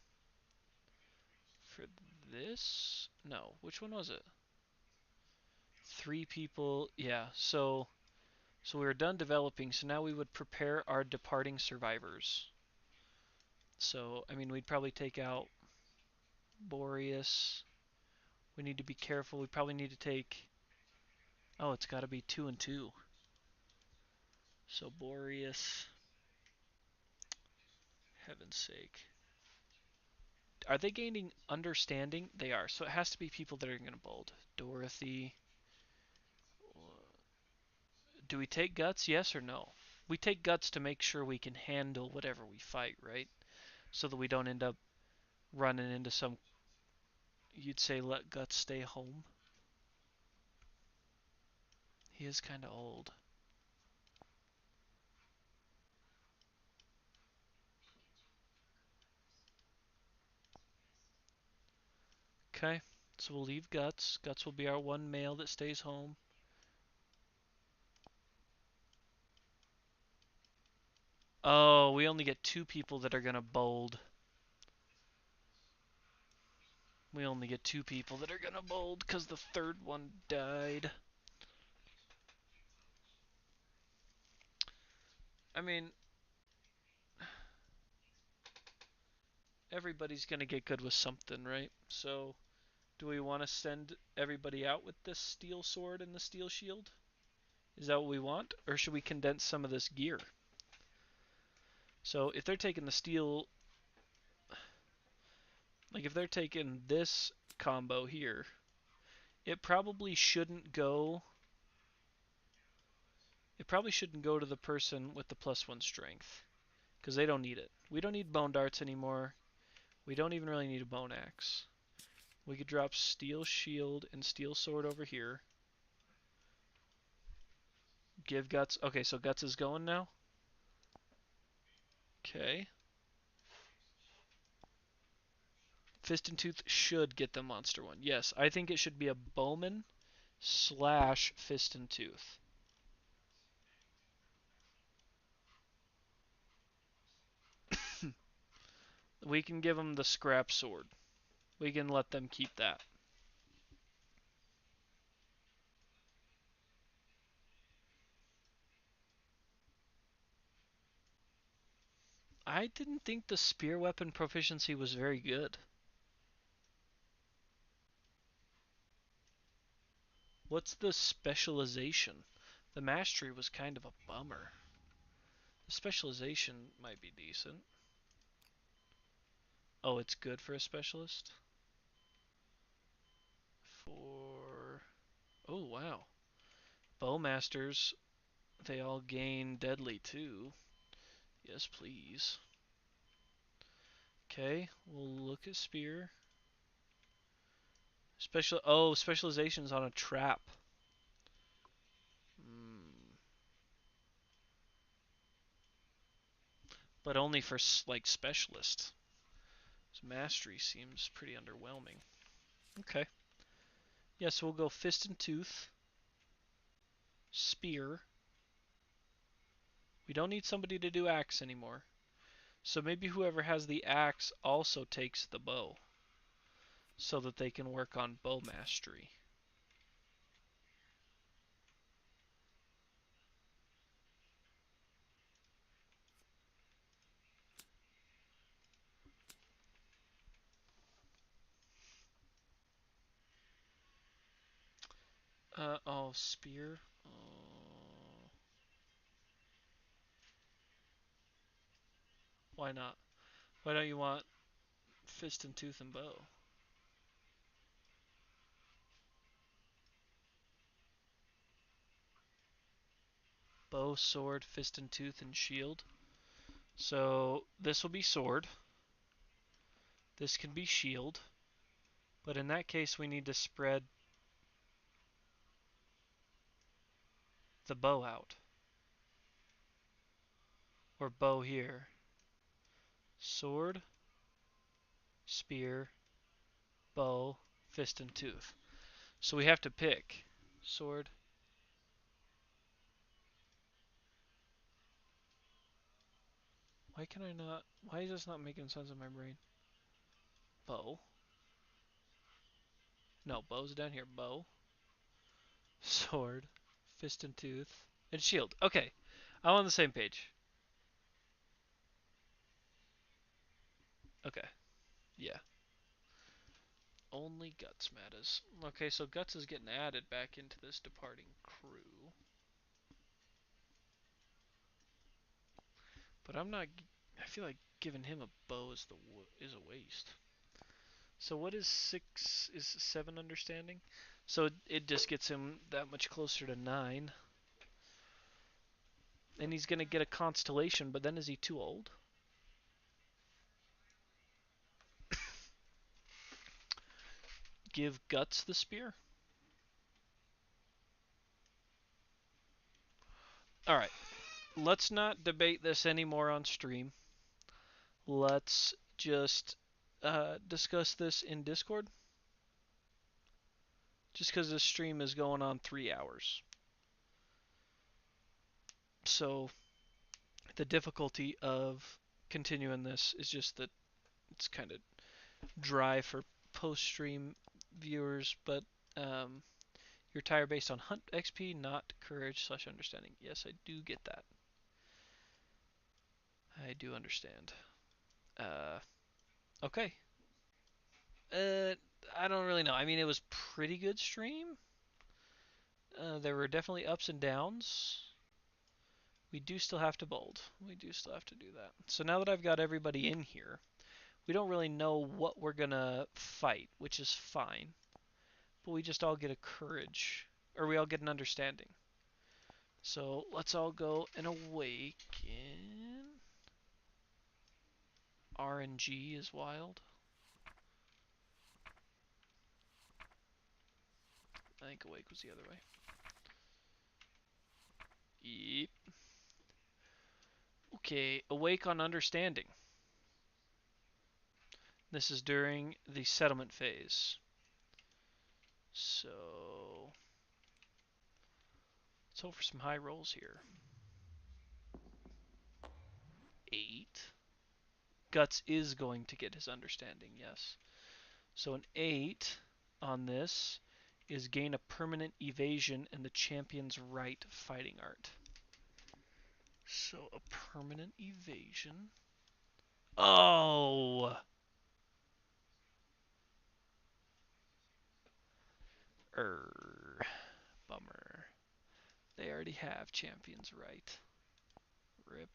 For this? No. Which one was it? 3 people. Yeah. So we were done developing. So now we would prepare our departing survivors. So I mean, we'd probably take out Boreas. We need to be careful. We probably need to take. Oh, it's got to be 2 and 2. So Boreas. Heaven's sake. Are they gaining understanding? They are. So it has to be people that are going to bold. Dorothy. Do we take guts? Yes or no? We take guts to make sure we can handle whatever we fight, right? So that we don't end up running into some. You'd say let guts stay home. He is kind of old. Okay, so we'll leave guts. Guts will be our one male that stays home. Oh, we only get 2 people that are gonna bold. We only get 2 people that are gonna bold because the 3rd one died. I mean, everybody's gonna get good with something, right? So, do we want to send everybody out with this steel sword and the steel shield? Is that what we want? Or should we condense some of this gear? So, if they're taking the steel, like if they're taking this combo here, it probably shouldn't go. It probably shouldn't go to the person with the +1 strength, because they don't need it. We don't need bone darts anymore. We don't even really need a bone axe. We could drop steel shield and steel sword over here. Give guts. Okay, so guts is going now. Okay. Fist and Tooth should get the monster one. Yes, I think it should be a bowman slash Fist and Tooth. We can give him the scrap sword. We can let them keep that. I didn't think the spear weapon proficiency was very good. What's the specialization? The mastery was kind of a bummer. The specialization might be decent. Oh, it's good for a specialist? For... Oh, wow. Bowmasters, they all gain deadly too. Yes, please. Okay, we'll look at spear. Specialization's on a trap. Hmm. But only for like specialists. So mastery seems pretty underwhelming. Okay. Yeah, so we'll go fist and tooth, spear. We don't need somebody to do axe anymore. So maybe whoever has the axe also takes the bow, so that they can work on bow mastery. Oh, spear. Why not? Why don't you want fist and tooth and bow? Bow, sword, fist and tooth, and shield. So this will be sword. This can be shield. But in that case, we need to spread the bow out. Or bow here. Sword, spear, bow, fist, and tooth. So we have to pick. Sword. Why can I not... Why is this not making sense in my brain? Bow. No, bow's down here. Bow. Sword. Fist and tooth. And shield. Okay. I'm on the same page. Okay. Yeah. Only Guts matters. Okay, so Guts is getting added back into this departing crew. But I'm not... I feel like giving him a bow is a waste. So what is 6... Is 7 understanding? So it just gets him that much closer to 9. And he's going to get a constellation, but then is he too old? Give Guts the spear? Alright, let's not debate this anymore on stream. Let's just discuss this in Discord. Just because this stream is going on 3 hours. So the difficulty of continuing this is just that it's kind of dry for post-stream viewers, but you're tired based on hunt XP, not courage/understanding. Yes, I do get that. I do understand. Okay. I don't really know. I mean, it was pretty good stream. There were definitely ups and downs. We do still have to bold. We do still have to do that. So now that I've got everybody in here, we don't really know what we're gonna fight, which is fine. But we just all get a courage, or we all get an understanding. So let's all go and awaken. RNG is wild. I think awake was the other way. Yep. Okay, awake on understanding. This is during the settlement phase. So let's hope for some high rolls here. 8. Guts is going to get his understanding, yes. So an 8 on this is gain a permanent evasion in the champion's right fighting art. So a permanent evasion. Oh! Bummer. They already have champion's right. Rip.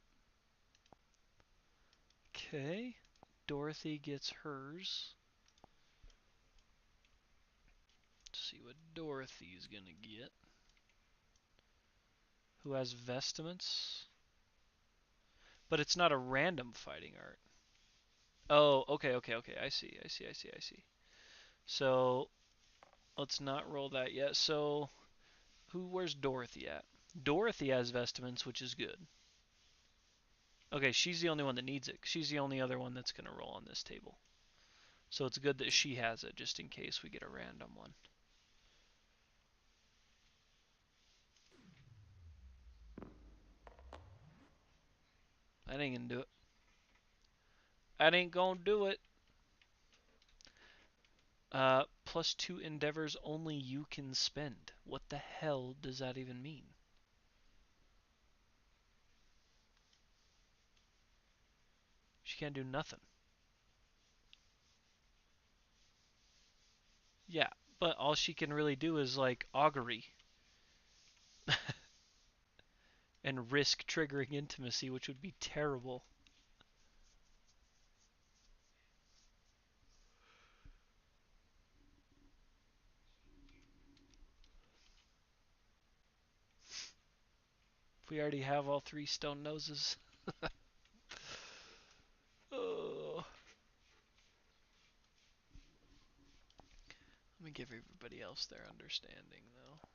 Okay. Dorothy gets hers. Let's see what Dorothy's gonna get. Who has vestments? But it's not a random fighting art. Oh, okay. I see. So let's not roll that yet. So where's Dorothy at? Dorothy has vestments, which is good. Okay, she's the only one that needs it. She's the only other one that's gonna roll on this table. So it's good that she has it, just in case we get a random one. That ain't gonna do it. That ain't gonna do it. +2 endeavors only you can spend. What the hell does that even mean? She can't do nothing. Yeah, but all she can really do is like augury and risk triggering intimacy, which would be terrible. If we already have all 3 stone noses. Oh. Let me give everybody else their understanding, though.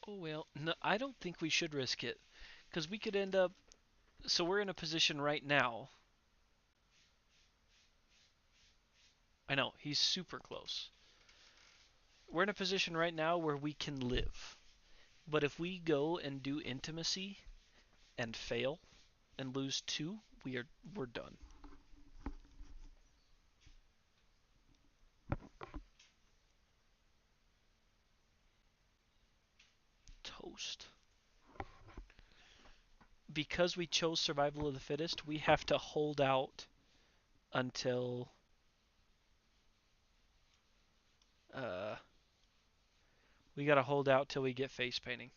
Oh well, no, I don't think we should risk it, because we could end up. So we're in a position right now. I know he's super close. We're in a position right now where we can live, but if we go and do intimacy and fail and lose 2, we're done. Toast. Because we chose survival of the fittest, we have to hold out until uh, we gotta hold out till we get face painting.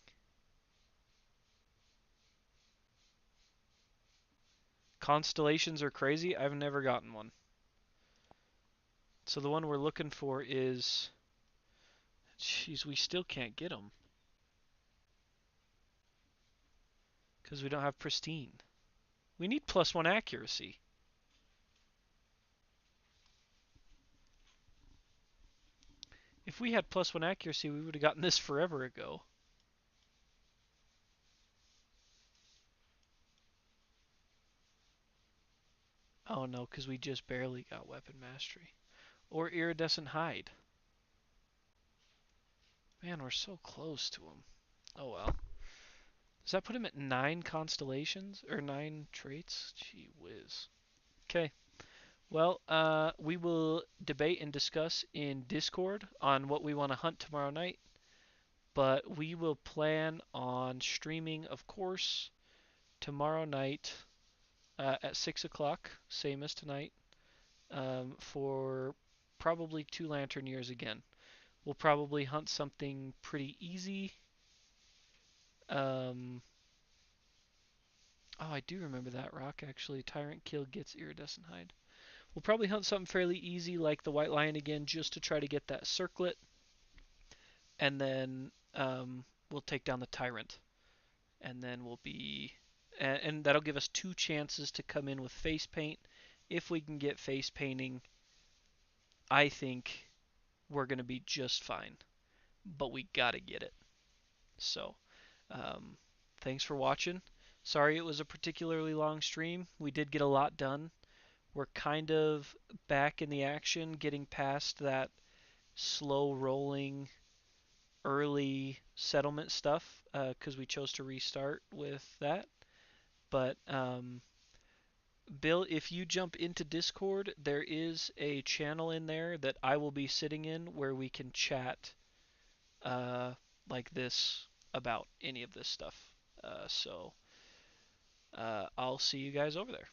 Constellations are crazy. I've never gotten one. So the one we're looking for is, jeez, we still can't get them because we don't have pristine. We need +1 accuracy. If we had +1 accuracy, we would have gotten this forever ago. Oh no, because we just barely got weapon mastery. Or iridescent hide. Man, we're so close to him. Oh well. Does that put him at 9 constellations? Or 9 traits? Gee whiz. Okay. Well, we will debate and discuss in Discord on what we want to hunt tomorrow night. But we will plan on streaming, of course, tomorrow night at 6 o'clock, same as tonight, for probably 2 lantern years again. We'll probably hunt something pretty easy. Oh, I do remember that rock, actually. Tyrant kill gets iridescent hide. We'll probably hunt something fairly easy like the white lion again just to try to get that circlet. And then we'll take down the tyrant. And then we'll be... And that'll give us 2 chances to come in with face paint. If we can get face painting, I think we're going to be just fine. But we got to get it. So, thanks for watching. Sorry it was a particularly long stream. We did get a lot done. We're kind of back in the action, getting past that slow rolling early settlement stuff because we chose to restart with that. But Bill, if you jump into Discord, there is a channel in there that I will be sitting in where we can chat uh, like this about any of this stuff. So I'll see you guys over there.